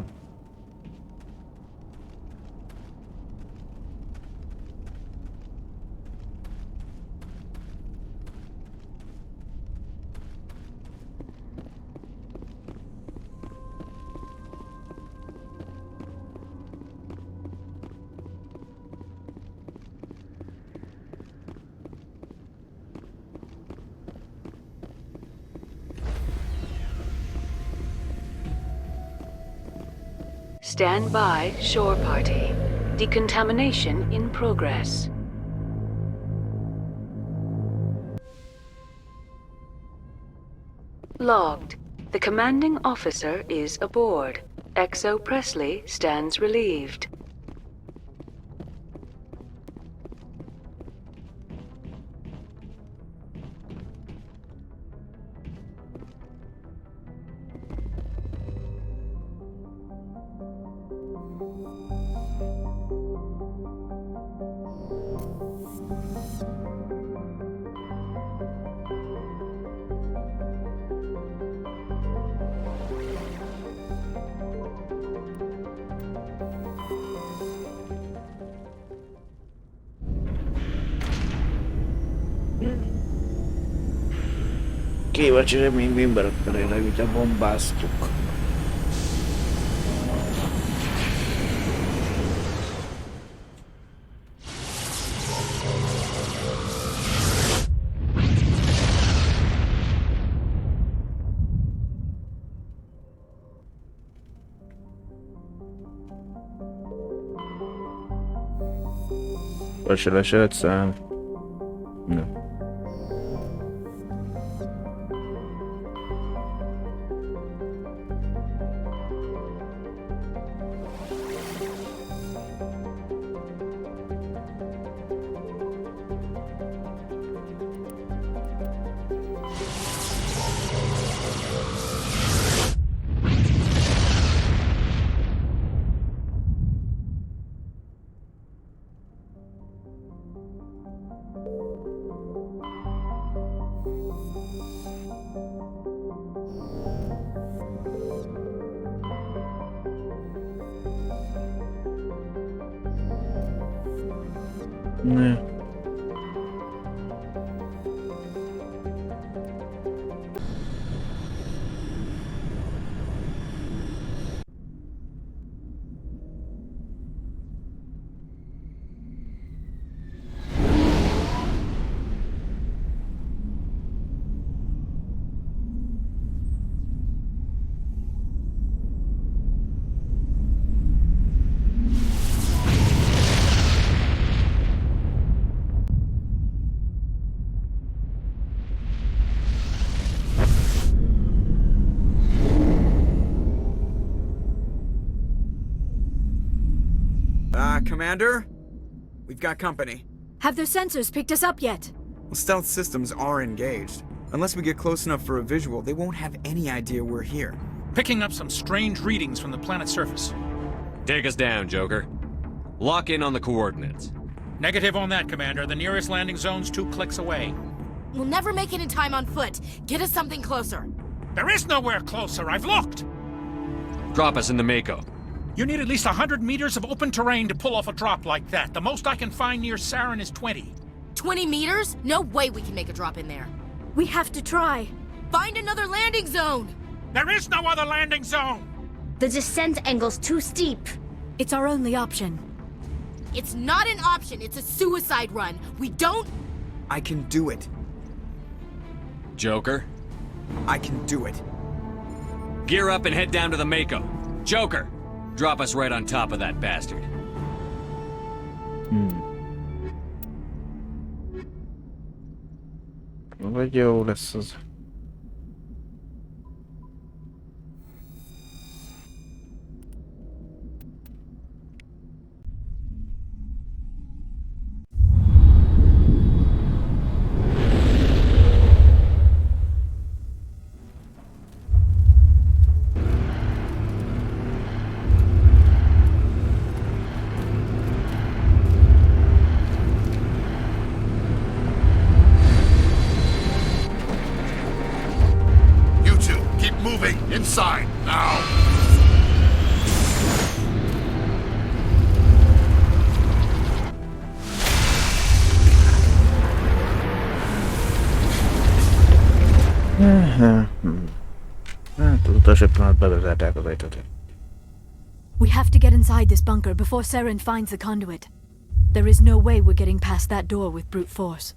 Stand by, shore party. Decontamination in progress. Logged. The commanding officer is aboard. Exo Presley stands relieved. Kíváncsi reményben beraktalélag, hogy a bombáztuk. Vagy se lesett szám. Ne. Commander? We've got company. Have their sensors picked us up yet? Well, stealth systems are engaged. Unless we get close enough for a visual, they won't have any idea we're here. Picking up some strange readings from the planet's surface. Take us down, Joker. Lock in on the coordinates. Negative on that, Commander. The nearest landing zone's 2 clicks away. We'll never make it in time on foot. Get us something closer. There is nowhere closer. I've looked. Drop us in the Mako. You need at least 100 meters of open terrain to pull off a drop like that. The most I can find near Saren is 20. 20 meters? No way we can make a drop in there. We have to try. Find another landing zone! There is no other landing zone! The descent angle's too steep. It's our only option. It's not an option, it's a suicide run. We don't... I can do it. Joker? I can do it. Gear up and head down to the Mako. Joker! Drop us right on top of that bastard. Vagy jó lesz az. Inside, now! Hát az utolsó pillanatban bezárták az ajtót. We have to get inside this bunker before Saren finds the conduit. There is no way we're getting past that door with brute force.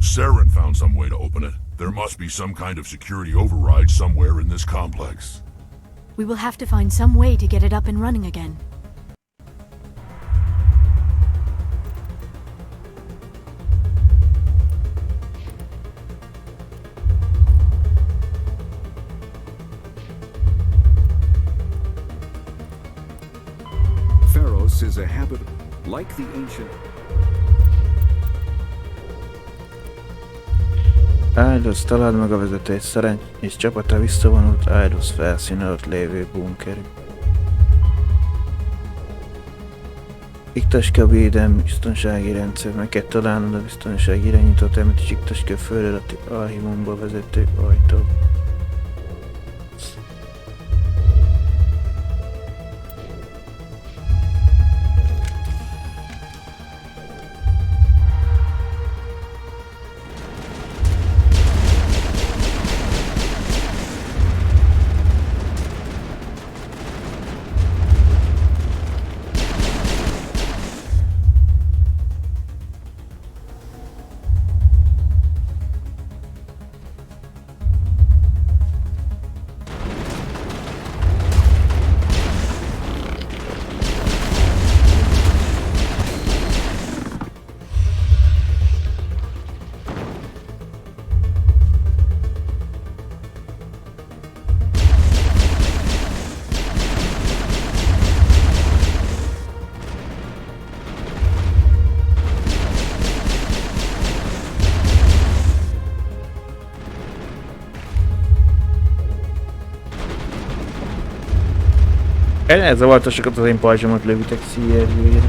Saren found some way to open it. There must be some kind of security override somewhere in this complex. We will have to find some way to get it up and running again. Pharos is a habit like the ancient. Eidos, találd meg a vezetőt, Saren és csapata visszavonult Eidos felszín alatt lévő bunkerig. Iktasd ki a védelmi biztonsági rendszer, meg kell találnod a biztonsági irányítótermet és iktasd ki a föld alatti archívumba vezető ajtót. Elzavartasokat az én pajzsomat lövitek szíjjelvére.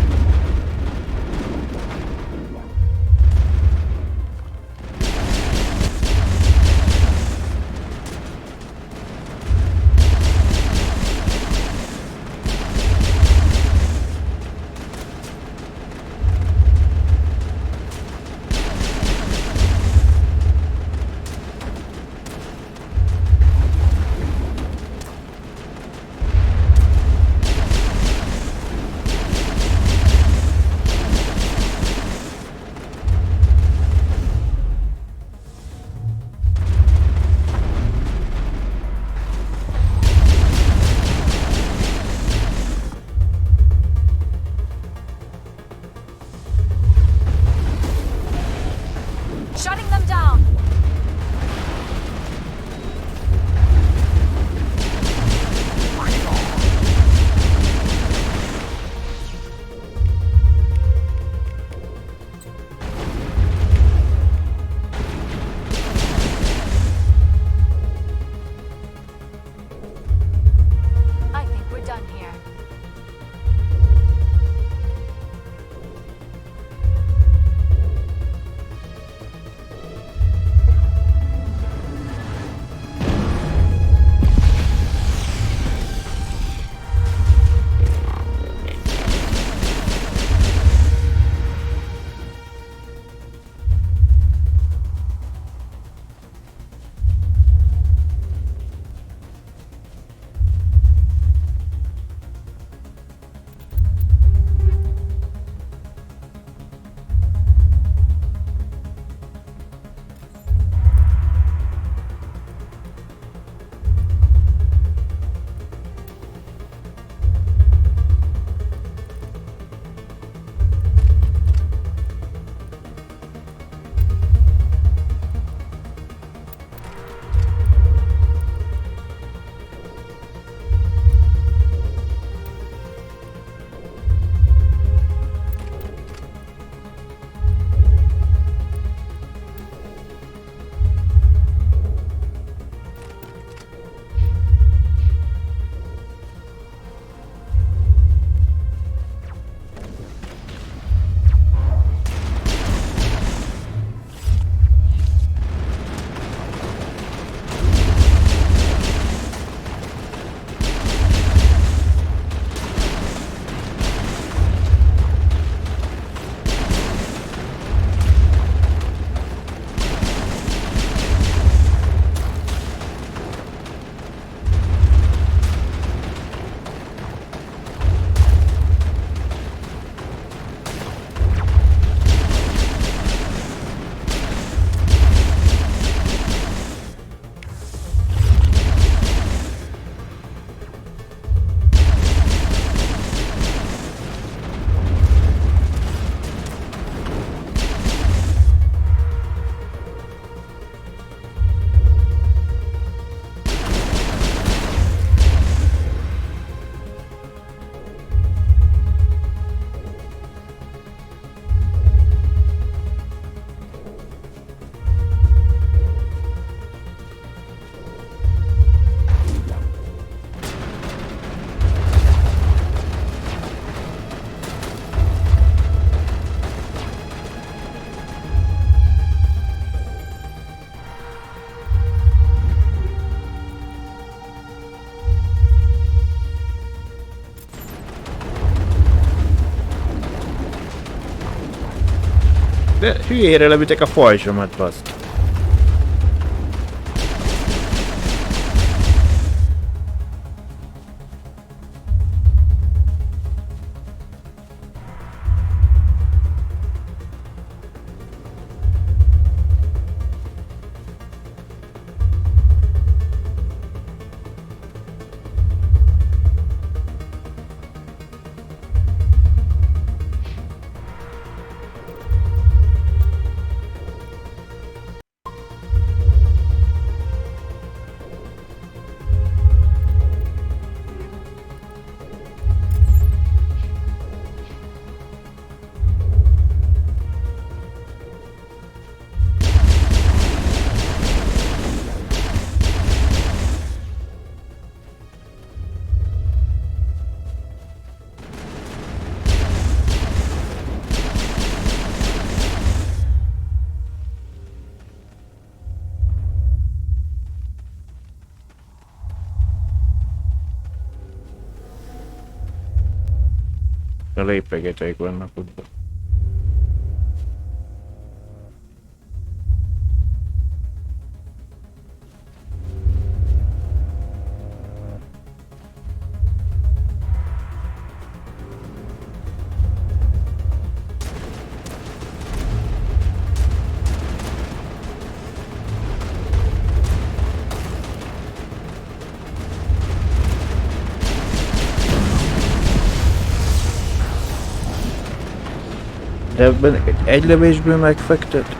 De hülyére levitek a pajzsomat, baszt. A lépegetek vannak ott. De ebben egy lövésből megfektet?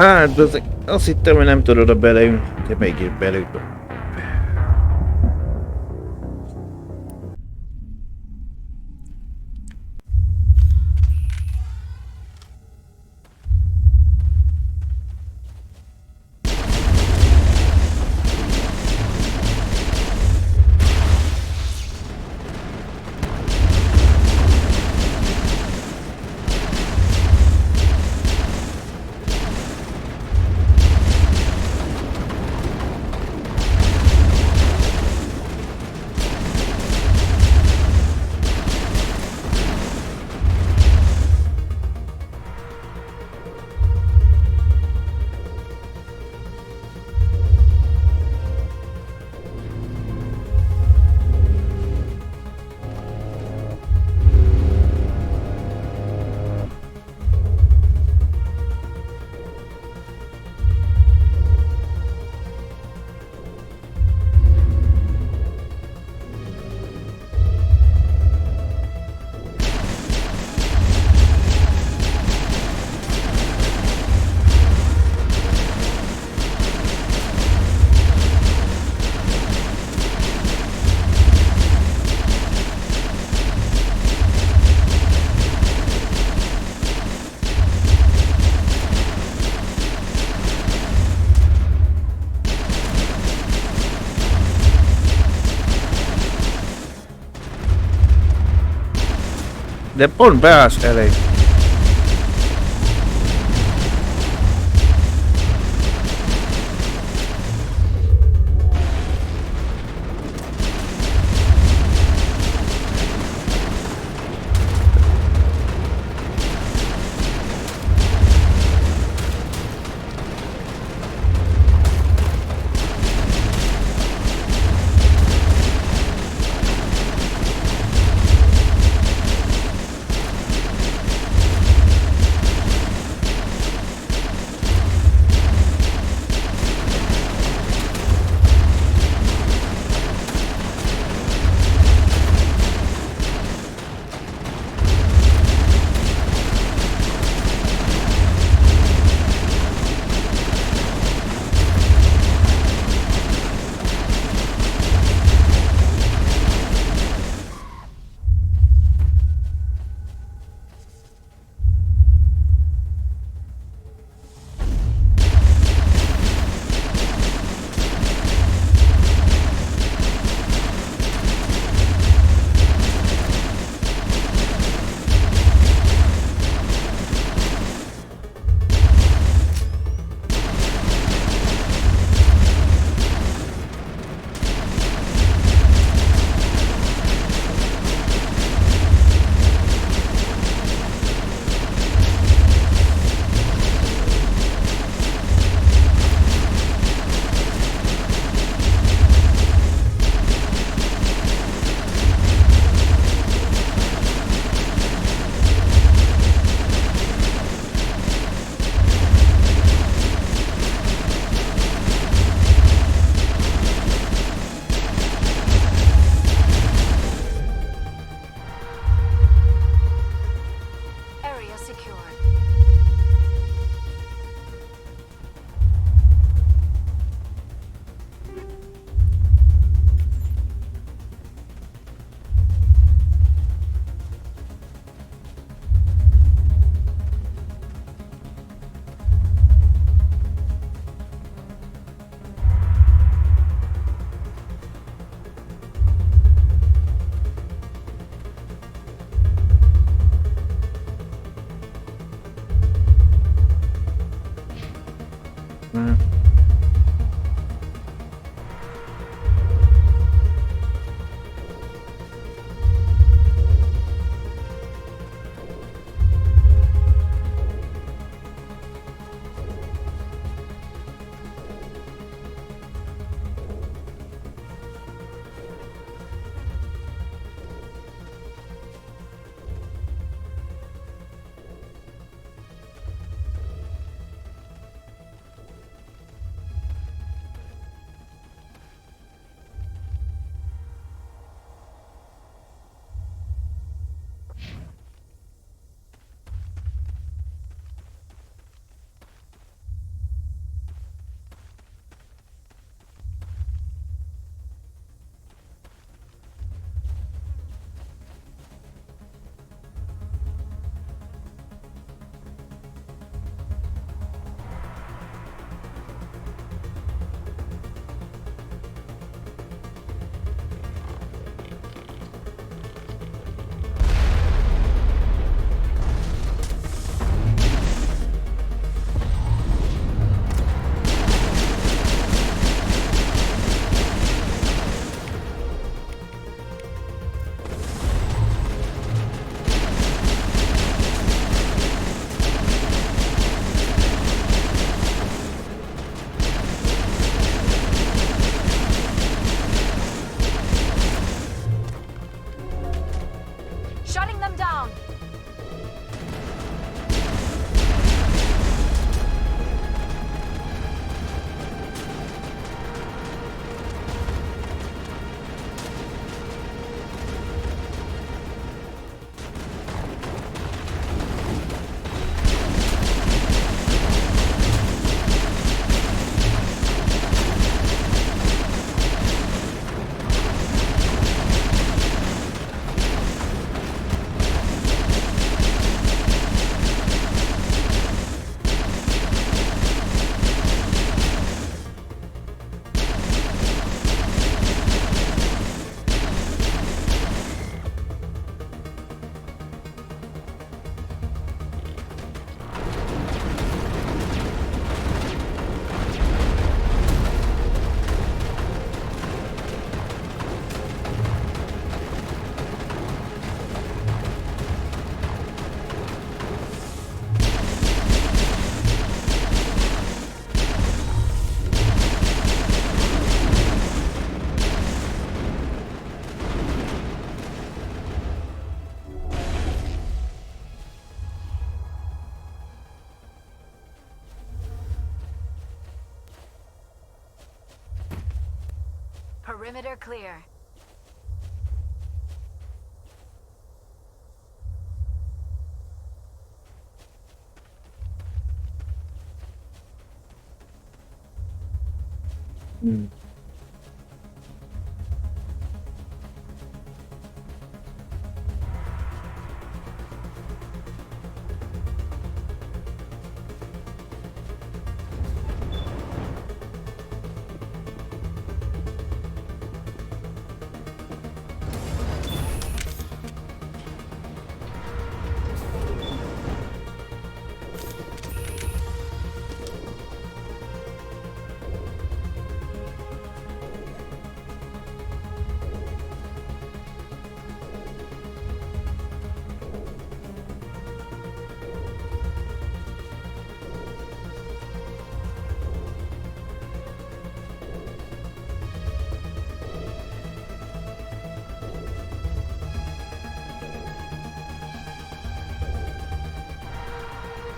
Hát, azt hittem, hogy nem tudod oda beleülni, de mégis belül. De pont beállsz elég. Perimeter clear.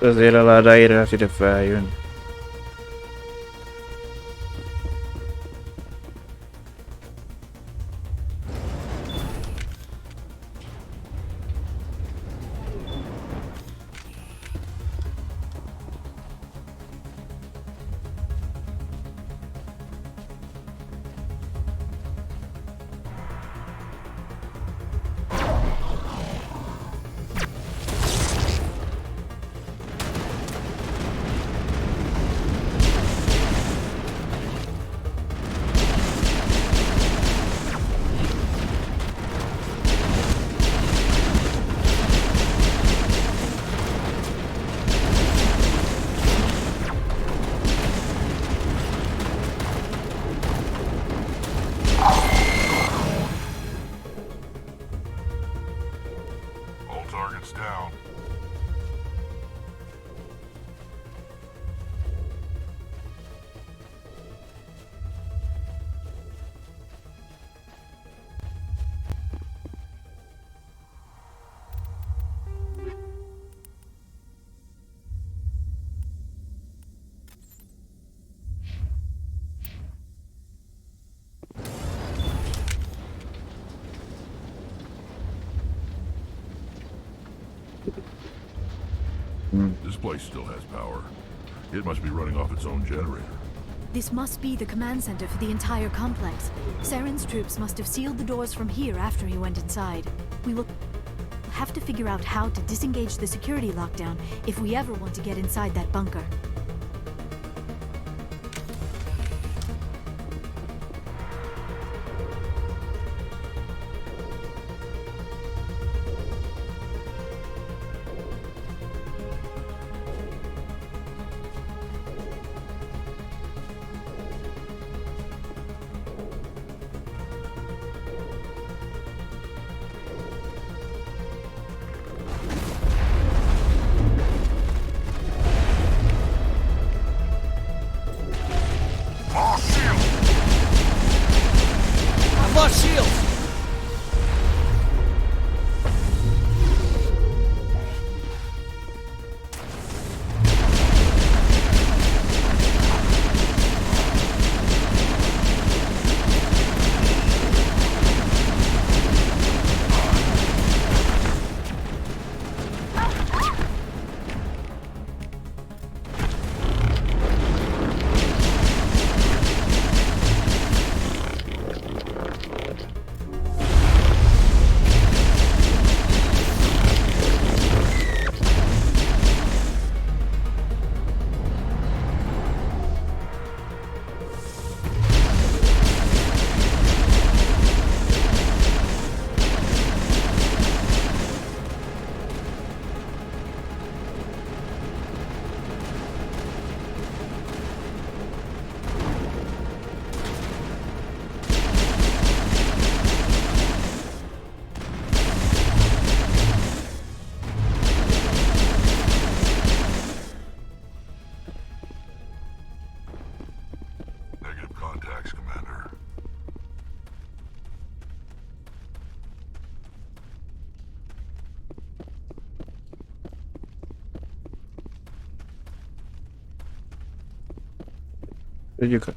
Azért a ládáira ide feljön. This place still has power. It must be running off its own generator. This must be the command center for the entire complex. Saren's troops must have sealed the doors from here after he went inside. We will have to figure out how to disengage the security lockdown if we ever want to get inside that bunker. Tudjuk.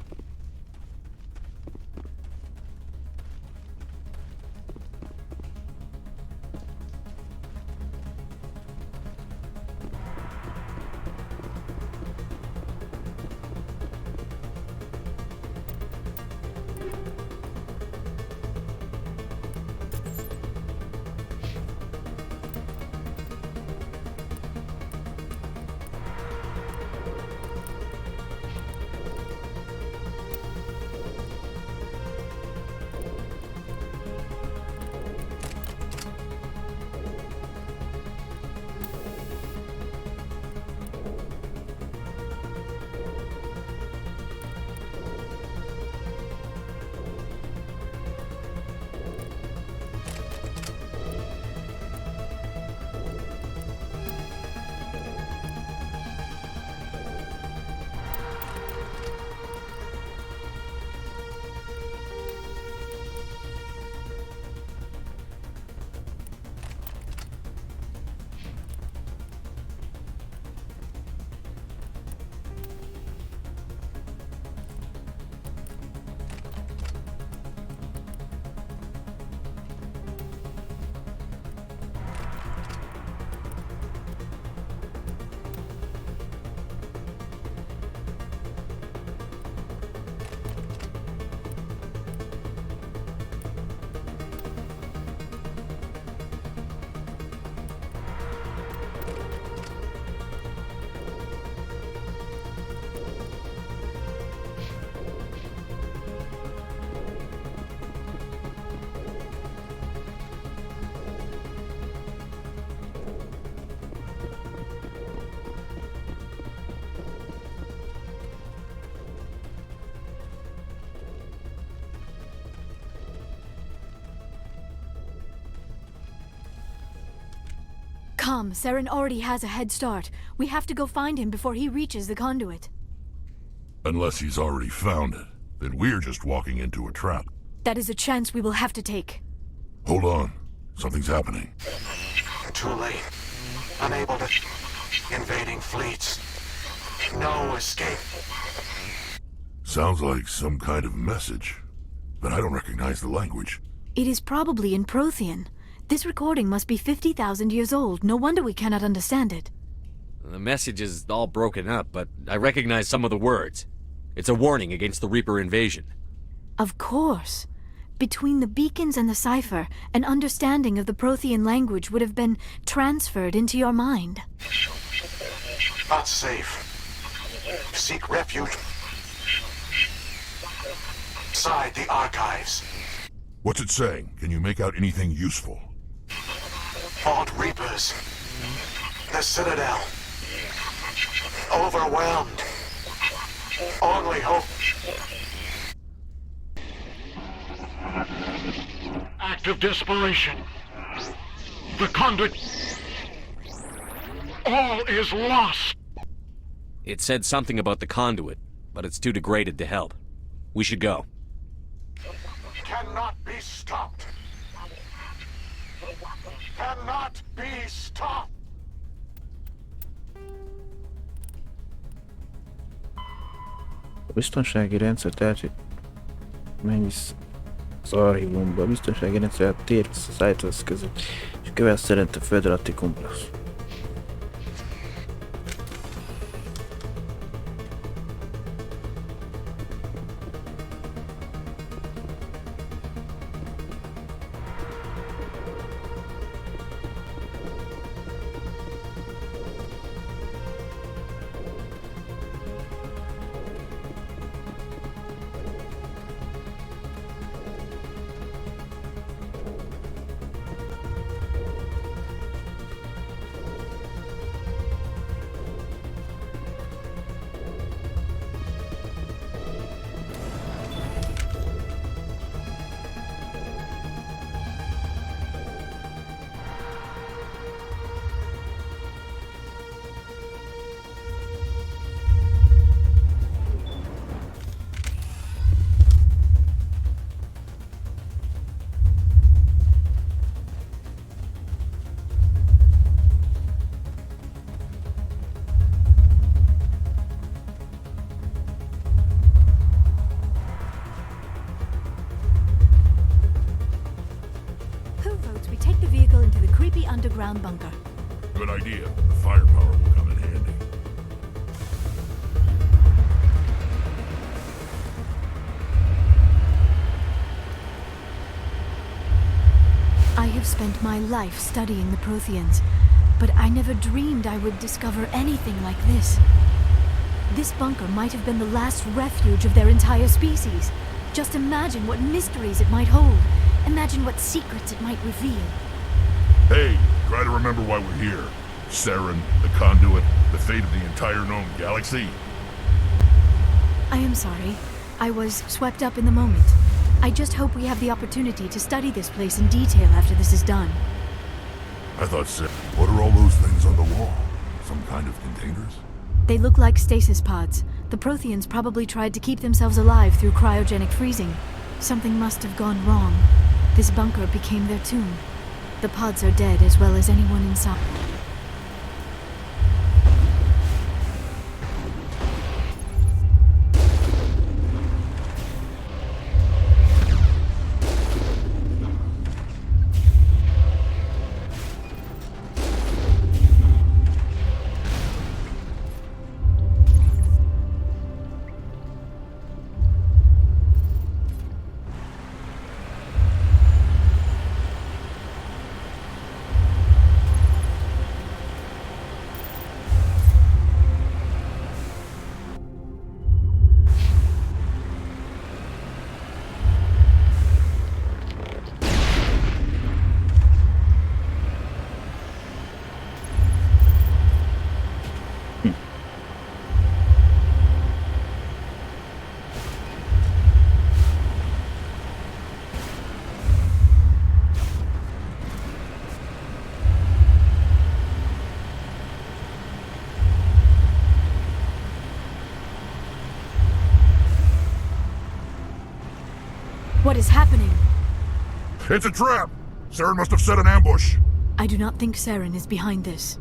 Come, Saren already has a head start. We have to go find him before he reaches the conduit. Unless he's already found it, then we're just walking into a trap. That is a chance we will have to take. Hold on. Something's happening. Too late. Unable to... Invading fleets. No escape. Sounds like some kind of message, but I don't recognize the language. It is probably in Prothean. This recording must be 50,000 years old. No wonder we cannot understand it. The message is all broken up, but I recognize some of the words. It's a warning against the Reaper invasion. Of course. Between the beacons and the cipher, an understanding of the Prothean language would have been transferred into your mind. Not safe. Seek refuge. Inside the archives. What's it saying? Can you make out anything useful? Fought Reapers. The Citadel. Overwhelmed. Only hope. Act of desperation. The conduit. All is lost. It said something about the conduit, but it's too degraded to help. We should go. Cannot be stopped. Cannot be stopped. A biztonsági rendszer, tehát hogy menj vissza az archívumba. A biztonsági rendszer a tér az szájthoz között, és követ szerint a föld alatti komplex. Underground bunker. Good idea. The firepower will come in handy. I have spent my life studying the Protheans, but I never dreamed I would discover anything like this. This bunker might have been the last refuge of their entire species. Just imagine what mysteries it might hold. Imagine what secrets it might reveal. Hey, try to remember why we're here. Saren, the conduit, the fate of the entire known galaxy. I am sorry. I was swept up in the moment. I just hope we have the opportunity to study this place in detail after this is done. I thought so. What are all those things on the wall? Some kind of containers? They look like stasis pods. The Protheans probably tried to keep themselves alive through cryogenic freezing. Something must have gone wrong. This bunker became their tomb. The pods are dead as well as anyone inside. What is happening? It's a trap! Saren must have set an ambush. I do not think Saren is behind this.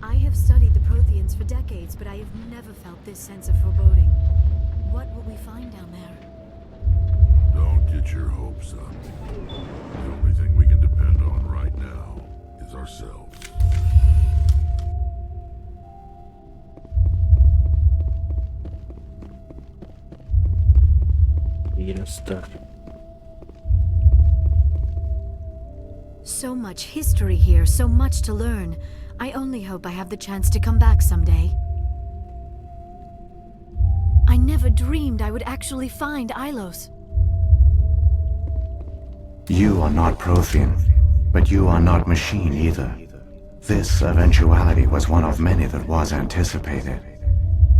I have studied the Protheans for decades, but I have never felt this sense of foreboding. What will we find down there? Don't get your hopes up. The only thing we can depend on right now is ourselves. So much history here, so much to learn. I only hope I have the chance to come back someday. I never dreamed I would actually find Ilos. You are not Prothean, but you are not machine either. This eventuality was one of many that was anticipated.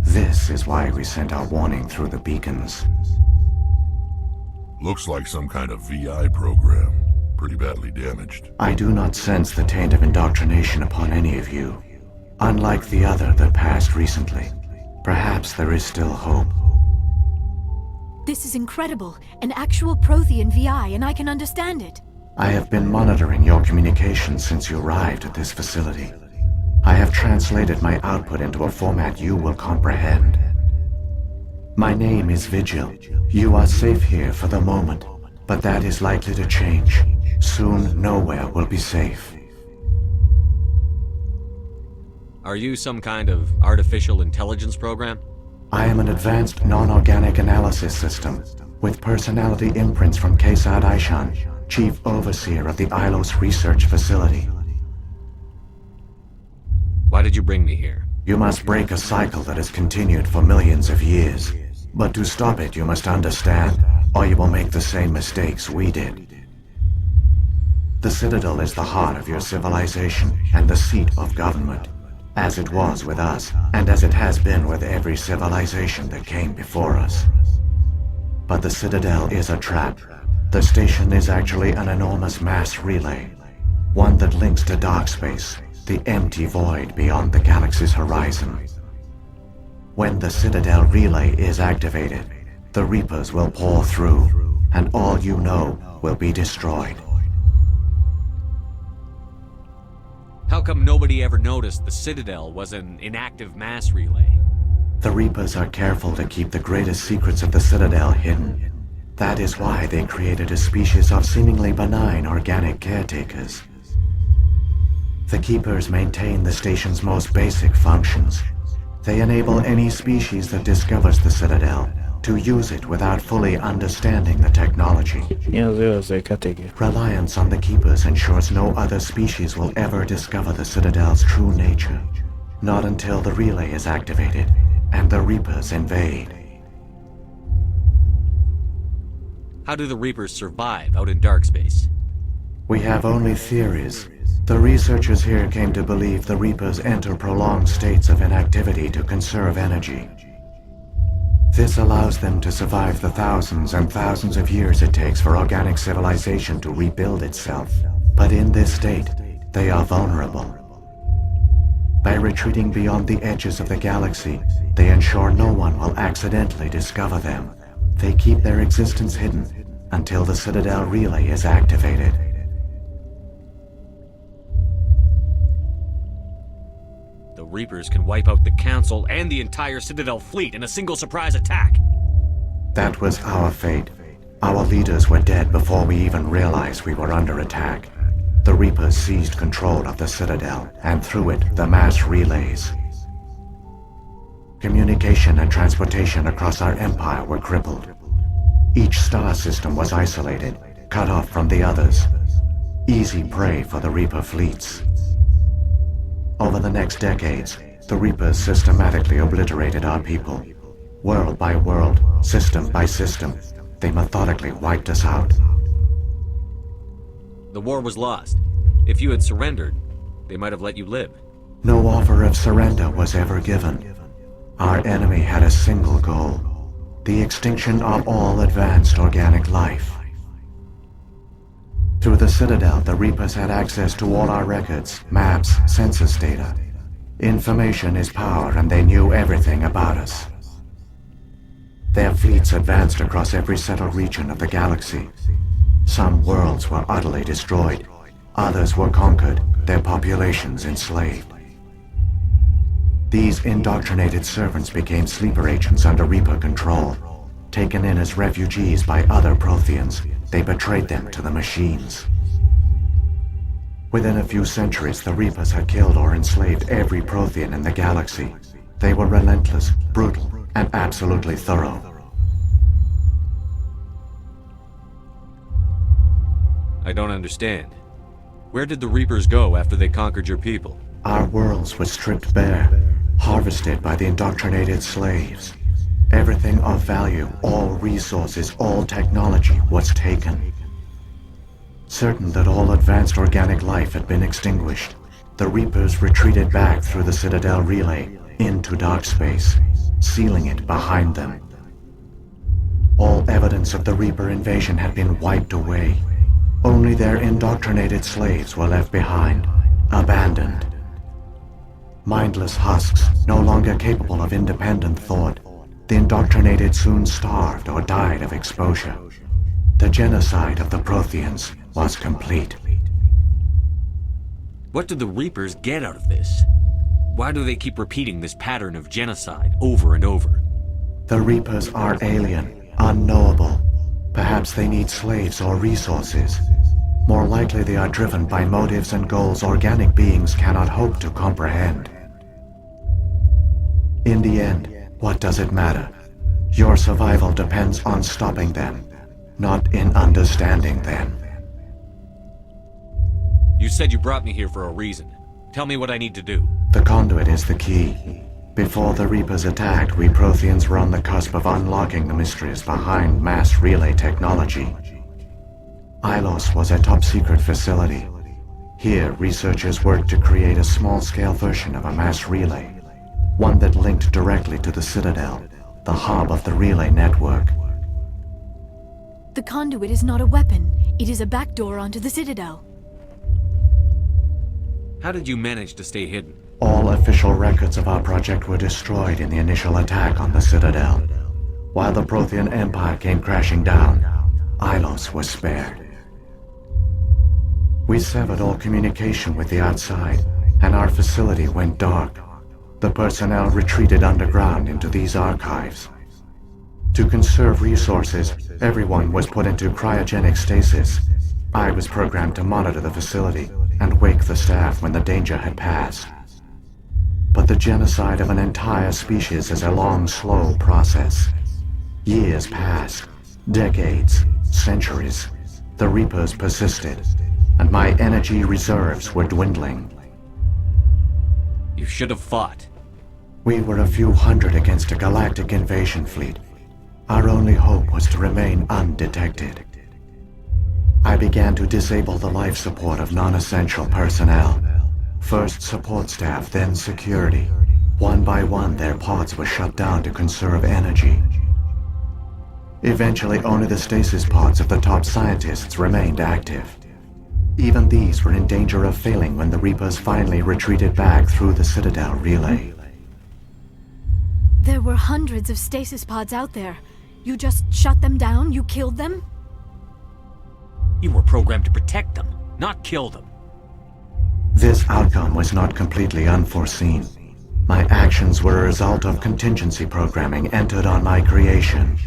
This is why we sent our warning through the beacons. Looks like some kind of VI program. Pretty badly damaged. I do not sense the taint of indoctrination upon any of you. Unlike the other that passed recently. Perhaps there is still hope. This is incredible. An actual Prothean VI, and I can understand it. I have been monitoring your communications since you arrived at this facility. I have translated my output into a format you will comprehend. My name is Vigil. You are safe here for the moment, but that is likely to change. Soon, nowhere will be safe. Are you some kind of artificial intelligence program? I am an advanced non-organic analysis system, with personality imprints from Kesad Aishan, Chief Overseer of the Ilos Research Facility. Why did you bring me here? You must break a cycle that has continued for millions of years. But to stop it, you must understand, or you will make the same mistakes we did. The Citadel is the heart of your civilization and the seat of government, as it was with us, and as it has been with every civilization that came before us. But the Citadel is a trap. The station is actually an enormous mass relay, one that links to dark space, the empty void beyond the galaxy's horizon. When the Citadel relay is activated, the Reapers will pour through, and all you know will be destroyed. How come nobody ever noticed the Citadel was an inactive mass relay? The Reapers are careful to keep the greatest secrets of the Citadel hidden. That is why they created a species of seemingly benign organic caretakers. The Keepers maintain the station's most basic functions. They enable any species that discovers the Citadel to use it without fully understanding the technology. Reliance on the Keepers ensures no other species will ever discover the Citadel's true nature. Not until the relay is activated and the Reapers invade. How do the Reapers survive out in dark space? We have only theories. The researchers here came to believe the Reapers enter prolonged states of inactivity to conserve energy. This allows them to survive the thousands and thousands of years it takes for organic civilization to rebuild itself. But in this state, they are vulnerable. By retreating beyond the edges of the galaxy, they ensure no one will accidentally discover them. They keep their existence hidden until the Citadel relay is activated. The Reapers can wipe out the Council and the entire Citadel fleet in a single surprise attack. That was our fate. Our leaders were dead before we even realized we were under attack. The Reapers seized control of the Citadel, and through it, the mass relays. Communication and transportation across our empire were crippled. Each star system was isolated, cut off from the others. Easy prey for the Reaper fleets. Over the next decades, the Reapers systematically obliterated our people. World by world, system by system, they methodically wiped us out. The war was lost. If you had surrendered, they might have let you live. No offer of surrender was ever given. Our enemy had a single goal: the extinction of all advanced organic life. Through the Citadel, the Reapers had access to all our records, maps, census data. Information is power, and they knew everything about us. Their fleets advanced across every settled region of the galaxy. Some worlds were utterly destroyed. Others were conquered, their populations enslaved. These indoctrinated servants became sleeper agents under Reaper control. Taken in as refugees by other Protheans, they betrayed them to the machines. Within a few centuries, the Reapers had killed or enslaved every Prothean in the galaxy. They were relentless, brutal, and absolutely thorough. I don't understand. Where did the Reapers go after they conquered your people? Our worlds were stripped bare, harvested by the indoctrinated slaves. Everything of value, all resources, all technology was taken. Certain that all advanced organic life had been extinguished, the Reapers retreated back through the Citadel relay into dark space, sealing it behind them. All evidence of the Reaper invasion had been wiped away. Only their indoctrinated slaves were left behind, abandoned. Mindless husks, no longer capable of independent thought, the indoctrinated soon starved or died of exposure. The genocide of the Protheans was complete. What do the Reapers get out of this? Why do they keep repeating this pattern of genocide over and over? The Reapers are alien, unknowable. Perhaps they need slaves or resources. More likely they are driven by motives and goals organic beings cannot hope to comprehend. In the end, what does it matter? Your survival depends on stopping them, not in understanding them. You said you brought me here for a reason. Tell me what I need to do. The conduit is the key. Before the Reapers attacked, we Protheans were on the cusp of unlocking the mysteries behind mass relay technology. Ilos was a top-secret facility. Here, researchers worked to create a small-scale version of a mass relay, one that linked directly to the Citadel, the hub of the relay network. The conduit is not a weapon. It is a backdoor onto the Citadel. How did you manage to stay hidden? All official records of our project were destroyed in the initial attack on the Citadel. While the Prothean Empire came crashing down, Ilos was spared. We severed all communication with the outside, and our facility went dark. The personnel retreated underground into these archives. To conserve resources, everyone was put into cryogenic stasis. I was programmed to monitor the facility and wake the staff when the danger had passed. But the genocide of an entire species is a long, slow process. Years passed, decades, centuries. The Reapers persisted, and my energy reserves were dwindling. You should have fought. We were a few hundred against a galactic invasion fleet. Our only hope was to remain undetected. I began to disable the life support of non-essential personnel. First support staff, then security. One by one, their pods were shut down to conserve energy. Eventually, only the stasis pods of the top scientists remained active. Even these were in danger of failing when the Reapers finally retreated back through the Citadel relay. There were hundreds of stasis pods out there. You just shut them down? You killed them? You were programmed to protect them, not kill them. This outcome was not completely unforeseen. My actions were a result of contingency programming entered on my creation.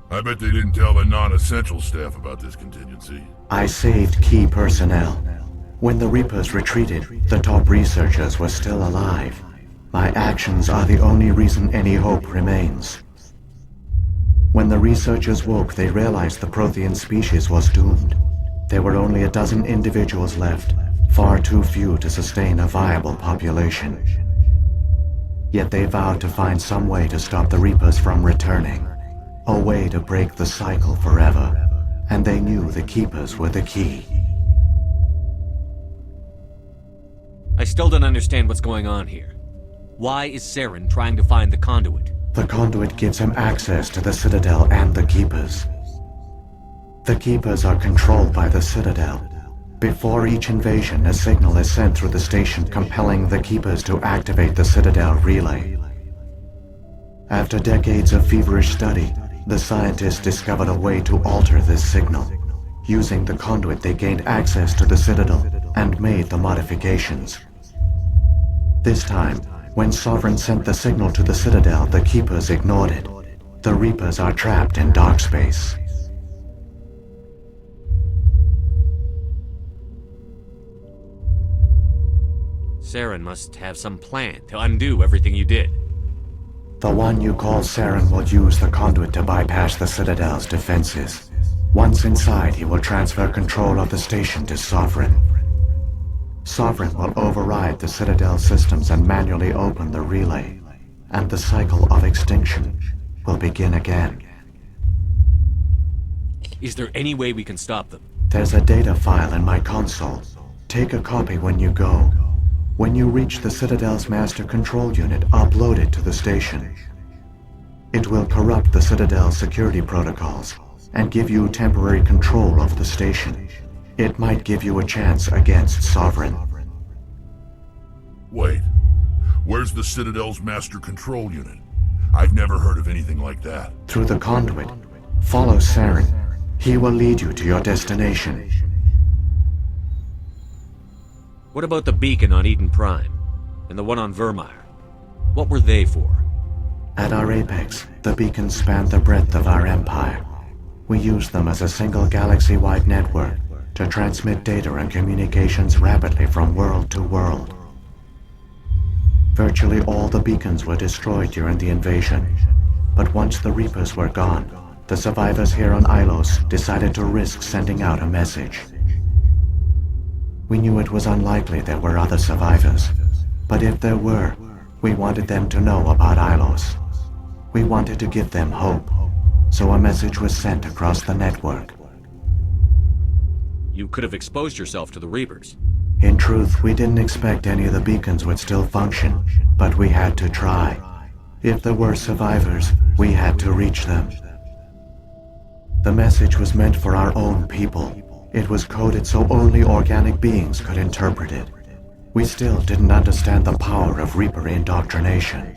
I bet they didn't tell the non-essential staff about this contingency. I saved key personnel. When the Reapers retreated, the top researchers were still alive. My actions are the only reason any hope remains. When the researchers woke, they realized the Prothean species was doomed. There were only a dozen individuals left, far too few to sustain a viable population. Yet they vowed to find some way to stop the Reapers from returning. a way to break the cycle forever, and they knew the Keepers were the key. I still don't understand what's going on here. Why is Saren trying to find the conduit? The conduit gives him access to the Citadel and the Keepers. The Keepers are controlled by the Citadel. Before each invasion, a signal is sent through the station compelling the Keepers to activate the Citadel relay. After decades of feverish study, the scientists discovered a way to alter this signal. Using the conduit, they gained access to the Citadel and made the modifications. This time, when Sovereign sent the signal to the Citadel, the Keepers ignored it. The Reapers are trapped in dark space. Saren must have some plan to undo everything you did. The one you call Saren will use the conduit to bypass the Citadel's defenses. Once inside, he will transfer control of the station to Sovereign. Sovereign will override the Citadel systems and manually open the relay, and the cycle of extinction will begin again. Is there any way we can stop them? There's a data file in my console. Take a copy when you go. When you reach the Citadel's master control unit, upload it to the station. It will corrupt the Citadel's security protocols and give you temporary control of the station. It might give you a chance against Sovereign. Wait, where's the Citadel's master control unit? I've never heard of anything like that. Through the conduit, follow Saren. He will lead you to your destination. What about the beacon on Eden Prime? And the one on Vermeer? What were they for? At our apex, the beacons span the breadth of our empire. We use them as a single galaxy-wide network to transmit data and communications rapidly from world to world. Virtually all the beacons were destroyed during the invasion, but once the Reapers were gone, the survivors here on Ilos decided to risk sending out a message. We knew it was unlikely there were other survivors, but if there were, we wanted them to know about Ilos. We wanted to give them hope, so a message was sent across the network. You could have exposed yourself to the Reapers. In truth, we didn't expect any of the beacons would still function, but we had to try. If there were survivors, we had to reach them. The message was meant for our own people. It was coded so only organic beings could interpret it. We still didn't understand the power of Reaper indoctrination.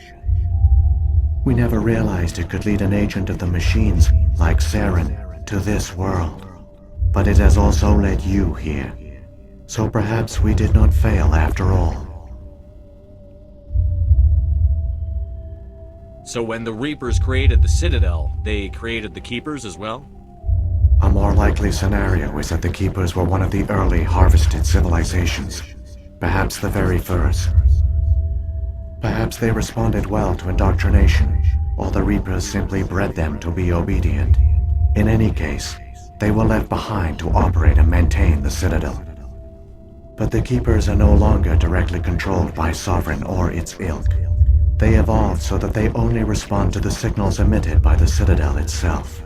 We never realized it could lead an agent of the machines, like Saren, to this world. But it has also led you here. So perhaps we did not fail after all. So when the Reapers created the Citadel, they created the Keepers as well? A more likely scenario is that the Keepers were one of the early harvested civilizations, perhaps the very first. Perhaps they responded well to indoctrination, or the Reapers simply bred them to be obedient. In any case, they were left behind to operate and maintain the Citadel. But the Keepers are no longer directly controlled by Sovereign or its ilk. They evolved so that they only respond to the signals emitted by the Citadel itself.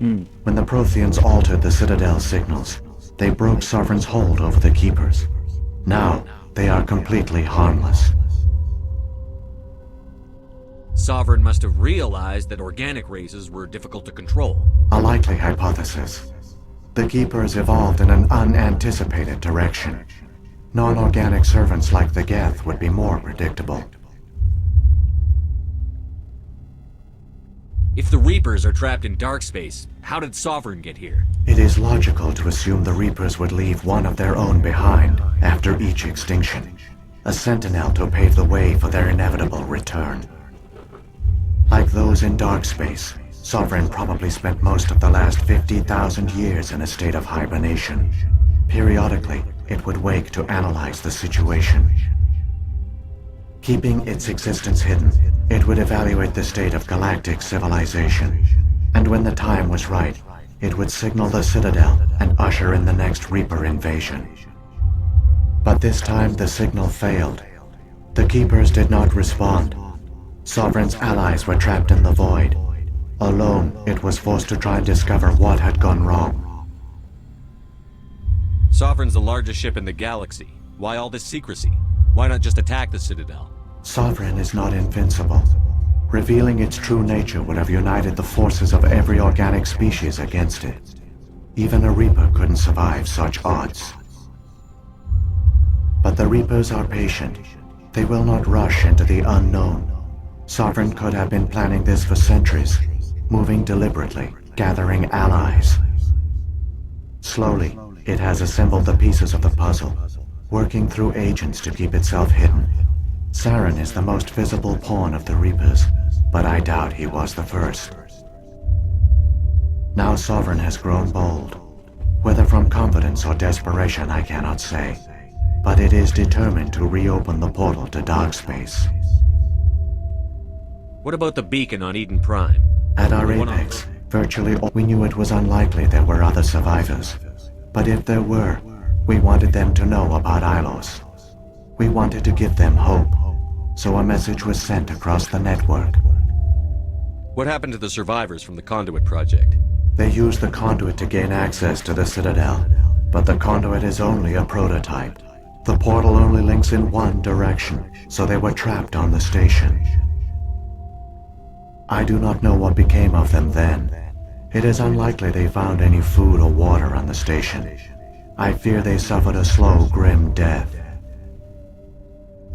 When the Protheans altered the Citadel's signals, they broke Sovereign's hold over the Keepers. Now, they are completely harmless. Sovereign must have realized that organic races were difficult to control. A likely hypothesis. The Keepers evolved in an unanticipated direction. Non-organic servants like the Geth would be more predictable. If the Reapers are trapped in dark space, how did Sovereign get here? It is logical to assume the Reapers would leave one of their own behind after each extinction. A sentinel to pave the way for their inevitable return. Like those in dark space, Sovereign probably spent most of the last 50,000 years in a state of hibernation. Periodically, it would wake to analyze the situation. Keeping its existence hidden, it would evaluate the state of galactic civilization. And when the time was right, it would signal the Citadel and usher in the next Reaper invasion. But this time the signal failed. The Keepers did not respond. Sovereign's allies were trapped in the void. Alone, it was forced to try and discover what had gone wrong. Sovereign's the largest ship in the galaxy. Why all this secrecy? Why not just attack the Citadel? Sovereign is not invincible. Revealing its true nature would have united the forces of every organic species against it. Even a Reaper couldn't survive such odds. But the Reapers are patient. They will not rush into the unknown. Sovereign could have been planning this for centuries, moving deliberately, gathering allies. Slowly, it has assembled the pieces of the puzzle, working through agents to keep itself hidden. Saren is the most visible pawn of the Reapers, but I doubt he was the first. Now Sovereign has grown bold. Whether from confidence or desperation, I cannot say. But it is determined to reopen the portal to dark space. What about the beacon on Eden Prime? At our apex, virtually all we knew it was unlikely there were other survivors. But if there were, we wanted them to know about Ilos. We wanted to give them hope, so a message was sent across the network. What happened to the survivors from the Conduit project? They used the conduit to gain access to the Citadel, but the conduit is only a prototype. The portal only links in one direction, so they were trapped on the station. I do not know what became of them then. It is unlikely they found any food or water on the station. I fear they suffered a slow, grim death.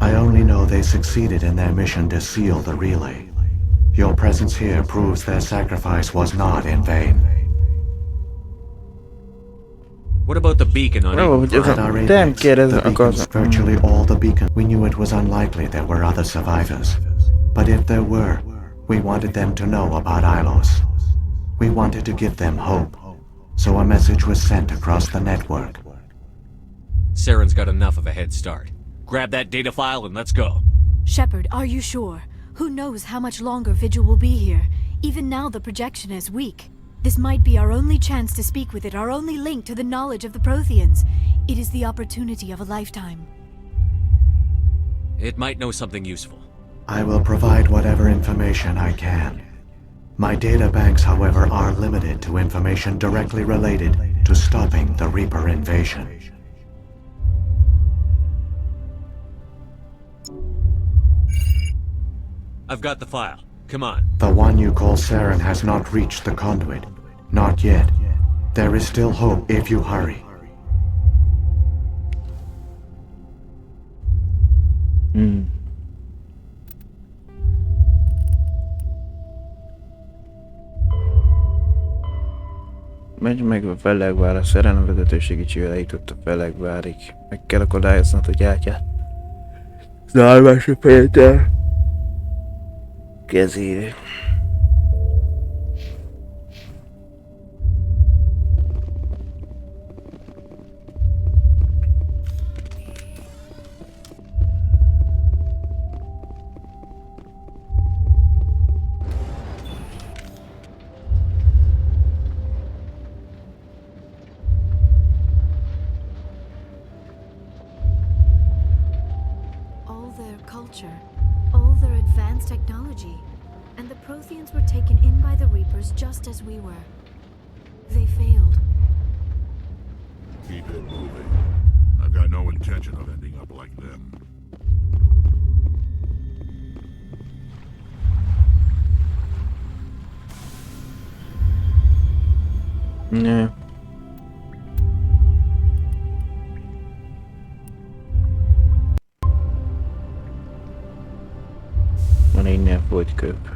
I only know they succeeded in their mission to seal the relay. Your presence here proves their sacrifice was not in vain. What about the beacon on Eden Prime? At our apex, the beacons, virtually all the beacons. We knew it was unlikely there were other survivors. But if there were, we wanted them to know about Ilos. We wanted to give them hope, so a message was sent across the network. Saren's got enough of a head start. Grab that data file and let's go. Shepard, are you sure? Who knows how much longer Vigil will be here? Even now the projection is weak. This might be our only chance to speak with it, our only link to the knowledge of the Protheans. It is the opportunity of a lifetime. It might know something useful. I will provide whatever information I can. My data banks, however, are limited to information directly related to stopping the Reaper invasion. I've got the file. Come on. The one you call Saren has not reached the conduit. Not yet. There is still hope if you hurry. Menj meg a Fellegvárra, Saren vezető segítségével eljutott a Fellegvárig. Meg kell akadályoznod, hogy átját. Zárvási Péter kezére. All their advanced technology, and the Protheans were taken in by the Reapers just as we were. They failed. Keep it moving. I've got no intention of ending up like them. No. Van innen folyt köp.